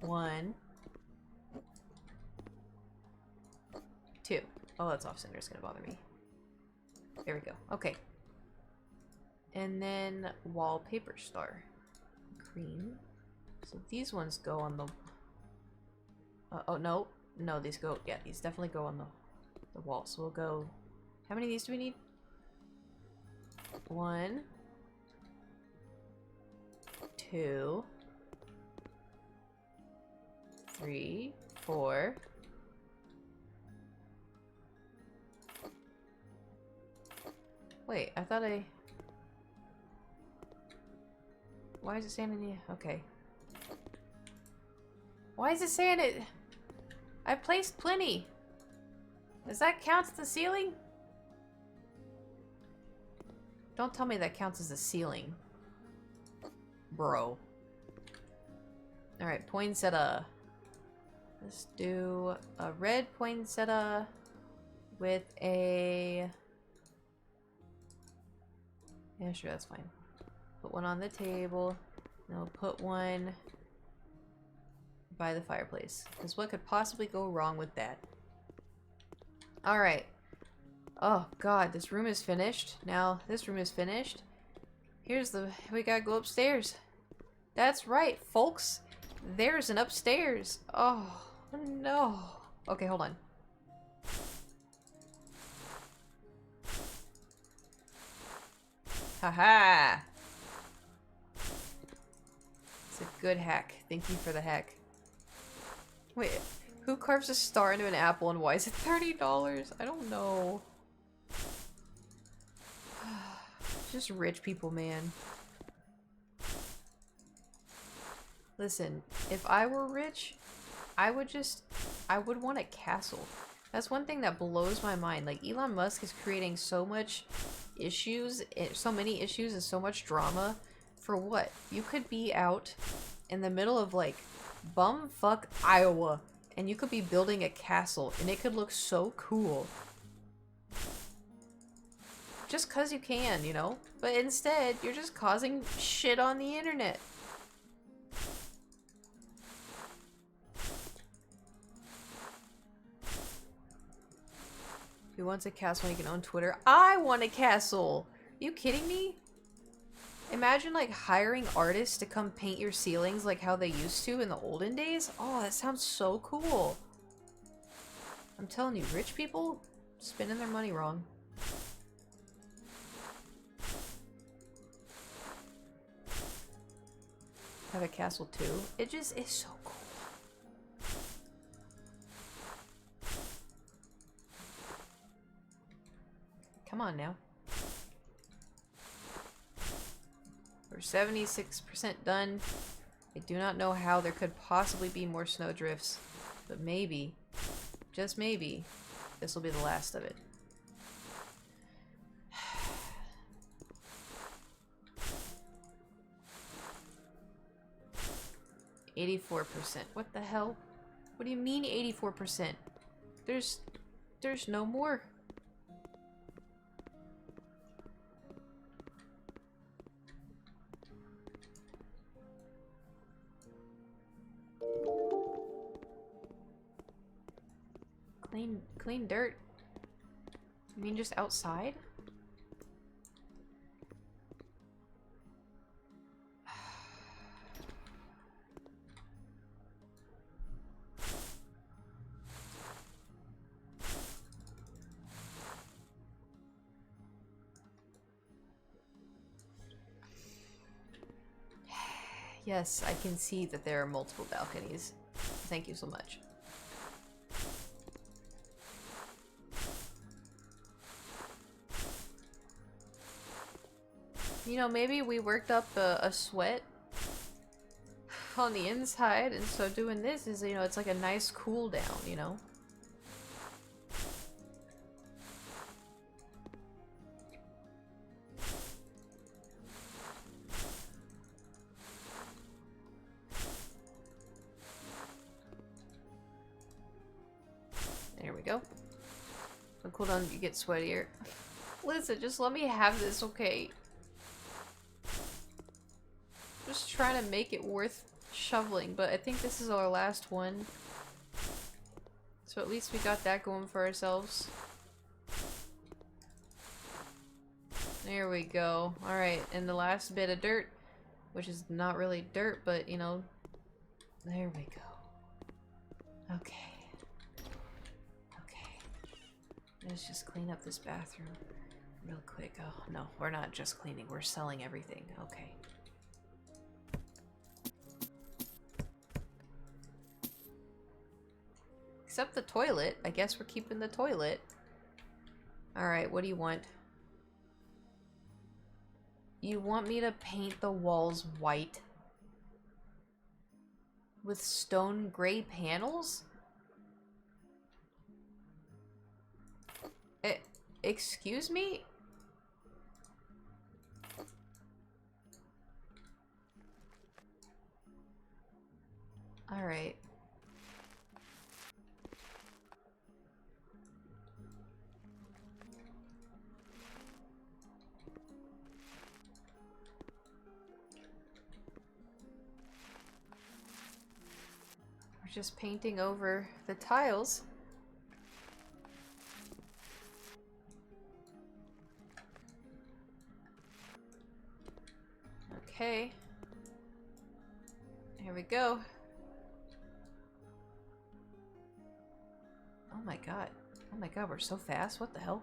One, 2. Oh, that's off center. It's gonna bother me. There we go. Okay. And then wallpaper star. Cream. So these ones go on the... oh, no. No, these go... Yeah, these definitely go on the wall. So we'll go... How many of these do we need? 1, 2, 3, 4. Wait, I thought I... Why is it saying in the... Okay. Why is it saying it? I placed plenty. Does that count as the ceiling? Don't tell me that counts as a ceiling. Bro. Alright, poinsettia. Let's do a red poinsettia with a... Yeah, sure, that's fine. Put one on the table. And we'll put one by the fireplace. Because what could possibly go wrong with that? Alright. Oh god, this room is finished. Now, this room is finished. Here's the... We gotta go upstairs. That's right, folks. There's an upstairs. Oh, no. Okay, hold on. Haha! It's a good hack. Thank you for the hack. Wait, who carves a star into an apple and why is it $30? I don't know. Just rich people, man. Listen, if I were rich, I would want a castle. That's one thing that blows my mind. Like, Elon Musk is creating so much issues, so many issues and so much drama. For what? You could be out in the middle of, like, bumfuck Iowa, and you could be building a castle, and it could look so cool. Just 'cause you can, you know? But instead, you're just causing shit on the internet. Who wants a castle when you can own Twitter? I want a castle! Are you kidding me? Imagine, like, hiring artists to come paint your ceilings like how they used to in the olden days. Oh, that sounds so cool. I'm telling you, rich people spending their money wrong. Have a castle too. It just is so cool. Come on now. We're 76% done. I do not know how there could possibly be more snowdrifts, but maybe, just maybe, this will be the last of it. 84%. What the hell? What do you mean 84%? There's no more. Clean dirt. You mean just outside? Yes, I can see that there are multiple balconies. Thank you so much. You know, maybe we worked up a sweat on the inside, and so doing this is, you know, it's like a nice cool down, you know? There we go. The cooldown, you get sweatier. Listen, just let me have this, okay? Just trying to make it worth shoveling, but I think this is our last one. So at least we got that going for ourselves. There we go. Alright, and the last bit of dirt, which is not really dirt, but, you know, there we go. Okay. Let's just clean up this bathroom real quick. Oh, no, we're not just cleaning. We're selling everything. Okay. Except the toilet. I guess we're keeping the toilet. Alright, what do you want? You want me to paint the walls white? With stone gray panels? Excuse me? Alright. We're just painting over the tiles. Okay. Here we go. Oh my god. Oh my god, we're so fast. What the hell?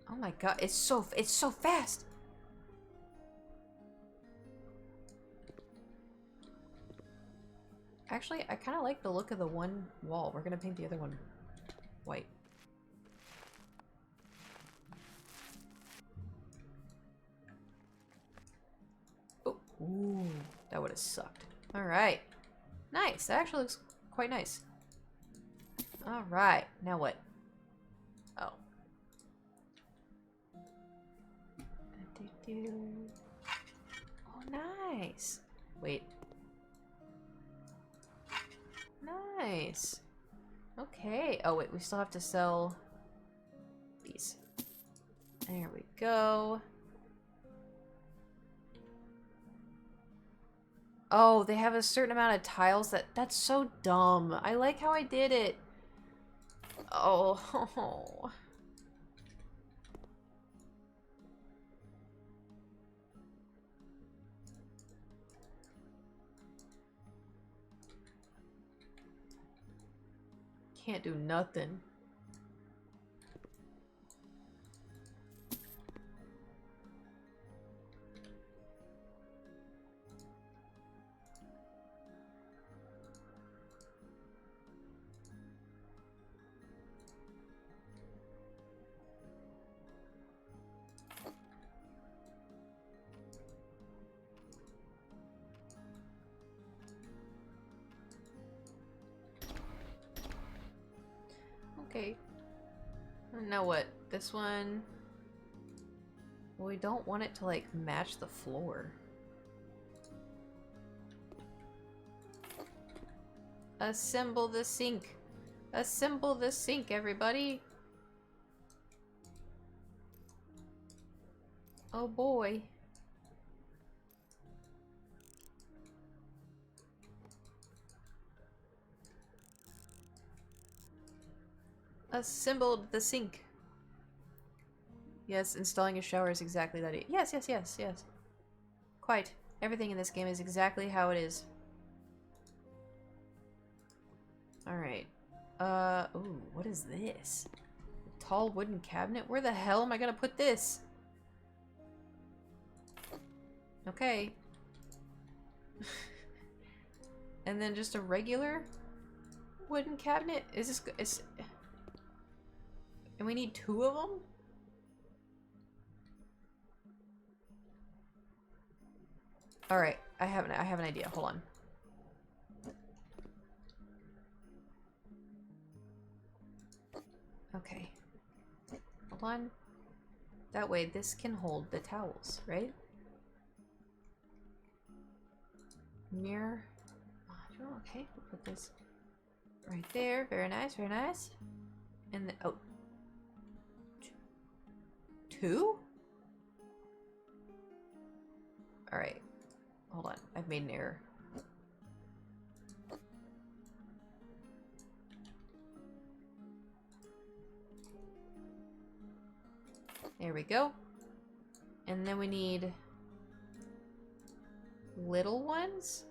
Oh my god, it's so fast. Actually, I kind of like the look of the one wall. We're gonna paint the other one white. Ooh, that would have sucked. Alright. Nice. That actually looks quite nice. Alright. Now what? Oh. Oh, nice. Wait. Nice. Okay. Oh, wait. We still have to sell these. There we go. Oh, they have a certain amount of tiles that's so dumb. I like how I did it. Oh. Can't do nothing. Okay. Now what? This one... Well, we don't want it to, like, match the floor. Assemble the sink. Assemble the sink, everybody. Oh boy. Assembled the sink. Yes, installing a shower is exactly that. Yes, yes, yes, yes. Quite. Everything in this game is exactly how it is. Alright. Ooh, what is this? A tall wooden cabinet? Where the hell am I gonna put this? Okay. And then just a regular wooden cabinet? Is this... And we need 2 of them? Alright, I have an idea. Hold on. Okay. Hold on. That way this can hold the towels, right? Mirror. Oh, okay, we'll put this right there. Very nice, very nice. And then, oh. 2? Alright. Hold on. I've made an error. There we go. And then we need little ones.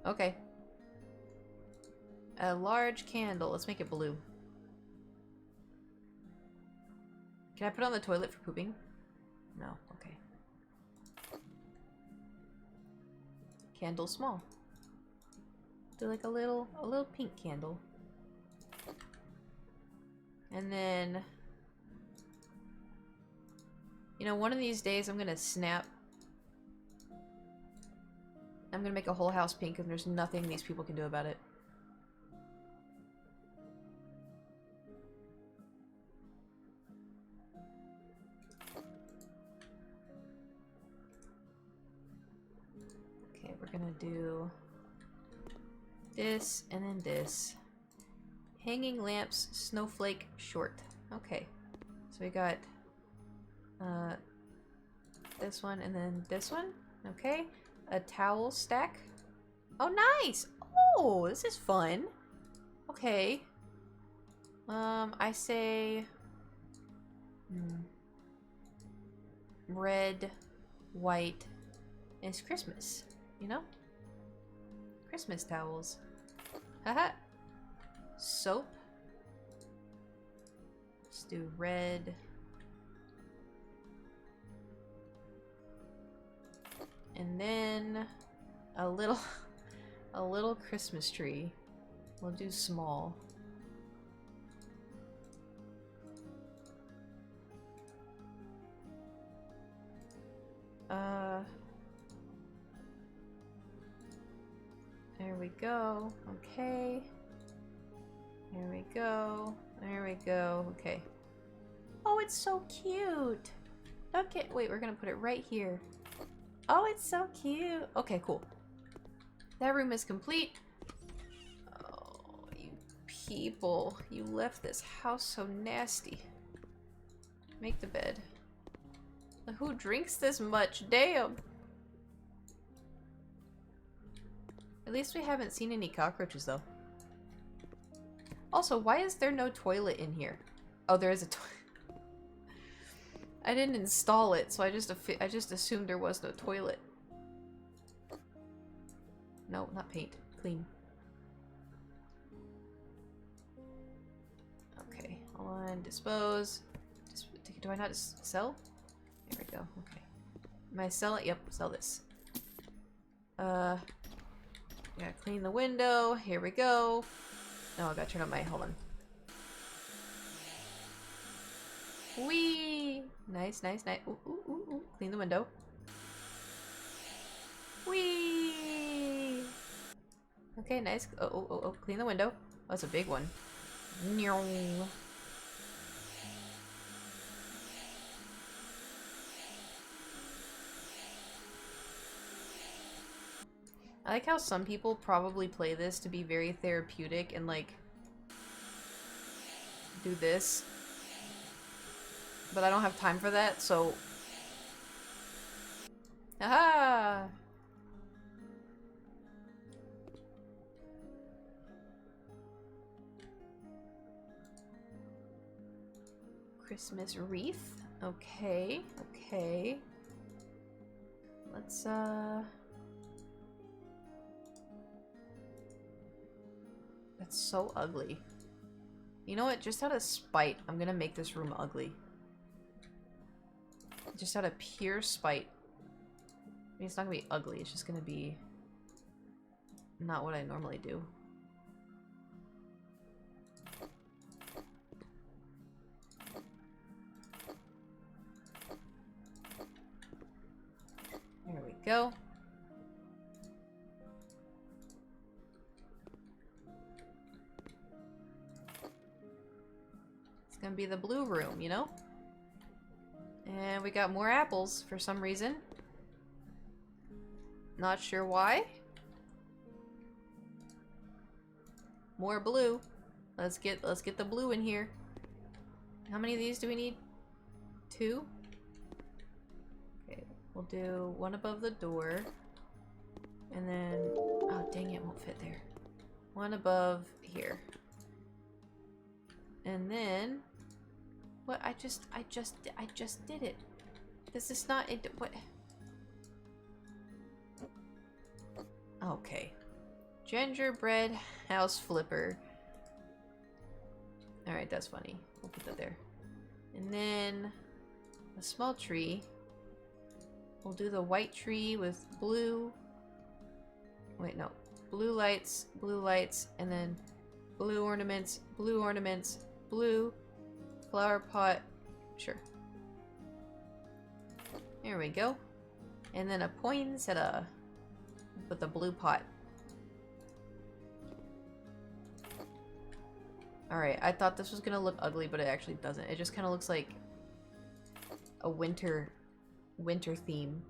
Okay. A large candle. Let's make it blue. Can I put it on the toilet for pooping? No. Okay. Candle small. Do like a little pink candle. And then, you know, one of these days I'm gonna snap. I'm gonna make a whole house pink and there's nothing these people can do about it. Okay, we're gonna do this and then this. Hanging lamps, snowflake, short. Okay. So we got this one and then this one. Okay. A towel stack. Oh, nice! Oh, this is fun. Okay. I say red, white, and it's Christmas, you know? Christmas towels. Haha. Soap. Let's do red. And then a little Christmas tree. We'll do small. There we go. Okay. There we go. There we go. Okay. Oh, it's so cute. Look at, wait, we're gonna put it right here. Oh, it's so cute. Okay, cool. That room is complete. Oh, you people. You left this house so nasty. Make the bed. Who drinks this much? Damn. At least we haven't seen any cockroaches, though. Also, why is there no toilet in here? Oh, there is a toilet. I didn't install it, so I just assumed there was no toilet. No, not paint. Clean. Okay, hold on. Dispose. Do I not sell? There we go. Okay. Am I selling? Yep, sell this. Gotta clean the window. Here we go. Oh, I gotta turn on my. Hold on. Whee! Nice, nice, nice. Ooh, ooh, ooh, ooh. Clean the window. Whee! Okay, nice. Oh, oh, oh, oh. Clean the window. Oh, that's a big one. Nyong. I like how some people probably play this to be very therapeutic and like do this. But I don't have time for that, so... Aha! Christmas wreath? Okay, okay. Let's, That's so ugly. You know what? Just out of spite, I'm gonna make this room ugly. Just out of pure spite. I mean, it's not gonna be ugly, it's just gonna be... not what I normally do. There we go. It's gonna be the blue room, you know? And we got more apples for some reason. Not sure why. More blue. Let's get the blue in here. How many of these do we need? 2? Okay, we'll do one above the door. And then oh dang it, won't fit there. One above here. And then what? I just did it. This is not it. What? Okay. Gingerbread house flipper. Alright, that's funny. We'll put that there. And then a small tree. We'll do the white tree with blue. Wait, no. Blue lights, and then blue ornaments, blue flower pot. Sure. There we go. And then a poinsettia with a blue pot. Alright, I thought this was gonna look ugly, but it actually doesn't. It just kind of looks like a winter theme.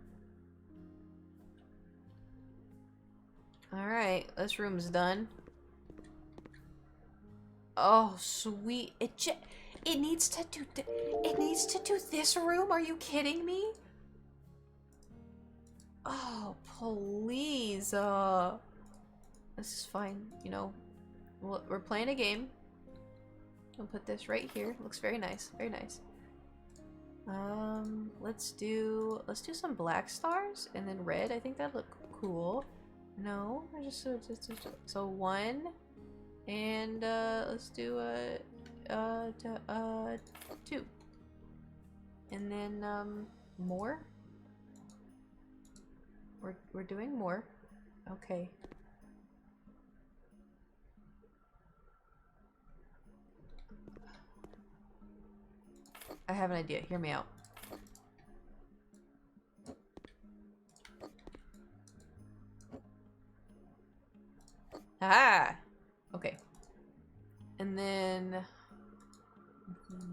Alright, this room's done. Oh, sweet. It needs to do this room? Are you kidding me? Oh, please. This is fine, you know. We're playing a game. I'll put this right here. Looks very nice. Very nice. Let's do some black stars and then red. I think that'd look cool. No, I just so 1 and let's do 2. And then more. We're doing more. Okay. I have an idea. Hear me out. Ah! Okay. And then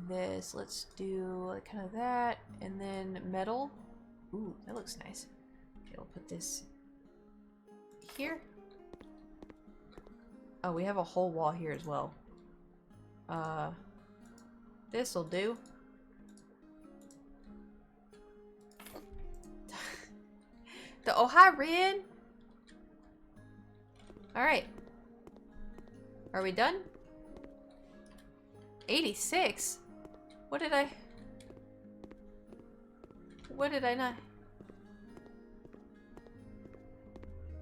this, let's do kind of that, and then metal. Ooh, that looks nice. Okay, we'll put this here. Oh, we have a whole wall here as well. This'll do. Oh, hi, Rin! Alright. Are we done? 86? What did I not?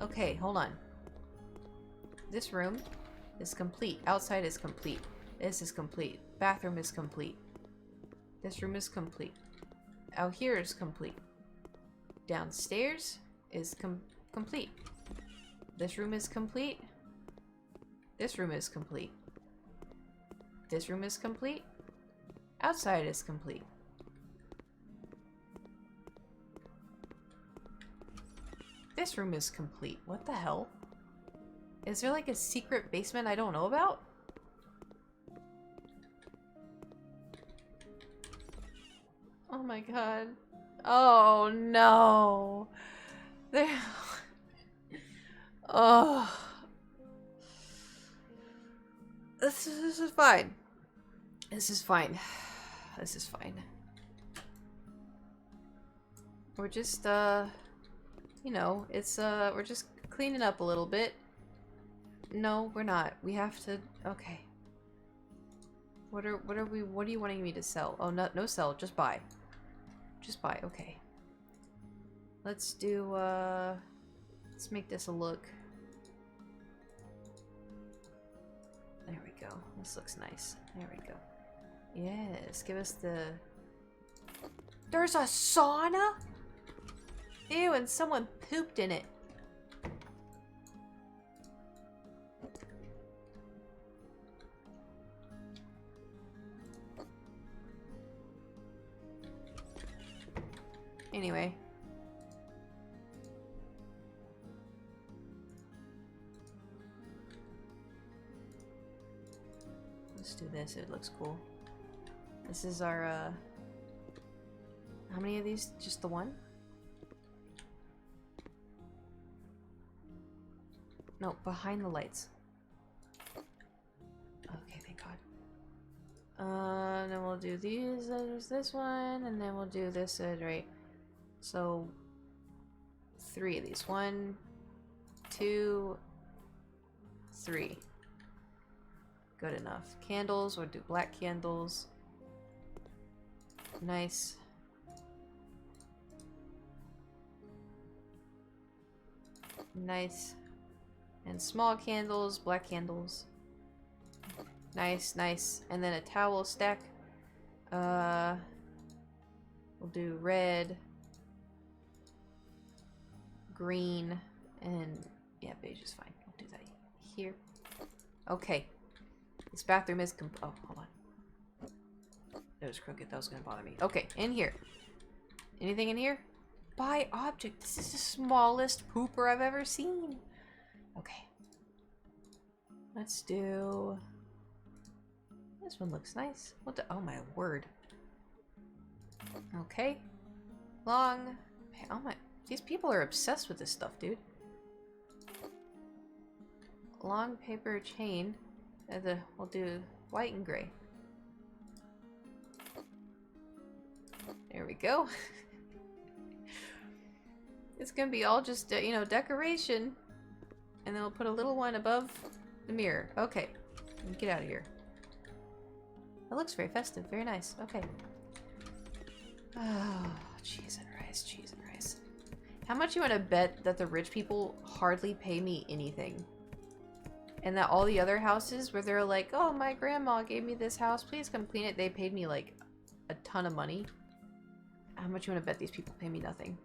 Okay, hold on. This room is complete. Outside is complete. This is complete. Bathroom is complete. This room is complete. Out here is complete. Downstairs is complete. This room is complete. This room is complete. This room is complete. Outside is complete. This room is complete. What the hell? Is there like a secret basement I don't know about? Oh my god. Oh no. There. Oh. This is fine. This is fine. This is fine. We're just you know, it's we're just cleaning up a little bit. No, we're not. We have to. Okay. What are you wanting me to sell? Oh, no sell, just buy. Just buy. Okay. Let's do let's make this a look. There we go. This looks nice. There we go. Yes, give us the... There's a sauna? Ew, and someone pooped in it. Anyway. Let's do this. It looks cool. This is our, how many of these? Just the one? No, behind the lights. Okay, thank God. Then we'll do these. There's this one, and then we'll do this. Right. So 3 of these. 1, 2, 3. Good enough. Candles. We'll do black candles. Nice. Nice. And small candles, black candles. Nice, nice. And then a towel stack. We'll do red, green, and yeah, beige is fine. We'll do that here. Okay. This bathroom is oh, hold on. It was crooked. That was gonna bother me. Okay, in here. Anything in here? Buy object. This is the smallest pooper I've ever seen. Okay. Let's do... This one looks nice. What the... Oh my word. Okay. Long... Oh my... These people are obsessed with this stuff, dude. Long paper chain. We'll do white and gray. There we go. It's gonna be all just, you know, decoration. And then we'll put a little one above the mirror. Okay. Get out of here. That looks very festive. Very nice. Okay. Oh, cheese and rice, cheese and rice. How much you want to bet that the rich people hardly pay me anything? And that all the other houses where they're like, oh, my grandma gave me this house, please come clean it, they paid me like a ton of money. How much you want to bet these people pay me nothing?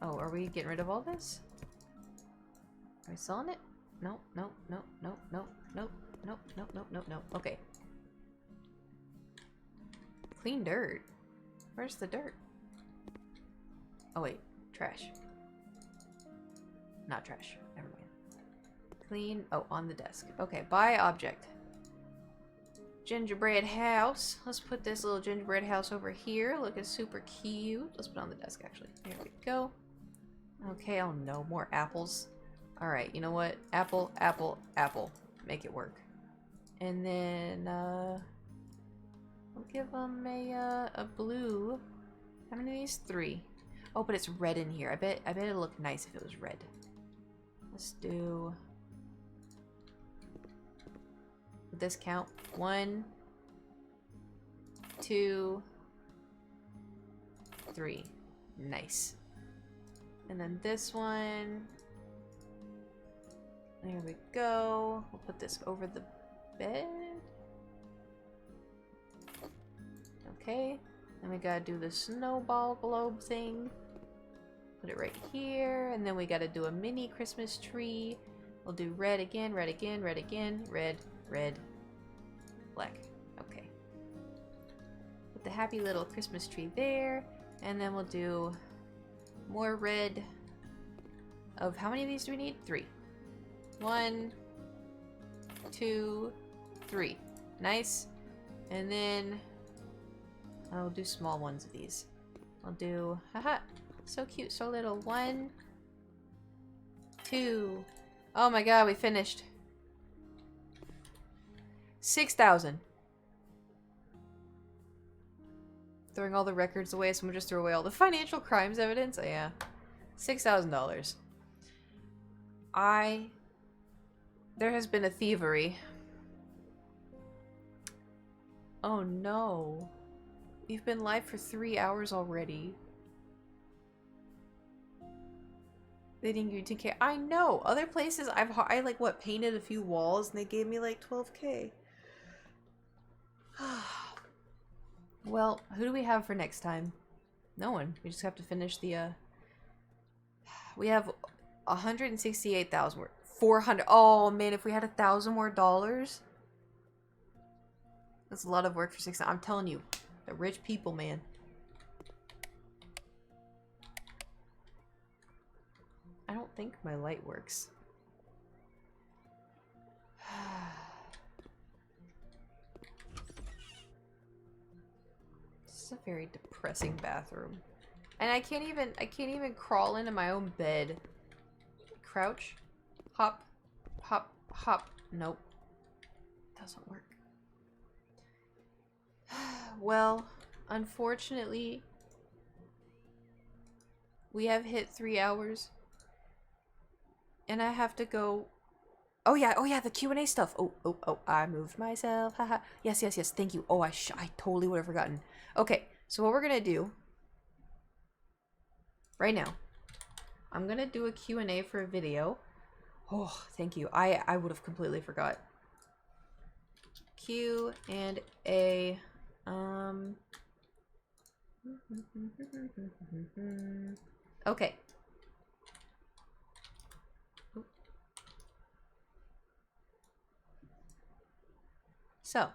Oh, are we getting rid of all this? Are we selling it? No, no, no, no, no, no, no, no, no, no, no. Okay. Clean dirt. Where's the dirt? Oh wait, trash. Not trash. Never mind. Clean. Oh, on the desk. Okay, buy object. Gingerbread house. Let's put this little gingerbread house over here. Looking super cute. Let's put it on the desk actually. There we go. Okay, oh no, more apples. Alright, you know what? Apple, apple, apple. Make it work. And then, we'll give them a blue. How many of these? 3. Oh, but it's red in here. I bet it'd look nice if it was red. Let's do... Would this count? 1, 2, 3. Nice. And then this one. There we go. We'll put this over the bed. Okay. Then we gotta do the snowball globe thing. Put it right here. And then we gotta do a mini Christmas tree. We'll do red again, red again, red again, red, red, black. Okay. Put the happy little Christmas tree there. And then we'll do more red. Of how many of these do we need? 3. 1, 2, 3. Nice. And then I'll do small ones of these. I'll do, haha, so cute, so little. 1, 2. Oh my god, we finished. 6,000. Throwing all the records away, someone just threw away all the financial crimes evidence. Oh, yeah. $6,000. There has been a thievery. Oh no. You've been live for 3 hours already. They didn't give you 10K. I know. Other places I like what painted a few walls and they gave me like 12K. Well, who do we have for next time? No one. We just have to finish the we have 168,000 worth. 400. Oh man, if we had $1,000 more dollars. That's a lot of work for 6. I'm telling you, the rich people, man. think my light works. This is a very depressing bathroom. And I can't even crawl into my own bed. Crouch. Hop. Hop. Hop. Nope. Doesn't work. Well, unfortunately, we have hit 3 hours. And I have to go. Oh yeah, the Q&A stuff. Oh, I moved myself. Haha. Yes, thank you. Oh, I totally would have forgotten. Okay, so what we're gonna do right now, I'm gonna do a Q&A for a video. Oh, thank you. I would have completely forgot. Q&A. Okay. So,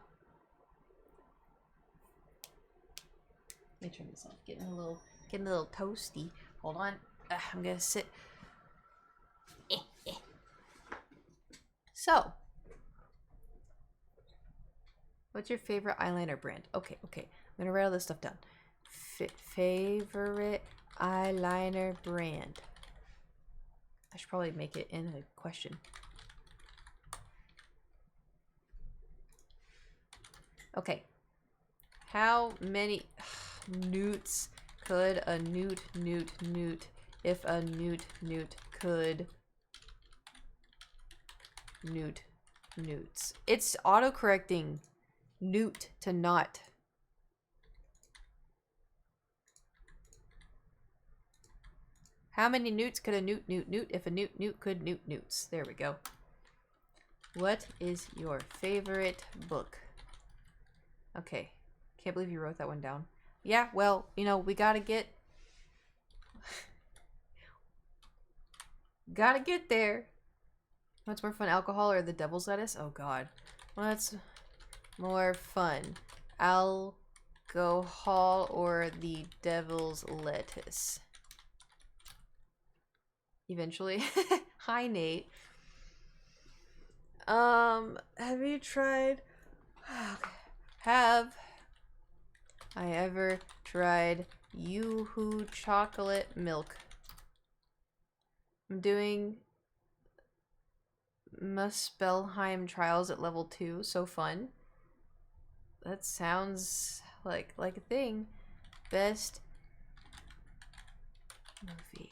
let me turn this off. Getting a little toasty. Hold on. I'm gonna sit. So, what's your favorite eyeliner brand? Okay. I'm gonna write all this stuff down. Favorite eyeliner brand. I should probably make it in a question. Okay. How many newts could a newt if a newt could newts? It's autocorrecting newt to not. How many newts could a newt if a newt could newts? There we go. What is your favorite book? Okay. Can't believe you wrote that one down. Yeah, well, you know, we gotta get... gotta get there. What's more fun, alcohol or the devil's lettuce? Oh, God. What's more fun, alcohol or the devil's lettuce? Eventually. Hi, Nate. Have you tried... Have I ever tried Yoo-hoo chocolate milk? I'm doing Muspelheim trials at level 2. So fun. That sounds like a thing. Best movie.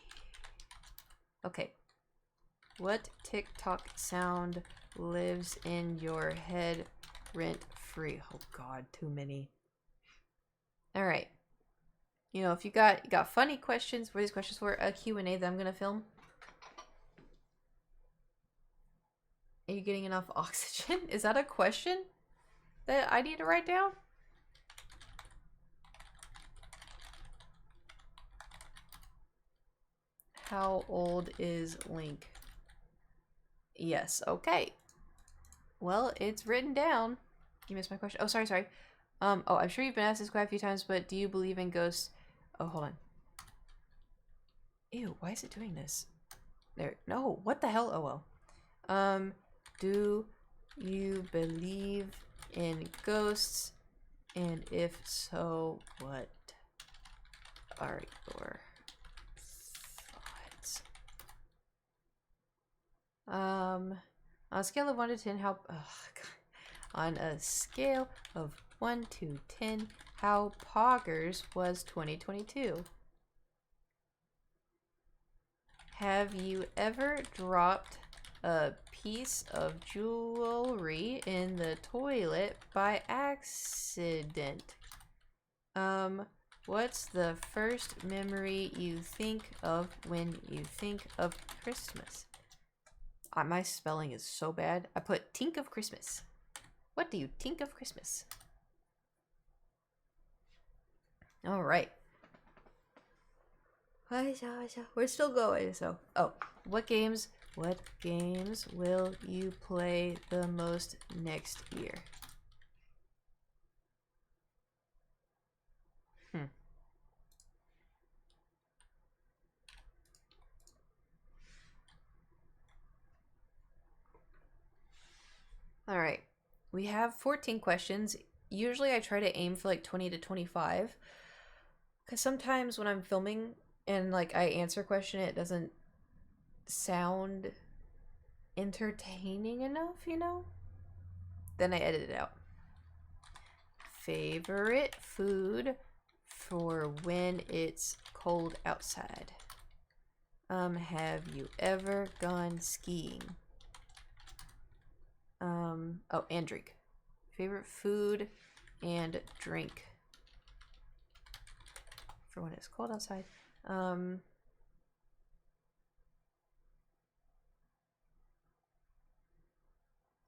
Okay. What TikTok sound lives in your head rent free? Oh God, too many. All right. You know, if you got funny questions, what are these questions for? A Q&A that I'm gonna film. Are you getting enough oxygen? Is that a question that I need to write down? How old is Link? Yes, okay. Well, it's written down. You missed my question. Oh, sorry. Oh, I'm sure you've been asked this quite a few times, but do you believe in ghosts? Oh, hold on. Ew, why is it doing this? There. No, what the hell? Oh, well. Do you believe in ghosts? And if so, what are your thoughts? On a scale of 1 to 10, how... Oh, God. On a scale of 1 to 10, how poggers was 2022? Have you ever dropped a piece of jewelry in the toilet by accident? What's the first memory you think of when you think of Christmas? My spelling is so bad. I put tink of Christmas. What do you think of Christmas? All right. We're still going. So, what games will you play the most next year? All right. We have 14 questions. Usually I try to aim for like 20 to 25. Because sometimes when I'm filming and like I answer a question, it doesn't sound entertaining enough, you know? Then I edit it out. Favorite food for when it's cold outside? Have you ever gone skiing? Oh, and drink. Favorite food and drink for when it's cold outside.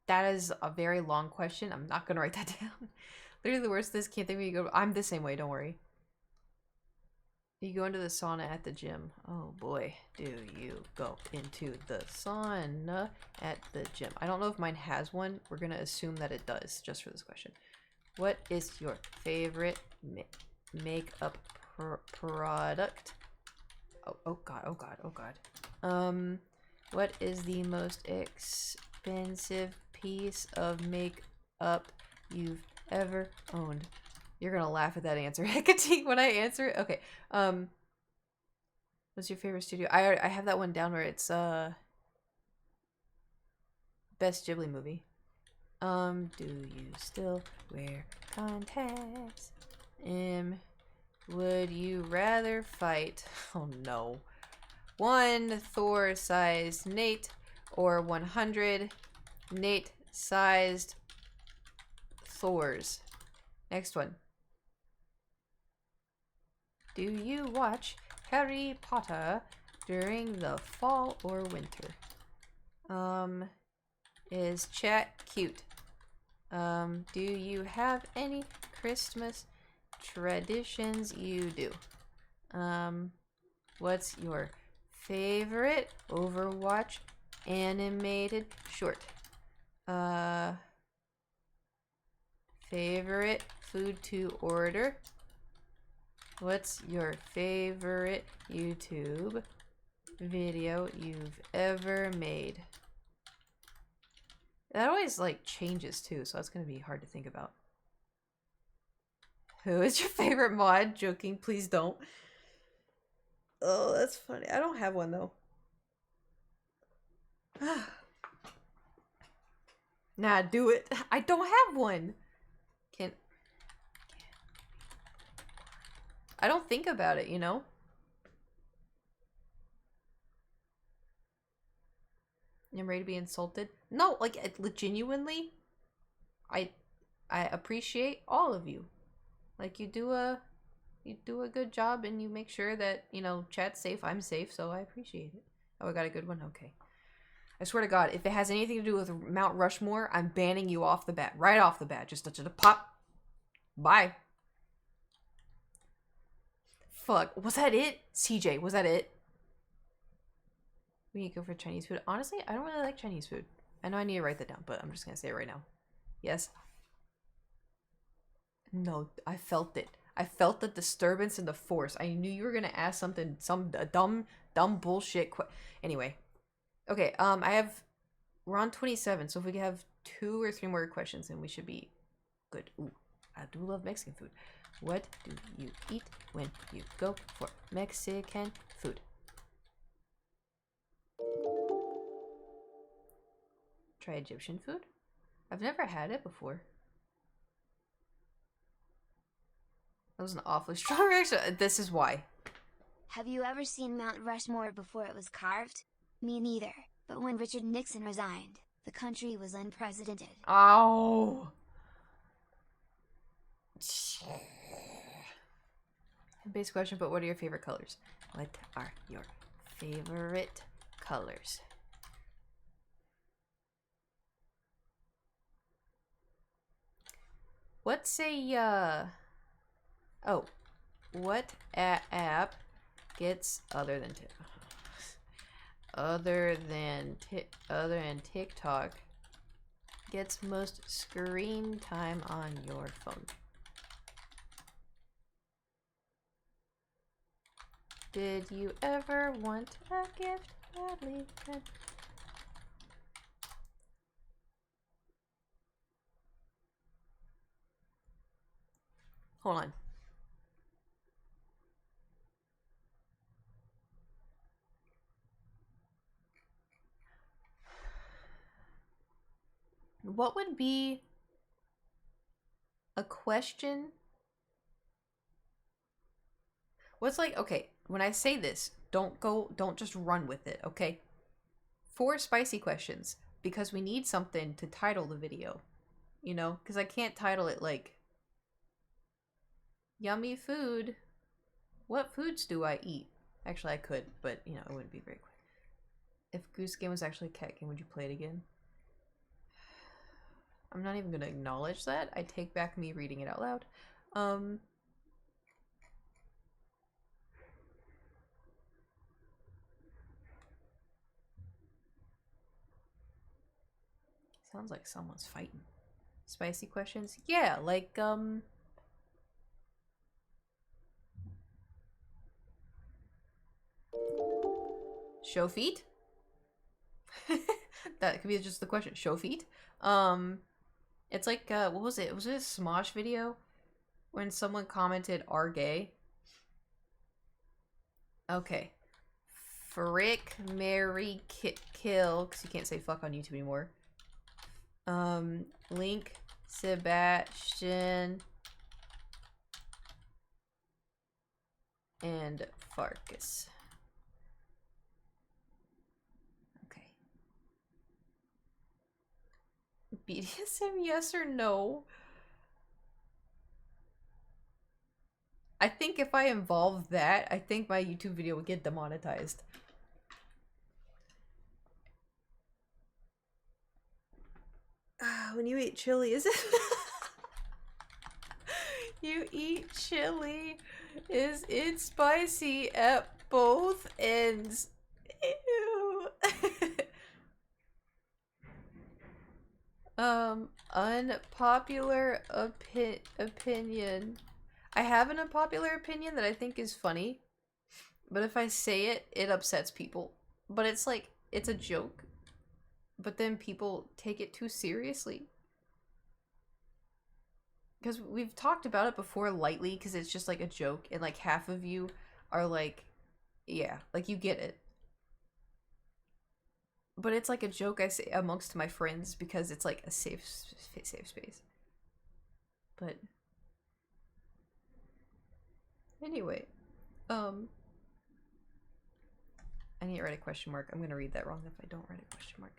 That is a very long question. I'm not gonna write that down. Literally the worst this can't think of you go. I'm the same way, don't worry. You go into the sauna at the gym. Oh boy, do you go into the sauna at the gym. I don't know if mine has one. We're gonna assume that it does, just for this question. What is your favorite makeup product? Oh god. What is the most expensive piece of makeup you've ever owned? You're gonna laugh at that answer, Hecate, when I answer it. Okay. What's your favorite studio? I have that one down where it's best Ghibli movie. Do you still wear contacts? Would you rather fight? Oh no. 1 Thor-sized Nate or 100 Nate-sized Thors? Next one. Do you watch Harry Potter during the fall or winter? Is chat cute? Do you have any Christmas traditions you do? What's your favorite Overwatch animated short? Favorite food to order? What's your favorite YouTube video you've ever made? That always like changes too, so that's gonna be hard to think about. Who is your favorite mod? Joking, please don't. Oh, that's funny. I don't have one though. Nah, do it. I don't have one. I don't think about it, you know? I'm ready to be insulted. No, like genuinely, I appreciate all of you. Like you do a good job and you make sure that, you know, chat's safe, I'm safe, so I appreciate it. Oh, I got a good one? Okay. I swear to God, if it has anything to do with Mount Rushmore, I'm banning you off the bat. Right off the bat. Just a pop. Bye. Fuck. Was that it? CJ, was that it? We need to go for Chinese food. Honestly, I don't really like Chinese food. I know I need to write that down, but I'm just gonna say it right now. Yes. No, I felt it. I felt the disturbance in the force. I knew you were gonna ask something, some dumb bullshit. Anyway, okay. We're on 27, so if we could have 2 or 3 more questions, then we should be good. Ooh, I do love Mexican food. What do you eat when you go for Mexican food? Try Egyptian food? I've never had it before. That was an awfully strong reaction. This is why. Have you ever seen Mount Rushmore before it was carved? Me neither, but when Richard Nixon resigned, the country was unprecedented. Oh. Basic question, but what are your favorite colors? What are your favorite colors? What's a oh, what app gets other than TikTok gets most screen time on your phone? Did you ever want a gift badly? Hold on. What would be a question? What's like, okay, when I say this, don't just run with it, okay? 4 spicy questions, because we need something to title the video, you know? Because I can't title it like, yummy food. What foods do I eat? Actually, I could, but, you know, it wouldn't be very quick. If Goose Game was actually a cat game, would you play it again? I'm not even gonna acknowledge that. I take back me reading it out loud. Sounds like someone's fighting. Spicy questions? Yeah, like, show feet? That could be just the question. Show feet? It's like, what was it? Was it a Smosh video? When someone commented, are gay? Okay. Frick, marry, kill, because you can't say fuck on YouTube anymore. Link, Sebastian, and Farkas. Okay. BDSM, yes or no? I think if I involve that, I think my YouTube video would get demonetized. When you eat chili, is it? You eat chili. Is it spicy at both ends? Ew. Unpopular opinion. I have an unpopular opinion that I think is funny, but if I say it, it upsets people. But it's like, it's a joke. But then people take it too seriously. Because we've talked about it before lightly, because it's just like a joke, and like half of you are like, yeah, like you get it. But it's like a joke I say amongst my friends because it's like a safe space. But anyway, I need to write a question mark. I'm gonna read that wrong if I don't write a question mark.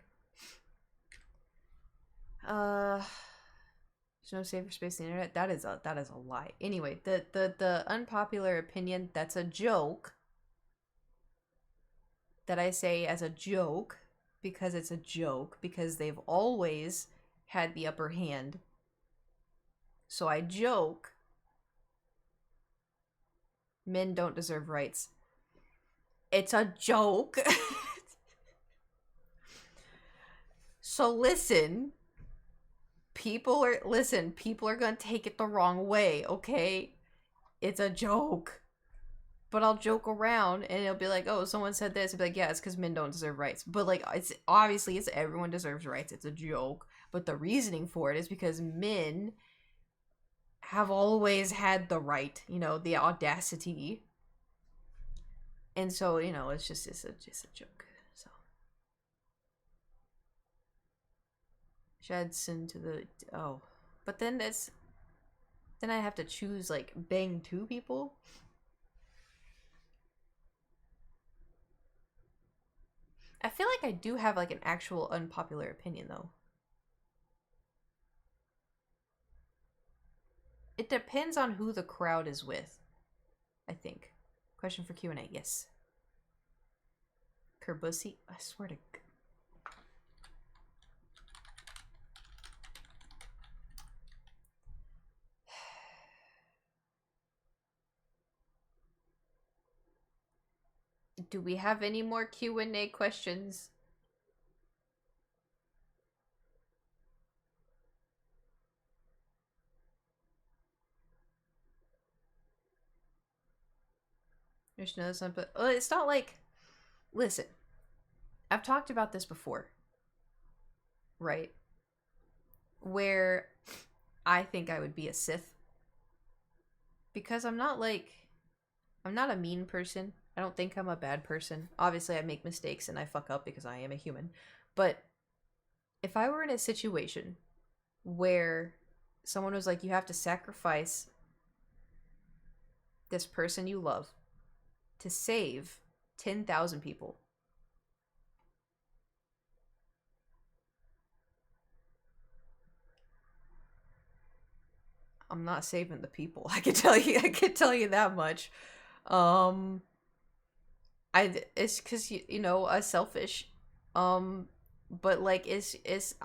There's no safer space on the internet. That is a lie. Anyway, the unpopular opinion, that's a joke that I say as a joke because it's a joke, because they've always had the upper hand. So I joke. Men don't deserve rights. It's a joke. So listen. People are gonna take it the wrong way, okay? It's a joke. But I'll joke around and it'll be like, oh, someone said this. I'll be like, yeah, it's because men don't deserve rights. But like, it's obviously everyone deserves rights. It's a joke. But the reasoning for it is because men have always had the right, you know, the audacity. And so, you know, it's just a joke. So sheds into the but then then I have to choose like bang 2 people. I feel like I do have like an actual unpopular opinion though. It depends on who the crowd is with, I think. Question for Q&A, yes. Kerbussy, I swear to God. Do we have any more Q&A questions? There's no something. Well, it's not like. Listen, I've talked about this before, right? Where I think I would be a Sith. because I'm not a mean person. I don't think I'm a bad person. Obviously, I make mistakes and I fuck up because I am a human. But if I were in a situation where someone was like, you have to sacrifice this person you love to save 10,000 people. I'm not saving the people. I can tell you that much. It's cuz you know, selfish. But like it's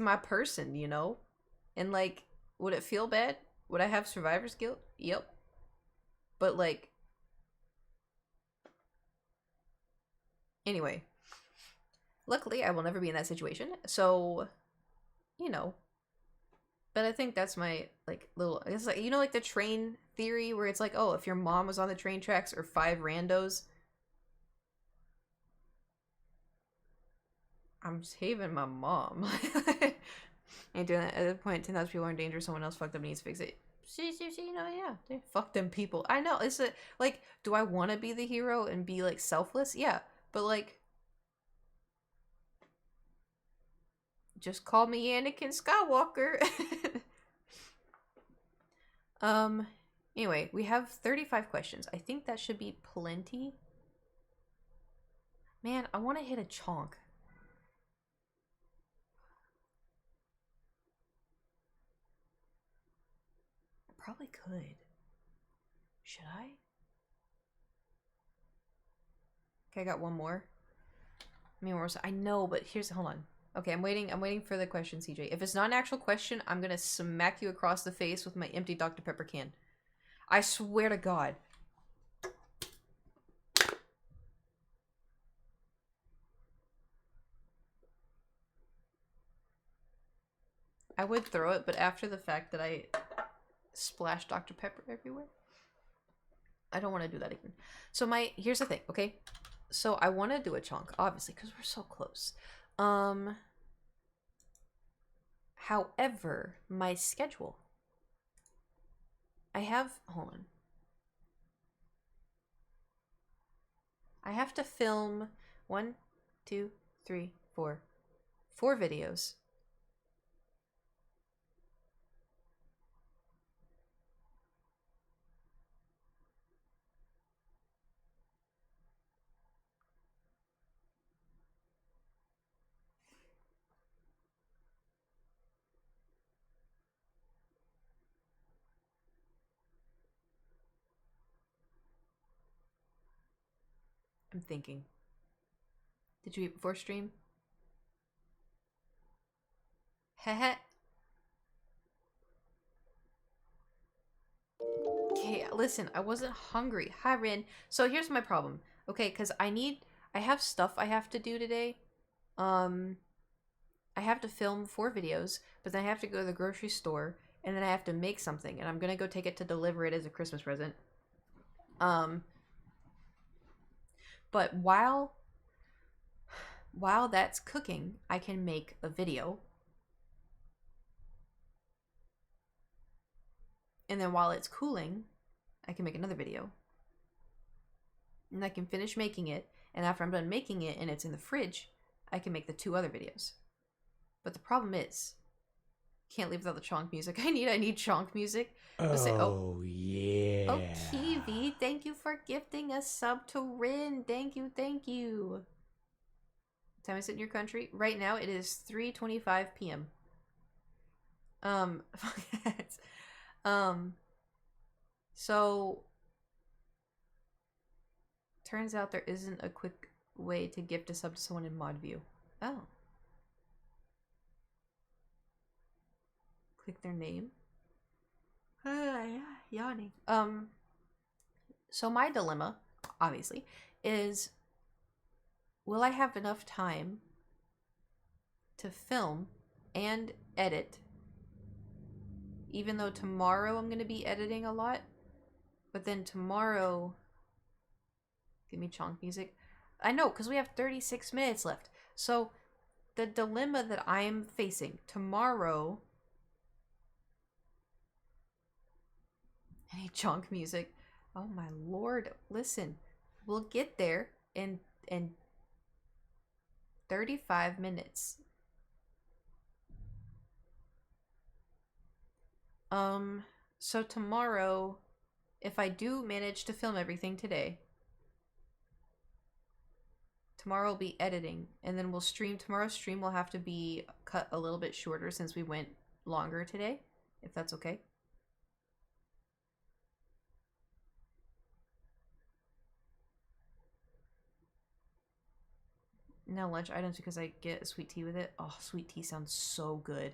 my person, you know? And like, would it feel bad? Would I have survivor's guilt? Yep. But like, anyway, luckily I will never be in that situation. So, you know, but I think that's my like little, I guess, like, you know, like the train theory where it's like, oh, if your mom was on the train tracks or 5 randos, I'm saving my mom. Ain't doing that. At that point, 10,000 people are in danger. Someone else fucked up, needs to fix it. See, you know, yeah. Fuck them people. I know. It's like, do I want to be the hero and be like selfless? Yeah. But like, just call me Anakin Skywalker. Anyway, we have 35 questions. I think that should be plenty. Man, I want to hit a chonk. I probably could. Should I? Okay, I got one more. I know, but hold on. Okay, I'm waiting for the question, CJ. If it's not an actual question, I'm gonna smack you across the face with my empty Dr. Pepper can. I swear to God. I would throw it, but after the fact that I splashed Dr. Pepper everywhere, I don't want to do that again. So here's the thing, okay? So I want to do a chunk, obviously, because we're so close. However, my schedule. Hold on. I have to film 1, 2, 3, 4 videos. I'm thinking. Did you eat before stream? Heh. Okay, listen, I wasn't hungry. Hi, Rin. So here's my problem. Okay, because I have stuff I have to do today. I have to film 4 videos, but then I have to go to the grocery store, and then I have to make something, and I'm gonna go take it to deliver it as a Christmas present. But while that's cooking, I can make a video. And then while it's cooling, I can make another video. And I can finish making it, and after I'm done making it and it's in the fridge, I can make the 2 other videos. But the problem is, can't leave without the chonk music. I need chonk music. Oh, yeah. Oh, Kiwi, thank you for gifting a sub to Rin. Thank you. What time is it in your country? Right now it is 3:25 p.m. So turns out there isn't a quick way to gift a sub to someone in mod view. Oh. Click their name. Yawning. So my dilemma, obviously, is will I have enough time to film and edit, even though tomorrow I'm going to be editing a lot, but then tomorrow, give me chonk music. I know, because we have 36 minutes left. So the dilemma that I am facing tomorrow, Any junk music. Oh my lord. Listen. We'll get there in 35 minutes. So tomorrow, if I do manage to film everything today, tomorrow will be editing, and then we'll stream. Tomorrow's stream will have to be cut a little bit shorter since we went longer today, if that's okay. Now lunch items because I get sweet tea with it. Oh, sweet tea sounds so good.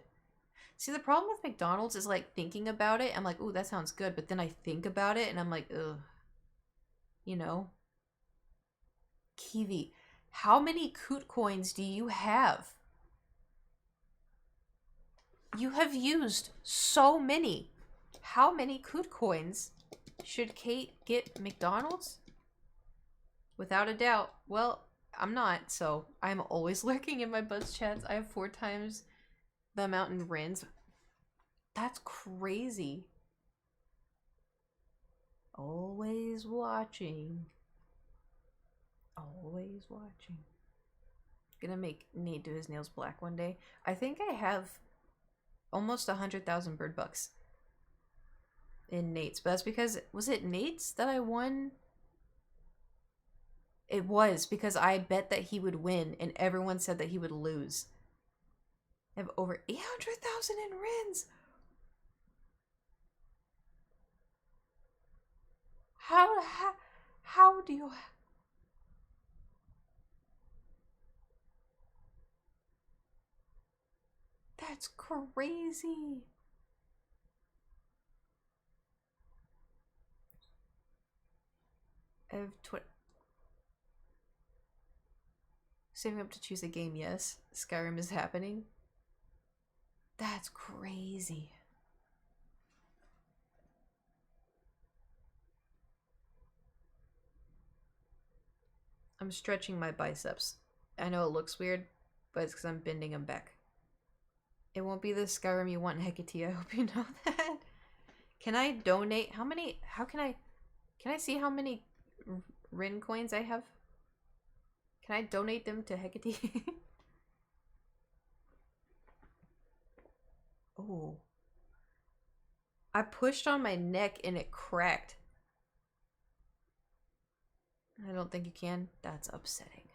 See, the problem with McDonald's is like thinking about it. I'm like, ooh, that sounds good. But then I think about it and I'm like, ugh. You know? Kiwi, how many Coot coins do you have? You have used so many. How many Coot coins should Kate get McDonald's? Without a doubt. Well, I'm not, so I'm always lurking in my buzz chats. I have 4 times the amount in Rins. That's crazy. Always watching. Always watching. Gonna make Nate do his nails black one day. I think I have almost 100,000 bird bucks in Nate's, but that's because, was it Nate's that I won? It was, because I bet that he would win and everyone said that he would lose. I have over 800,000 in Rins. How do you... That's crazy. I have saving up to choose a game, yes. Skyrim is happening. That's crazy. I'm stretching my biceps. I know it looks weird, but it's because I'm bending them back. It won't be the Skyrim you want, Hecate. I hope you know that. Can I donate? Can I see how many Rin coins I have? Can I donate them to Hecate? Oh. I pushed on my neck and it cracked. I don't think you can. That's upsetting.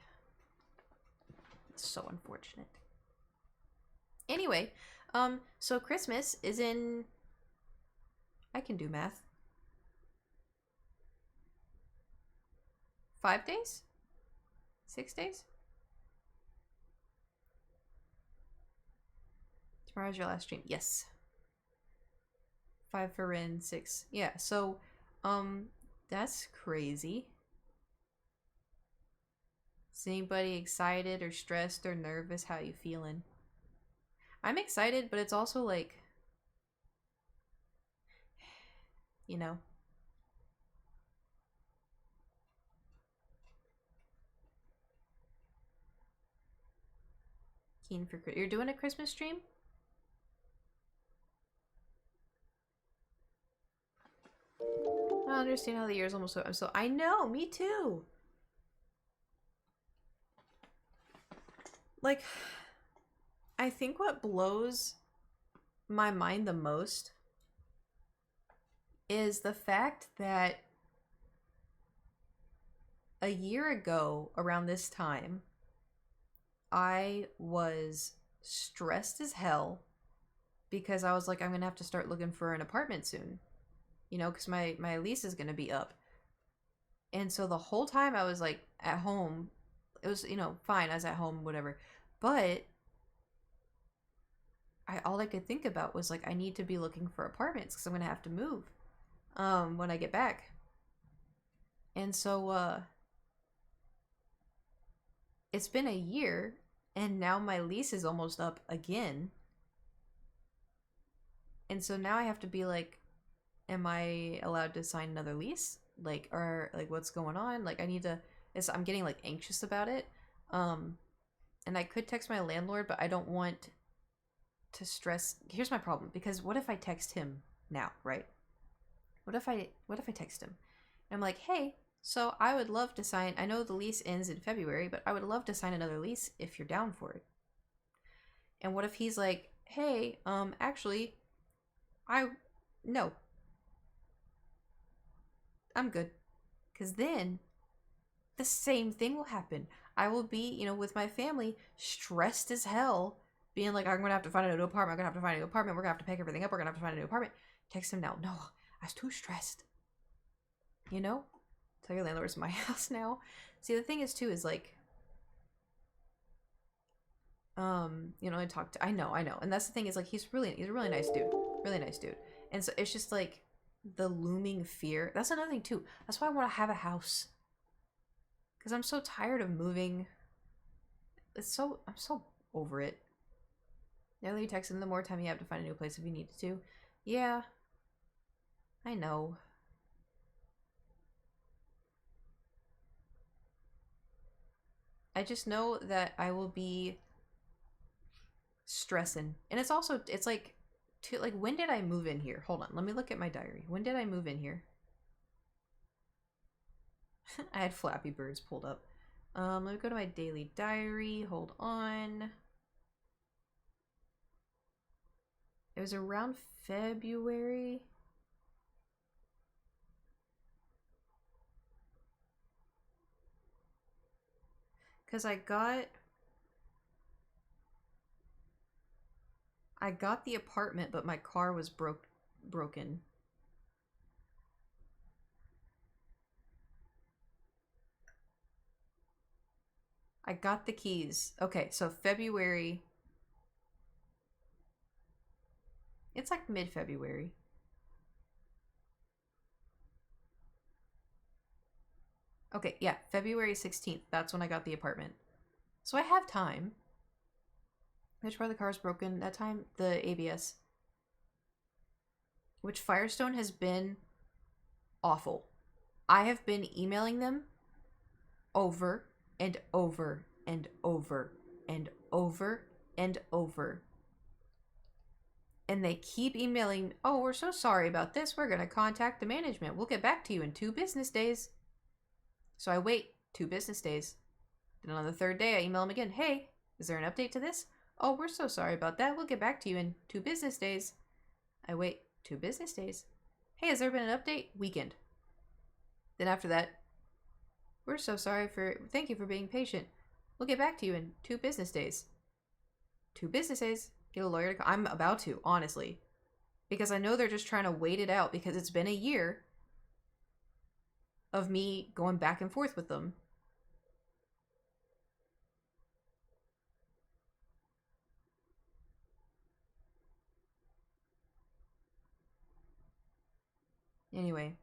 It's so unfortunate. Anyway, so Christmas is in... I can do math. 5 days? 6 days? Tomorrow's your last stream. Yes. 5 for Rin, 6. Yeah, so, that's crazy. Is anybody excited or stressed or nervous? How you feeling? I'm excited, but it's also like, you know. Keen for... You're doing a Christmas stream? I don't understand how the year's almost over. So I know, me too. Like, I think what blows my mind the most is the fact that a year ago around this time, I was stressed as hell because I was like, I'm gonna have to start looking for an apartment soon, you know, because my lease is gonna be up. And so the whole time I was like at home, it was, you know, fine, I was at home, whatever, but all I could think about was like, I need to be looking for apartments because I'm gonna have to move when I get back. And so it's been a year and now my lease is almost up again. And so now I have to be like, am I allowed to sign another lease? Like, or like, what's going on? Like, I need to, I'm getting like anxious about it. And I could text my landlord, but I don't want to stress. Here's my problem, because what if I text him now, right? What if I text him? And I'm like, hey, so I would love to sign. I know the lease ends in February, but I would love to sign another lease if you're down for it. And what if he's like, hey, actually, no, I'm good. Because then the same thing will happen. I will be, you know, with my family, stressed as hell, being like, I'm going to have to find a new apartment. I'm going to have to find a new apartment. We're going to have to pick everything up. We're going to have to find a new apartment. Text him now. No, I was too stressed. You know? Tell your landlord it's my house now. See, the thing is, too, is like, you know, I know. And that's the thing is, like, he's a really nice dude. Really nice dude. And so it's just like the looming fear. That's another thing, too. That's why I want to have a house. Because I'm so tired of moving. I'm so over it. The earlier you text him, the more time you have to find a new place if you need to. Yeah. I know. I just know that I will be stressing. And it's also, it's like, when did I move in here? Hold on, let me look at my diary. When did I move in here? I had Flappy Birds pulled up. Let me go to my daily diary. Hold on. It was around February. Because I got the apartment, but my car was broken. I got the keys. Okay, so February. It's like mid-February. Okay, yeah, February 16th. That's when I got the apartment. So I have time. Which part of the car is broken? That time, the ABS. Which Firestone has been awful. I have been emailing them over and over and over and over and over. And they keep emailing, oh, we're so sorry about this. We're going to contact the management. We'll get back to you in 2 business days. So I wait 2 business days. Then on the 3rd day, I email them again. Hey, is there an update to this? Oh, we're so sorry about that. We'll get back to you in 2 business days. I wait 2 business days. Hey, has there been an update? Weekend. Then after that, we're so sorry thank you for being patient. We'll get back to you in 2 business days. 2 business days? Get a lawyer to call. I'm about to, honestly. Because I know they're just trying to wait it out because it's been a year of me going back and forth with them. Anyway.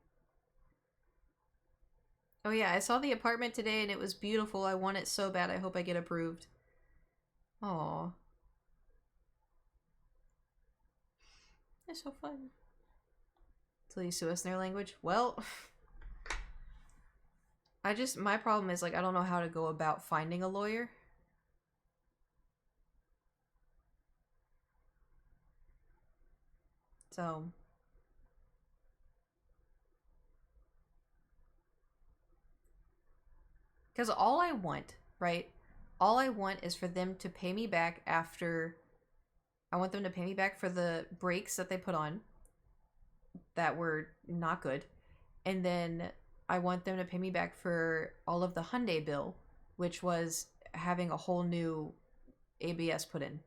Oh yeah, I saw the apartment today and it was beautiful. I want it so bad. I hope I get approved. Aww. It's so fun. Till you sue us in their language? Well, my problem is, like, I don't know how to go about finding a lawyer. So. Because all I want, right? All I want is for them to pay me back after. I want them to pay me back for the brakes that they put on that were not good. And then I want them to pay me back for all of the Hyundai bill, which was having a whole new ABS put in.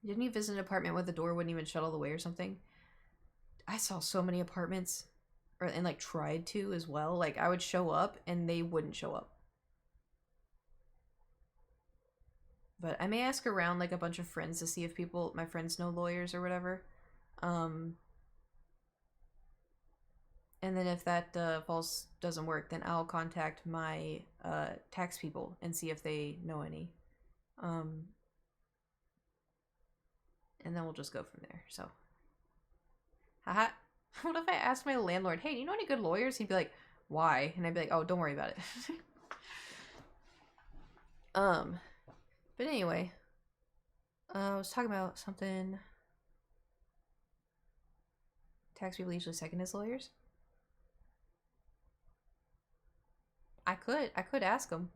Didn't you visit an apartment where the door wouldn't even shut all the way or something? I saw so many apartments, and like tried to as well. Like I would show up and they wouldn't show up. But I may ask around like a bunch of friends to see if my friends know lawyers or whatever. And then if that doesn't work, then I'll contact my tax people and see if they know any. And then we'll just go from there. So, haha. What if I asked my landlord, hey, do you know any good lawyers? He'd be like, why? And I'd be like, oh, don't worry about it. But anyway, I was talking about something. Tax people usually second as lawyers. I could ask them.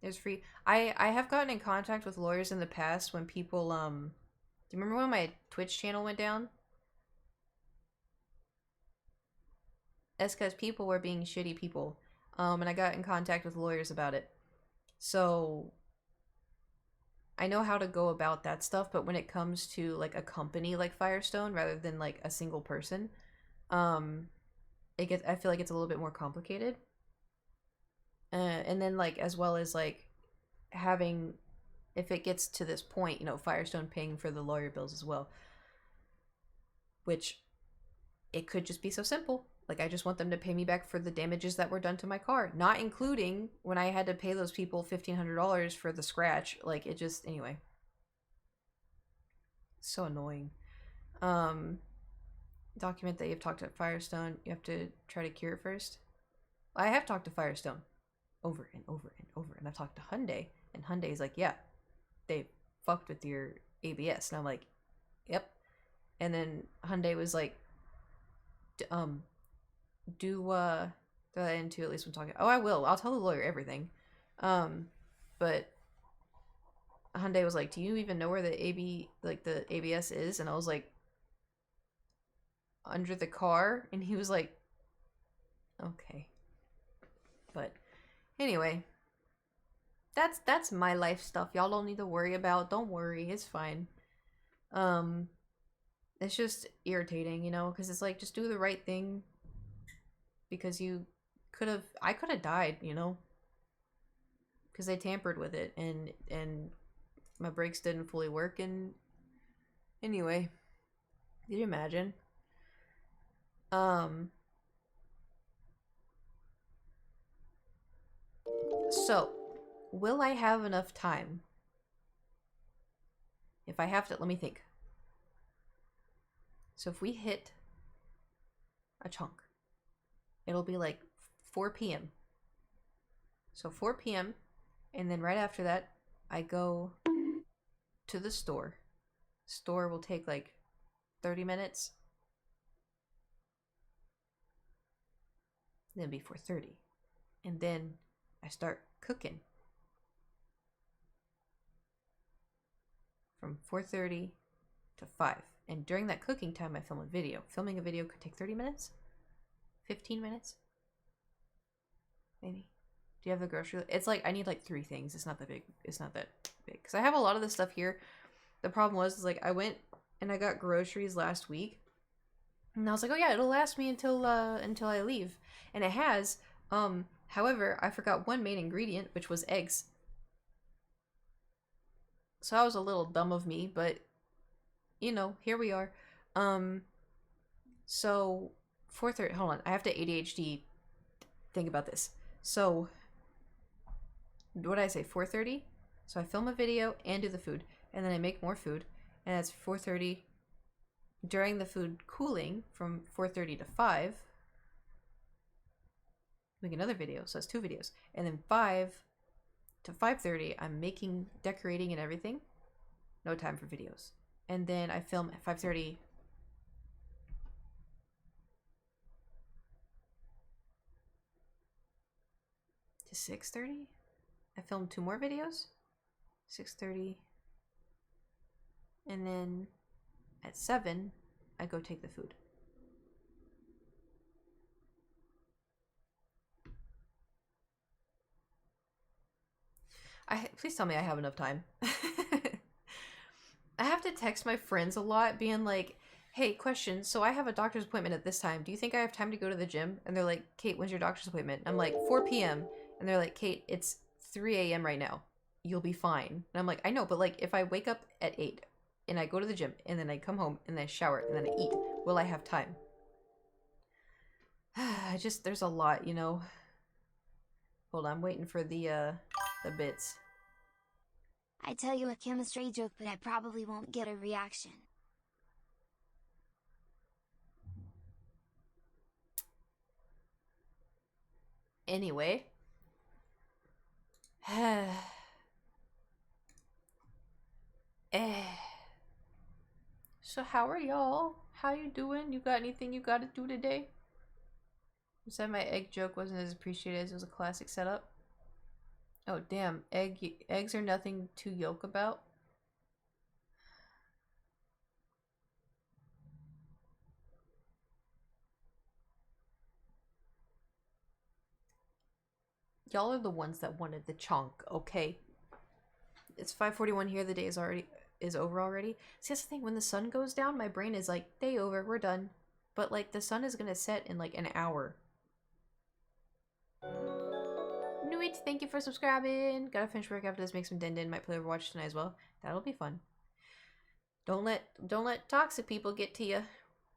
There's free. I have gotten in contact with lawyers in the past when people do you remember when my Twitch channel went down? That's because people were being shitty people. And I got in contact with lawyers about it. So I know how to go about that stuff, but when it comes to like a company like Firestone rather than like a single person, I feel like it's a little bit more complicated. And then like as well as like having, if it gets to this point, you know, Firestone paying for the lawyer bills as well, which it could just be so simple. Like, I just want them to pay me back for the damages that were done to my car, not including when I had to pay those people $1,500 for the scratch. Like, it just, anyway. So annoying. Document that you've talked to Firestone. You have to try to cure it first. I have talked to Firestone over and over and over, and I've talked to Hyundai, and Hyundai's like, yeah, they fucked with your ABS. And I'm like, yep. And then Hyundai was like, throw that into at least when talking. Oh, I will. I'll tell the lawyer everything. But Hyundai was like, do you even know where the the ABS is? And I was like, under the car. And he was like, okay. But anyway, that's my life stuff. Y'all don't need to worry about. Don't worry, it's fine. It's just irritating, you know, because it's like, just do the right thing. Because I could have died, you know, because they tampered with it, and my brakes didn't fully work. And anyway, can you imagine? So, will I have enough time? If I have to, let me think. So if we hit a chunk, it'll be like 4 p.m. So 4 p.m. and then right after that, I go to the store. Store will take like 30 minutes. Then it'll be 4:30. And then I start cooking. From 4:30 to 5. And during that cooking time, I film a video. Filming a video could take 30 minutes? 15 minutes? Maybe. Do you have the grocery? It's like, I need like 3 things. It's not that big. It's not that big. Because I have a lot of this stuff here. The problem was, is like, I went and I got groceries last week. And I was like, oh yeah, it'll last me until I leave. And it has. However, I forgot one main ingredient, which was eggs. So that was a little dumb of me, but you know, here we are. So 4:30. Hold on, I have to ADHD think about this. So what did I say? 4:30. So I film a video and do the food, and then I make more food, and it's 4:30. During the food cooling, from 4:30 to 5, make another video. So that's 2 videos, and then 5 to 5:30, I'm making, decorating, and everything. No time for videos. And then I film at 5:30 to 6:30. I filmed 2 more videos. 6:30. And then at 7, I go take the food. Please tell me I have enough time. I have to text my friends a lot being like, hey, question, so I have a doctor's appointment at this time. Do you think I have time to go to the gym? And they're like, Kate, when's your doctor's appointment? I'm like, 4 p.m. And they're like, Kate, it's 3 a.m. right now. You'll be fine. And I'm like, I know, but like, if I wake up at 8 and I go to the gym and then I come home and then I shower and then I eat, will I have time? There's a lot, you know. Hold on, I'm waiting for the bits. I tell you a chemistry joke, but I probably won't get a reaction. Anyway. So how are y'all? How you doing? You got anything you gotta do today? You said my egg joke wasn't as appreciated as it was a classic setup. Oh damn, eggs are nothing to yoke about. Y'all are the ones that wanted the chunk, okay? It's 5:41 here. The day is over already. See, that's the thing. When the sun goes down, my brain is like, day over, we're done. But like, the sun is gonna set in like an hour. Nuit, thank you for subscribing. Gotta finish work after this. Make some din. Might play Overwatch tonight as well. That'll be fun. Don't let toxic people get to you.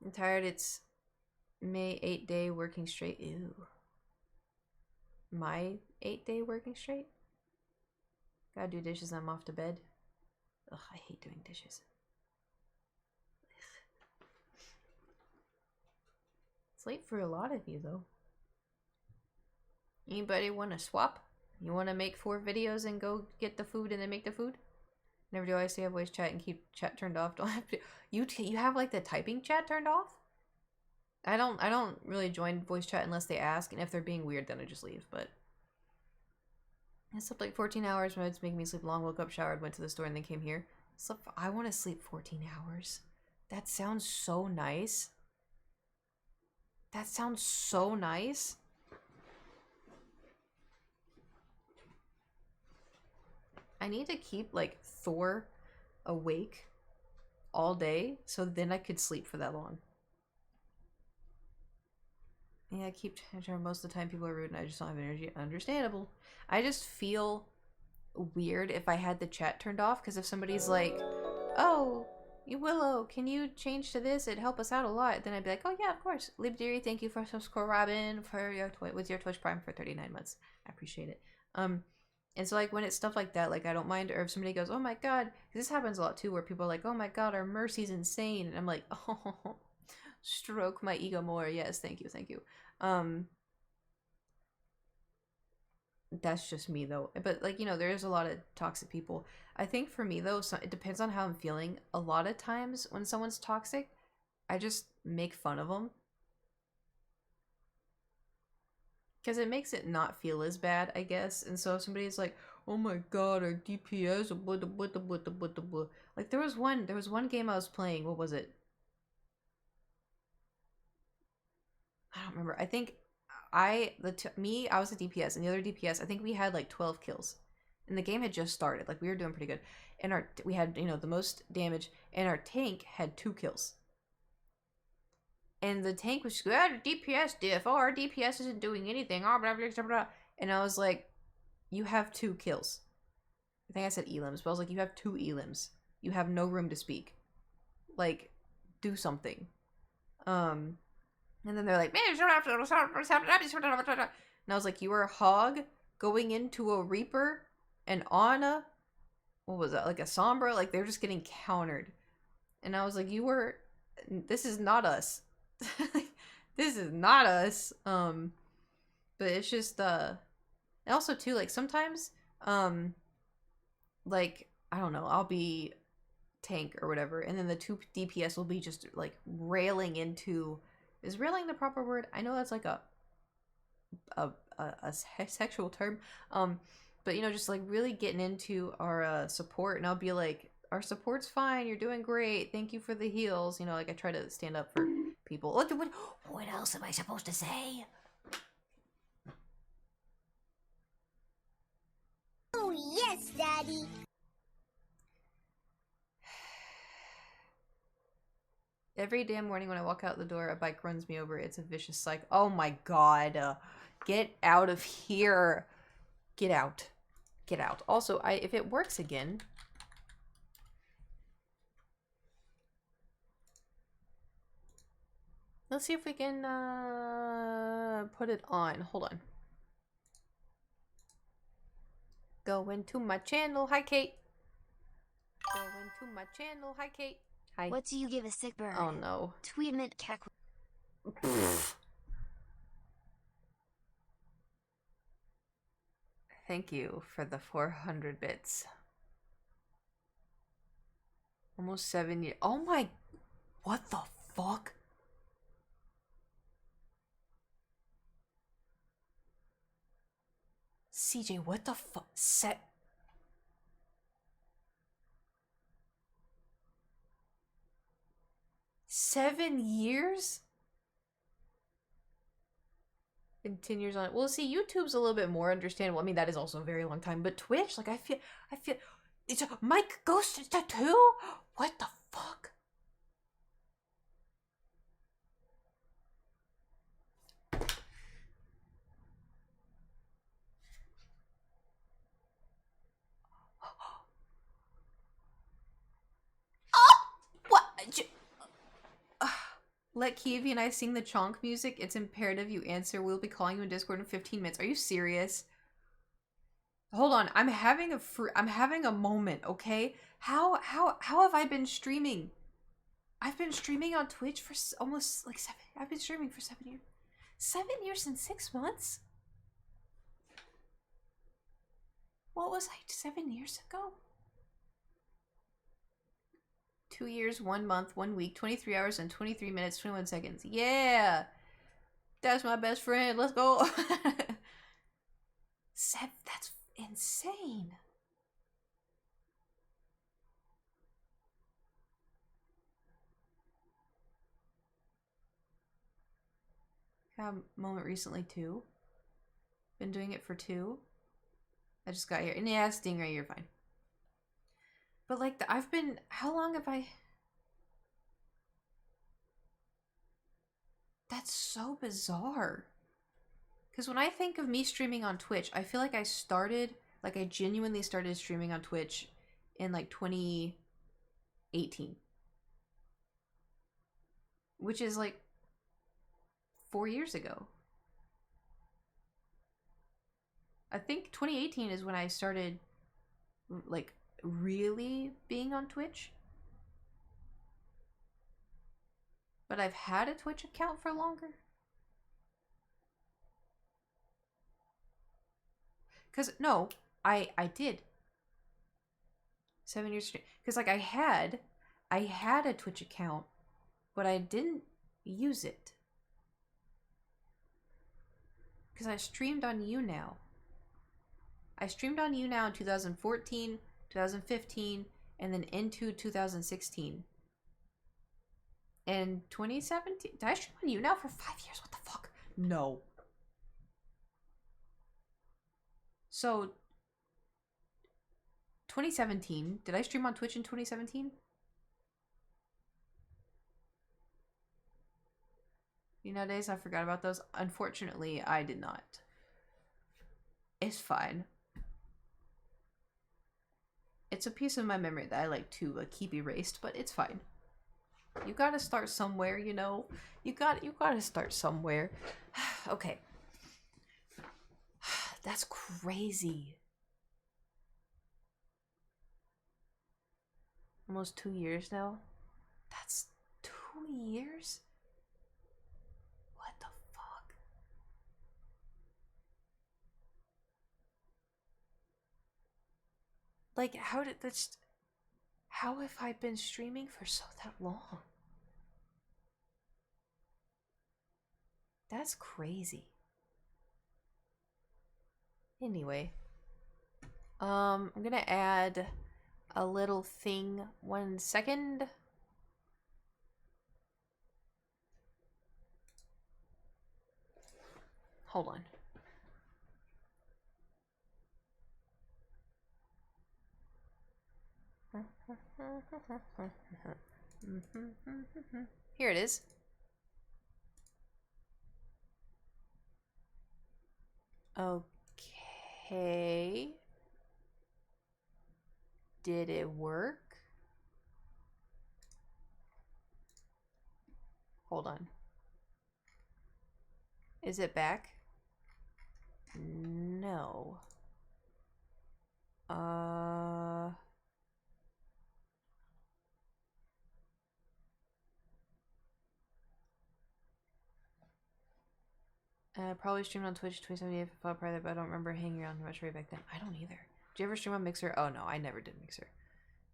I'm tired. It's May 8-day working straight. Ew. My 8-day working straight? Gotta do dishes and I'm off to bed. Ugh, I hate doing dishes. It's late for a lot of you though. Anybody want to swap? You want to make 4 videos and go get the food and then make the food? Never do I say have voice chat and keep chat turned off. Don't have to. You have like the typing chat turned off? I don't really join voice chat unless they ask, and if they're being weird then I just leave, but I slept like 14 hours. My meds making me sleep long. Woke up, showered, went to the store, and then came here. I want to sleep 14 hours. That sounds so nice. That sounds so nice. I need to keep like Thor awake all day so then I could sleep for that long. Yeah, I keep most of the time people are rude and I just don't have energy. Understandable. I just feel weird if I had the chat turned off, because if somebody's like, oh, you Willow, can you change to this? It'd help us out a lot. Then I'd be like, oh yeah, of course. Libdeary, thank you for subscribing for your with your Twitch Prime for 39 months. I appreciate it. And so like when it's stuff like that, like I don't mind. Or if somebody goes, oh my god, this happens a lot too, where people are like, oh my god, our Mercy's insane, and I'm like, oh, stroke my ego more. Yes, thank you, thank you. That's just me though. But like, you know, there's a lot of toxic people. I think for me though, it depends on how I'm feeling. A lot of times when someone's toxic, I just make fun of them, because it makes it not feel as bad, I guess. And so if somebody's like, oh my god, our DPS, like there was one game I was playing. What was it? I don't remember. I think I was a DPS, and the other DPS, I think we had like 12 kills, and the game had just started. Like we were doing pretty good, and we had, you know, the most damage, and our tank had 2 kills. And the tank was just, DPS diff. Oh, our DPS isn't doing anything. Oh, blah, blah, blah, blah. And I was like, you have 2 kills. I think I said elims, but I was like, you have 2 elims. You have no room to speak. Like, do something. And then they're like, man, and I was like, you were a hog going into a Reaper and on a, what was that, like a Sombra? Like, they're just getting countered. And I was like, this is not us. This is not us. But it's just, and also too, like, sometimes, like, I don't know, I'll be tank or whatever, and then the 2 DPS will be just, like, railing into, is railing the proper word? I know that's like a sexual term, but you know, just like really getting into our support, and I'll be like, our support's fine, you're doing great, thank you for the heals, you know, like I try to stand up for people. What else am I supposed to say? Oh yes, Daddy. Every damn morning when I walk out the door, a bike runs me over. It's a vicious cycle. Oh my god. Get out of here. Get out. Get out. Also, if it works again... Let's see if we can put it on. Hold on. Go into my channel. Hi, Kate. Go into my channel. Hi, Kate. Hi. What do you give a sick bird? Oh no. Tweetment kek. Thank you for the 400 bits. Almost 7 years. Oh my. What the fuck? CJ, what the fuck? 7 years? And 10 years on it. Well, see, YouTube's a little bit more understandable. I mean, that is also a very long time. But Twitch, like, I feel, it's Mike Ghost Tattoo? What the fuck? What? Let Kiwi and I sing the chonk music. It's imperative you answer. We'll be calling you in Discord in 15 minutes. Are you serious? Hold on. I'm having a moment, okay? How have I been streaming? I've been streaming on Twitch for almost like 7. I've been streaming for 7 years. 7 years and 6 months? What was I 7 years ago? 2 years, 1 month, 1 week, 23 hours and 23 minutes, 21 seconds. Yeah! That's my best friend. Let's go. That's insane. Had a moment recently too. Been doing it for 2. I just got here. And yeah, Stingray, you're fine. But like, how long have I... That's so bizarre. Because when I think of me streaming on Twitch, I feel like I genuinely started streaming on Twitch in like 2018. Which is like 4 years ago. I think 2018 is when I started like really being on Twitch. But I've had a Twitch account for longer. Cause no, I did. 7 years straight. Cause like I had a Twitch account, but I didn't use it. Cause I streamed on YouNow. I streamed on YouNow in 2014, 2015, and then into 2016. And 2017, did I stream on YouNow for 5 years? What the fuck? No. So, 2017, did I stream on Twitch in 2017? Nowadays, I forgot about those. Unfortunately, I did not. It's fine. It's a piece of my memory that I like to keep erased, but it's fine. You gotta start somewhere, you know? You gotta start somewhere. Okay. That's crazy. Almost 2 years now? That's 2 years? What the fuck? Like, how have I been streaming for so that long? That's crazy. Anyway, I'm gonna add a little thing. 1 second. Hold on. Here it is. Okay. Did it work? Hold on. Is it back? No. I probably streamed on Twitch 2078 if I felt private, but I don't remember hanging around much right back then. I don't either. Did you ever stream on Mixer? Oh no, I never did Mixer.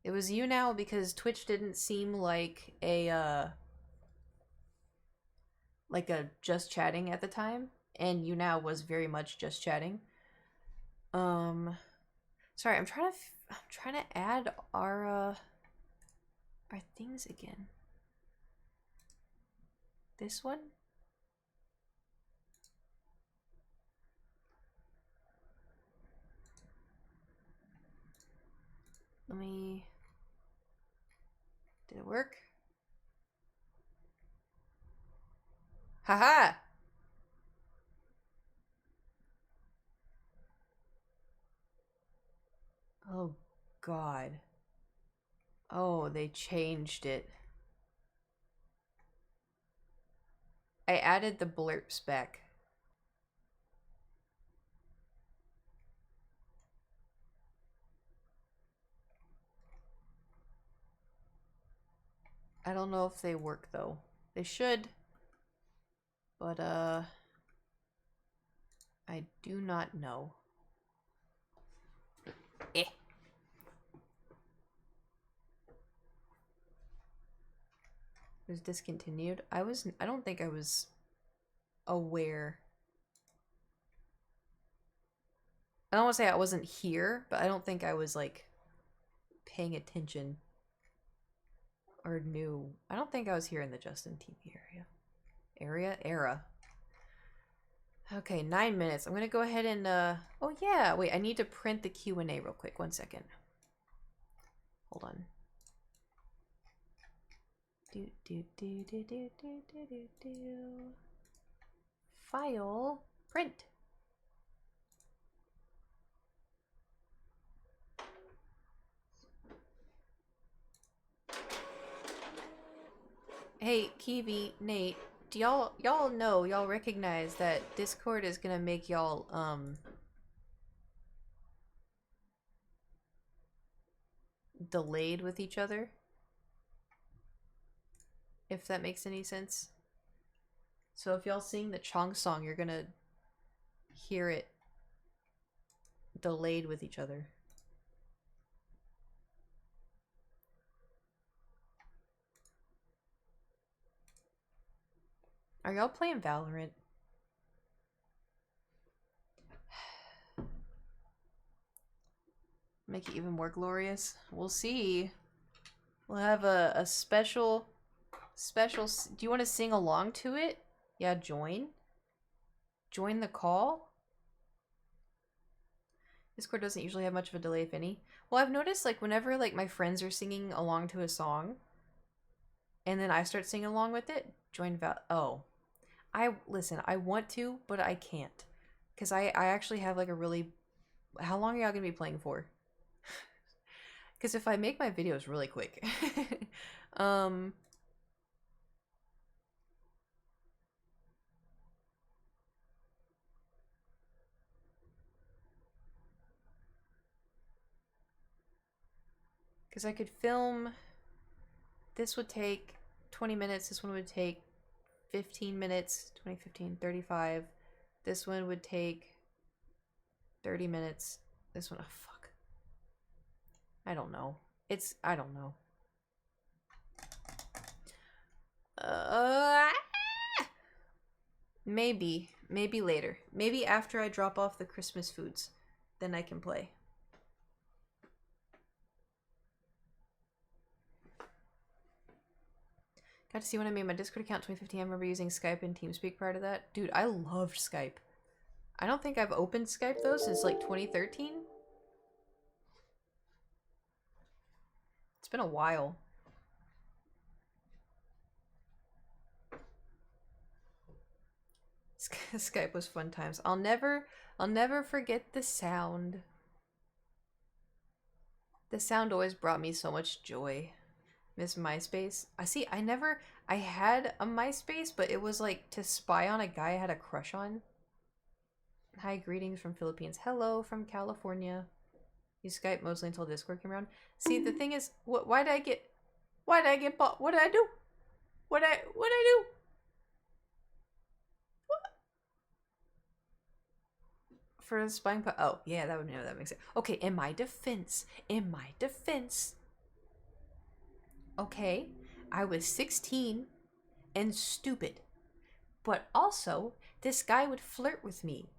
It was YouNow because Twitch didn't seem like a like a just chatting at the time, and YouNow was very much just chatting. Sorry, I'm trying to add our things again. This one? Let me... Did it work? Haha! Oh, God. Oh, they changed it. I added the blurps back. I don't know if they work, though. They should. But, I do not know. Eh. It was discontinued. I don't think I was aware. I don't want to say I wasn't here, but I don't think I was, like, paying attention or knew. I don't think I was here in the Justin TV area. Era. Okay, 9 minutes. I'm gonna go ahead and, oh yeah, wait, I need to print the Q&A real quick. 1 second. Hold on. File, print. Hey, Kiwi, Nate, do y'all know, y'all recognize that Discord is gonna make y'all, delayed with each other? If that makes any sense. So if y'all sing the Chong song, you're gonna hear it delayed with each other. Are y'all playing Valorant? Make it even more glorious. We'll see. We'll have a special... Do you want to sing along to it? Yeah, join. Join the call. Discord doesn't usually have much of a delay, if any. Well, I've noticed, like, whenever, like, my friends are singing along to a song, and then I start singing along with it, oh. Listen, I want to, but I can't. Because I actually have, like, a really... How long are y'all gonna be playing for? Because if I make my videos really quick... Because I could film... This would take 20 minutes. This one would take 15 minutes. 20, 15, 35. This one would take 30 minutes. This one... Oh, fuck. I don't know. I don't know. Maybe. Maybe later. Maybe after I drop off the Christmas foods. Then I can play. Got to see when I made my Discord account 2015. I remember using Skype and TeamSpeak prior to that. Dude, I loved Skype. I don't think I've opened Skype though since like 2013. It's been a while. Skype was fun times. I'll never forget the sound. The sound always brought me so much joy. Miss MySpace. I had a MySpace, but it was like to spy on a guy I had a crush on. Hi, greetings from Philippines. Hello from California. Use Skype mostly until Discord came around. See, the thing is, why did I get bought? What did I do? What did I do? What? For the spying pot? Oh, yeah, that makes sense. Okay, in my defense, okay, I was 16 and stupid. But also, this guy would flirt with me.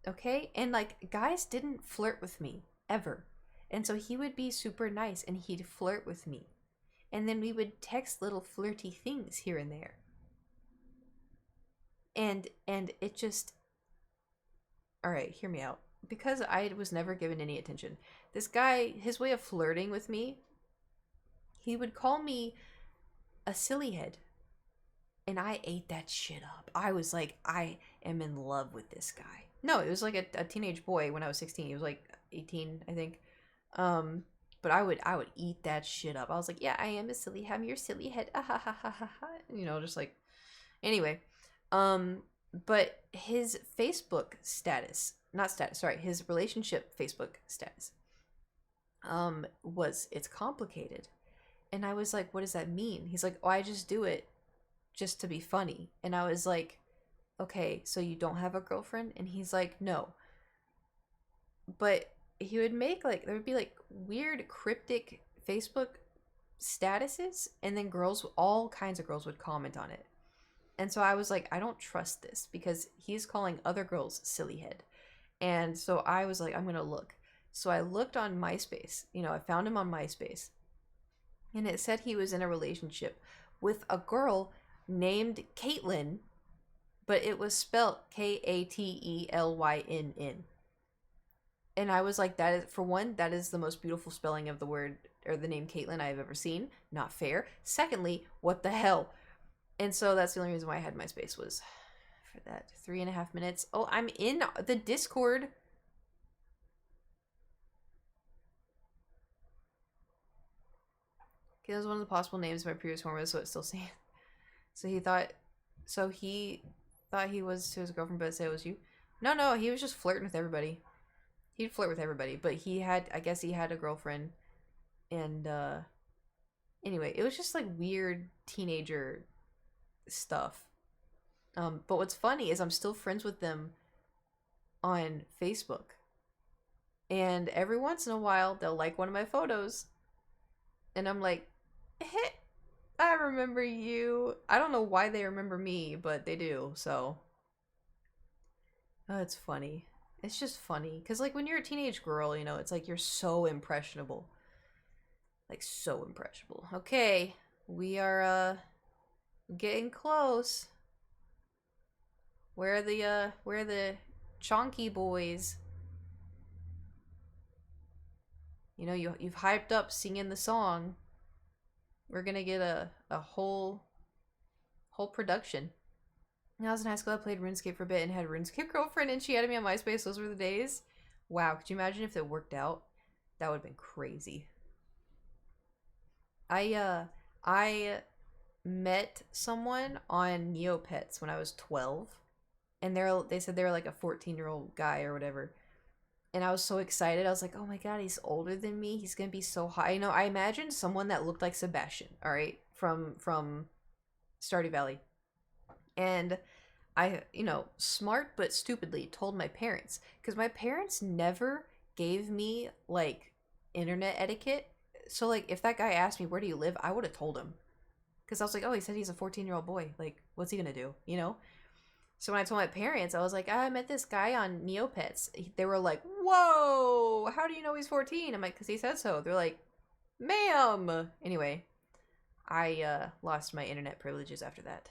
Okay? And like, guys didn't flirt with me ever. And so he would be super nice and he'd flirt with me. And then we would text little flirty things here and there. And it just, all right, hear me out. Because I was never given any attention, this guy, his way of flirting with me, he would call me a silly head. And I ate that shit up. I was like, I am in love with this guy. No, it was like a teenage boy when I was 16. He was like 18, I think. But I would eat that shit up. I was like, yeah, I am a silly head. I'm your silly head. Ah, ha, ha, ha, ha, ha. You know, just like, anyway. But his Facebook status, not status, sorry, his relationship Facebook status, it's complicated. And I was like, what does that mean? He's like, oh, I just do it just to be funny. And I was like, okay, so you don't have a girlfriend? And he's like, no. But he would make like, there would be like weird cryptic Facebook statuses, and then girls, all kinds of girls would comment on it. And so I was like, I don't trust this because he's calling other girls silly head. And so I was like, I'm going to look. So I looked on MySpace. You know, I found him on MySpace. And it said he was in a relationship with a girl named Caitlyn, but it was spelled Katelynn. And I was like, that is, for one, that is the most beautiful spelling of the word or the name Caitlyn I've ever seen. Not fair. Secondly, what the hell? And so that's the only reason why I had MySpace, was for that 3.5 minutes. Oh, I'm in the Discord. Okay, that was one of the possible names of my previous form, so it's still saying. So he thought he was to his girlfriend, but say it was you. No, he was just flirting with everybody. He'd flirt with everybody, but I guess he had a girlfriend. And anyway, it was just like weird teenager stuff. But what's funny is I'm still friends with them on Facebook. And every once in a while, they'll like one of my photos. And I'm like, hey, I remember you. I don't know why they remember me, but they do, so. Oh, it's funny. It's just funny. Because, like, when you're a teenage girl, you know, it's like you're so impressionable. Like, so impressionable. Okay, we are, getting close. Where are the chonky boys? You know, you've hyped up singing the song. We're gonna get a whole production. When I was in high school, I played RuneScape for a bit and had a RuneScape girlfriend, and she added me on MySpace. Those were the days. Wow, could you imagine if it worked out? That would have been crazy. I met someone on Neopets when I was 12, and they said they were like a 14-year-old guy or whatever. And I was so excited. I was like, oh my god, he's older than me. He's gonna be so hot. You know, I imagined someone that looked like Sebastian, all right, from Stardew Valley. And I, you know, smart but stupidly told my parents. Because my parents never gave me, like, internet etiquette. So, like, if that guy asked me, where do you live? I would have told him. Because I was like, oh, he said he's a 14-year-old boy. Like, what's he gonna do, you know? So when I told my parents, I was like, I met this guy on Neopets. They were like, whoa, how do you know he's 14? I'm like, because he said so. They're like, ma'am. Anyway, I lost my internet privileges after that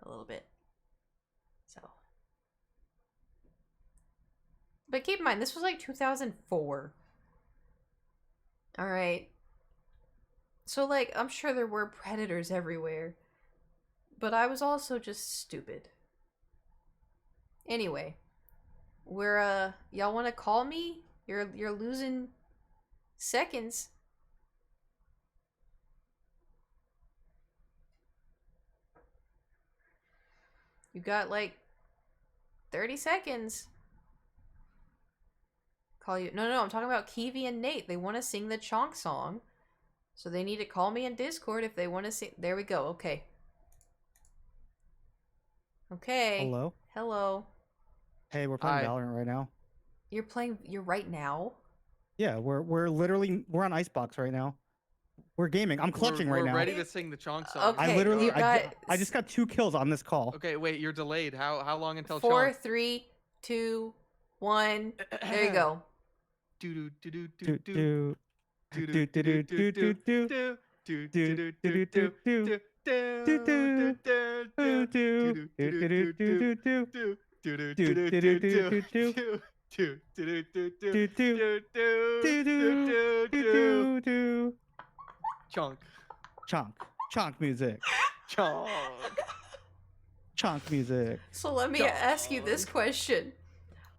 a little bit. So. But keep in mind, this was like 2004. All right. So, like, I'm sure there were predators everywhere. But I was also just stupid. Anyway, we're y'all want to call me? You're losing seconds. You got like 30 seconds. Call you. No, I'm talking about Kiwi and Nate. They want to sing the Chonk song. So they need to call me in Discord if they want to sing. There we go. Okay. Okay. Hello? Hello. Hey, we're playing Hi. Valorant right now. You're right now? Yeah, we're on Icebox right now. We're gaming. I'm clutching we're right now. ready to sing the Chonk song. Okay, I literally, you I just got 2 kills on this call. Okay, wait, you're delayed. How long until 4, Chonk? 3, 2, 1. There you go. Do do do do Do do do do do do do do do do do do do do. Chonk. Chonk music. Chonk. Chonk music. So let me ask you this question.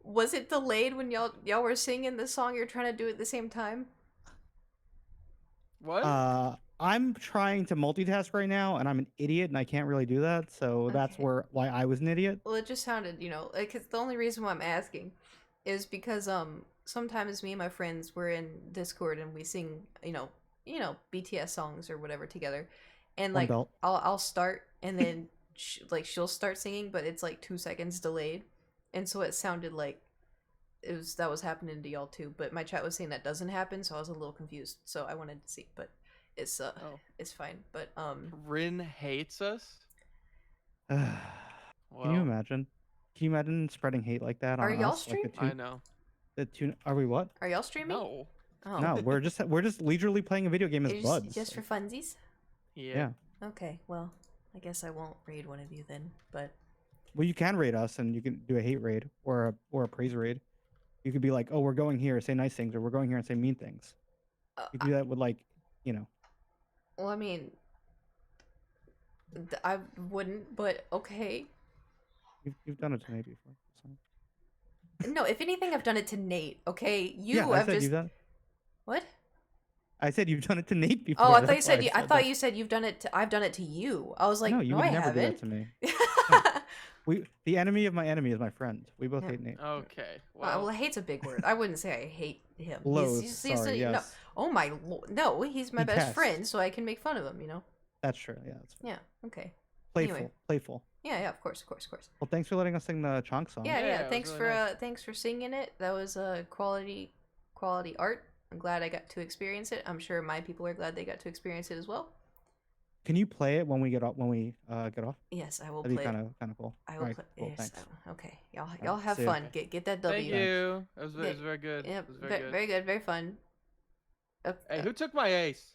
Was it delayed when y'all were singing the song you're trying to do at the same time? What? I'm trying to multitask right now, and I'm an idiot, and I can't really do that. So that's Okay. why I was an idiot. Well, it just sounded, like, 'cause the only reason why I'm asking is because sometimes me and my friends we're in Discord and we sing, BTS songs or whatever together, and One like belt. I'll start and then she'll start singing, but it's like 2 seconds delayed, and so it sounded like that was happening to y'all too. But my chat was saying that doesn't happen, so I was a little confused. So I wanted to see, but it's it's fine. But Rin hates us. Can Well, you imagine? Can you imagine spreading hate like that on Are y'all us? Like I know. the tune. Are we what? are y'all streaming? No. Oh. No, we're just leisurely playing a video game as It's buds. just for funsies. Yeah. Yeah. Okay, well, I guess I won't raid one of you then. But Well, you can raid us, and you can do a hate raid or a praise raid. You could be like, "Oh, we're going here, say nice things," or "We're going here and say mean things." You can do that with well, I mean, I wouldn't. But okay. You've done it to me before. So. No, if anything, I've done it to Nate. Okay, you Yeah, I have said just you've done. what? I said you've done it to Nate before. Oh, I thought you that's why said I said thought that. you said you've done it. I've done it to you. I was like, No, you would I never do that haven't. to me. The enemy of my enemy is my friend. We both Yeah. hate Nate. Okay. Well, Well, hate's a big word. I wouldn't say I hate him. Loathe, He's sorry, no. yes. Oh my no, he's my best Detest. friend, so I can make fun of him. That's true. Yeah, that's fair. Yeah. Okay. Playful. Anyway. Playful. Yeah. Of course. Well, thanks for letting us sing the Chonk song. Yeah. Yeah, it was Thanks really for nice. thanks for singing it. That was quality art. I'm glad I got to experience it. I'm sure my people are glad they got to experience it as well. Can you play it when we get off? Get off? Yes, I will That'd play be it. kind of cool. I will Alright, play. cool, Yes, thanks. okay, y'all have see ya. fun. Get that W. thank you. It was very good. Yep. It was very good. Very good. Very fun. Hey, who took my ace?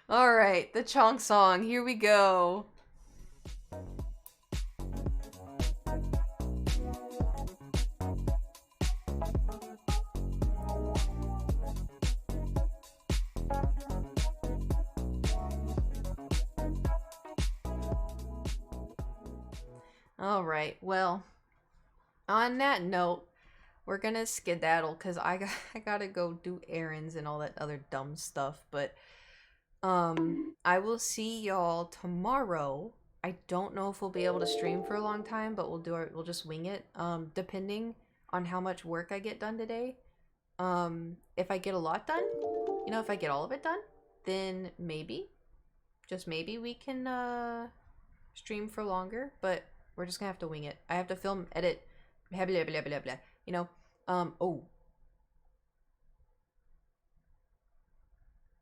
All right, the Chonk song. Here we go. All right. Well, on that note, we're gonna skedaddle because I gotta go do errands and all that other dumb stuff. But I will see y'all tomorrow. I don't know if we'll be able to stream for a long time, but we'll just wing it. Depending on how much work I get done today. If I get a lot done, if I get all of it done, then maybe, just maybe we can stream for longer. But we're just gonna have to wing it. I have to film, edit, blah blah blah blah blah. Oh.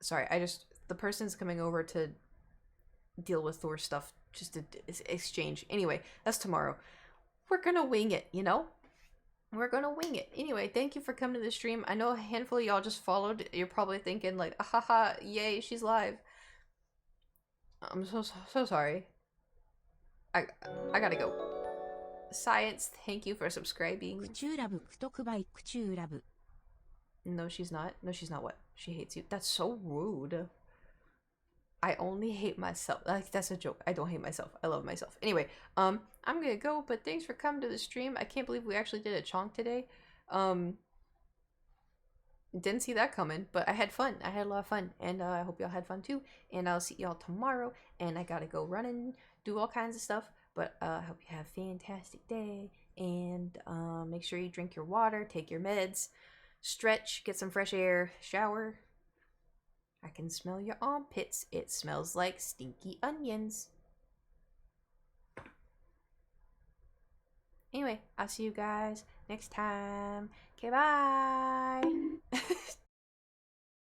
Sorry, the person's coming over to deal with Thor stuff, just to exchange. Anyway, that's tomorrow. We're gonna wing it, We're gonna wing it. Anyway, thank you for coming to the stream. I know a handful of y'all just followed. You're probably thinking like, haha, yay, she's live. I'm so sorry. I gotta go. Science, thank you for subscribing. クチューラブクトクバイクチューラブ No, she's not. No, she's not what? She hates you. That's so rude. I only hate myself. Like, that's a joke. I don't hate myself. I love myself. Anyway, I'm gonna go, but thanks for coming to the stream. I can't believe we actually did a chonk today. Didn't see that coming, but I had fun. I had a lot of fun, and I hope y'all had fun too. And I'll see y'all tomorrow, and I gotta go run and do all kinds of stuff, but I hope you have a fantastic day, and make sure you drink your water, take your meds, stretch, get some fresh air, shower. I can smell your armpits. It smells like stinky onions. Anyway, I'll see you guys next time. Okay, bye.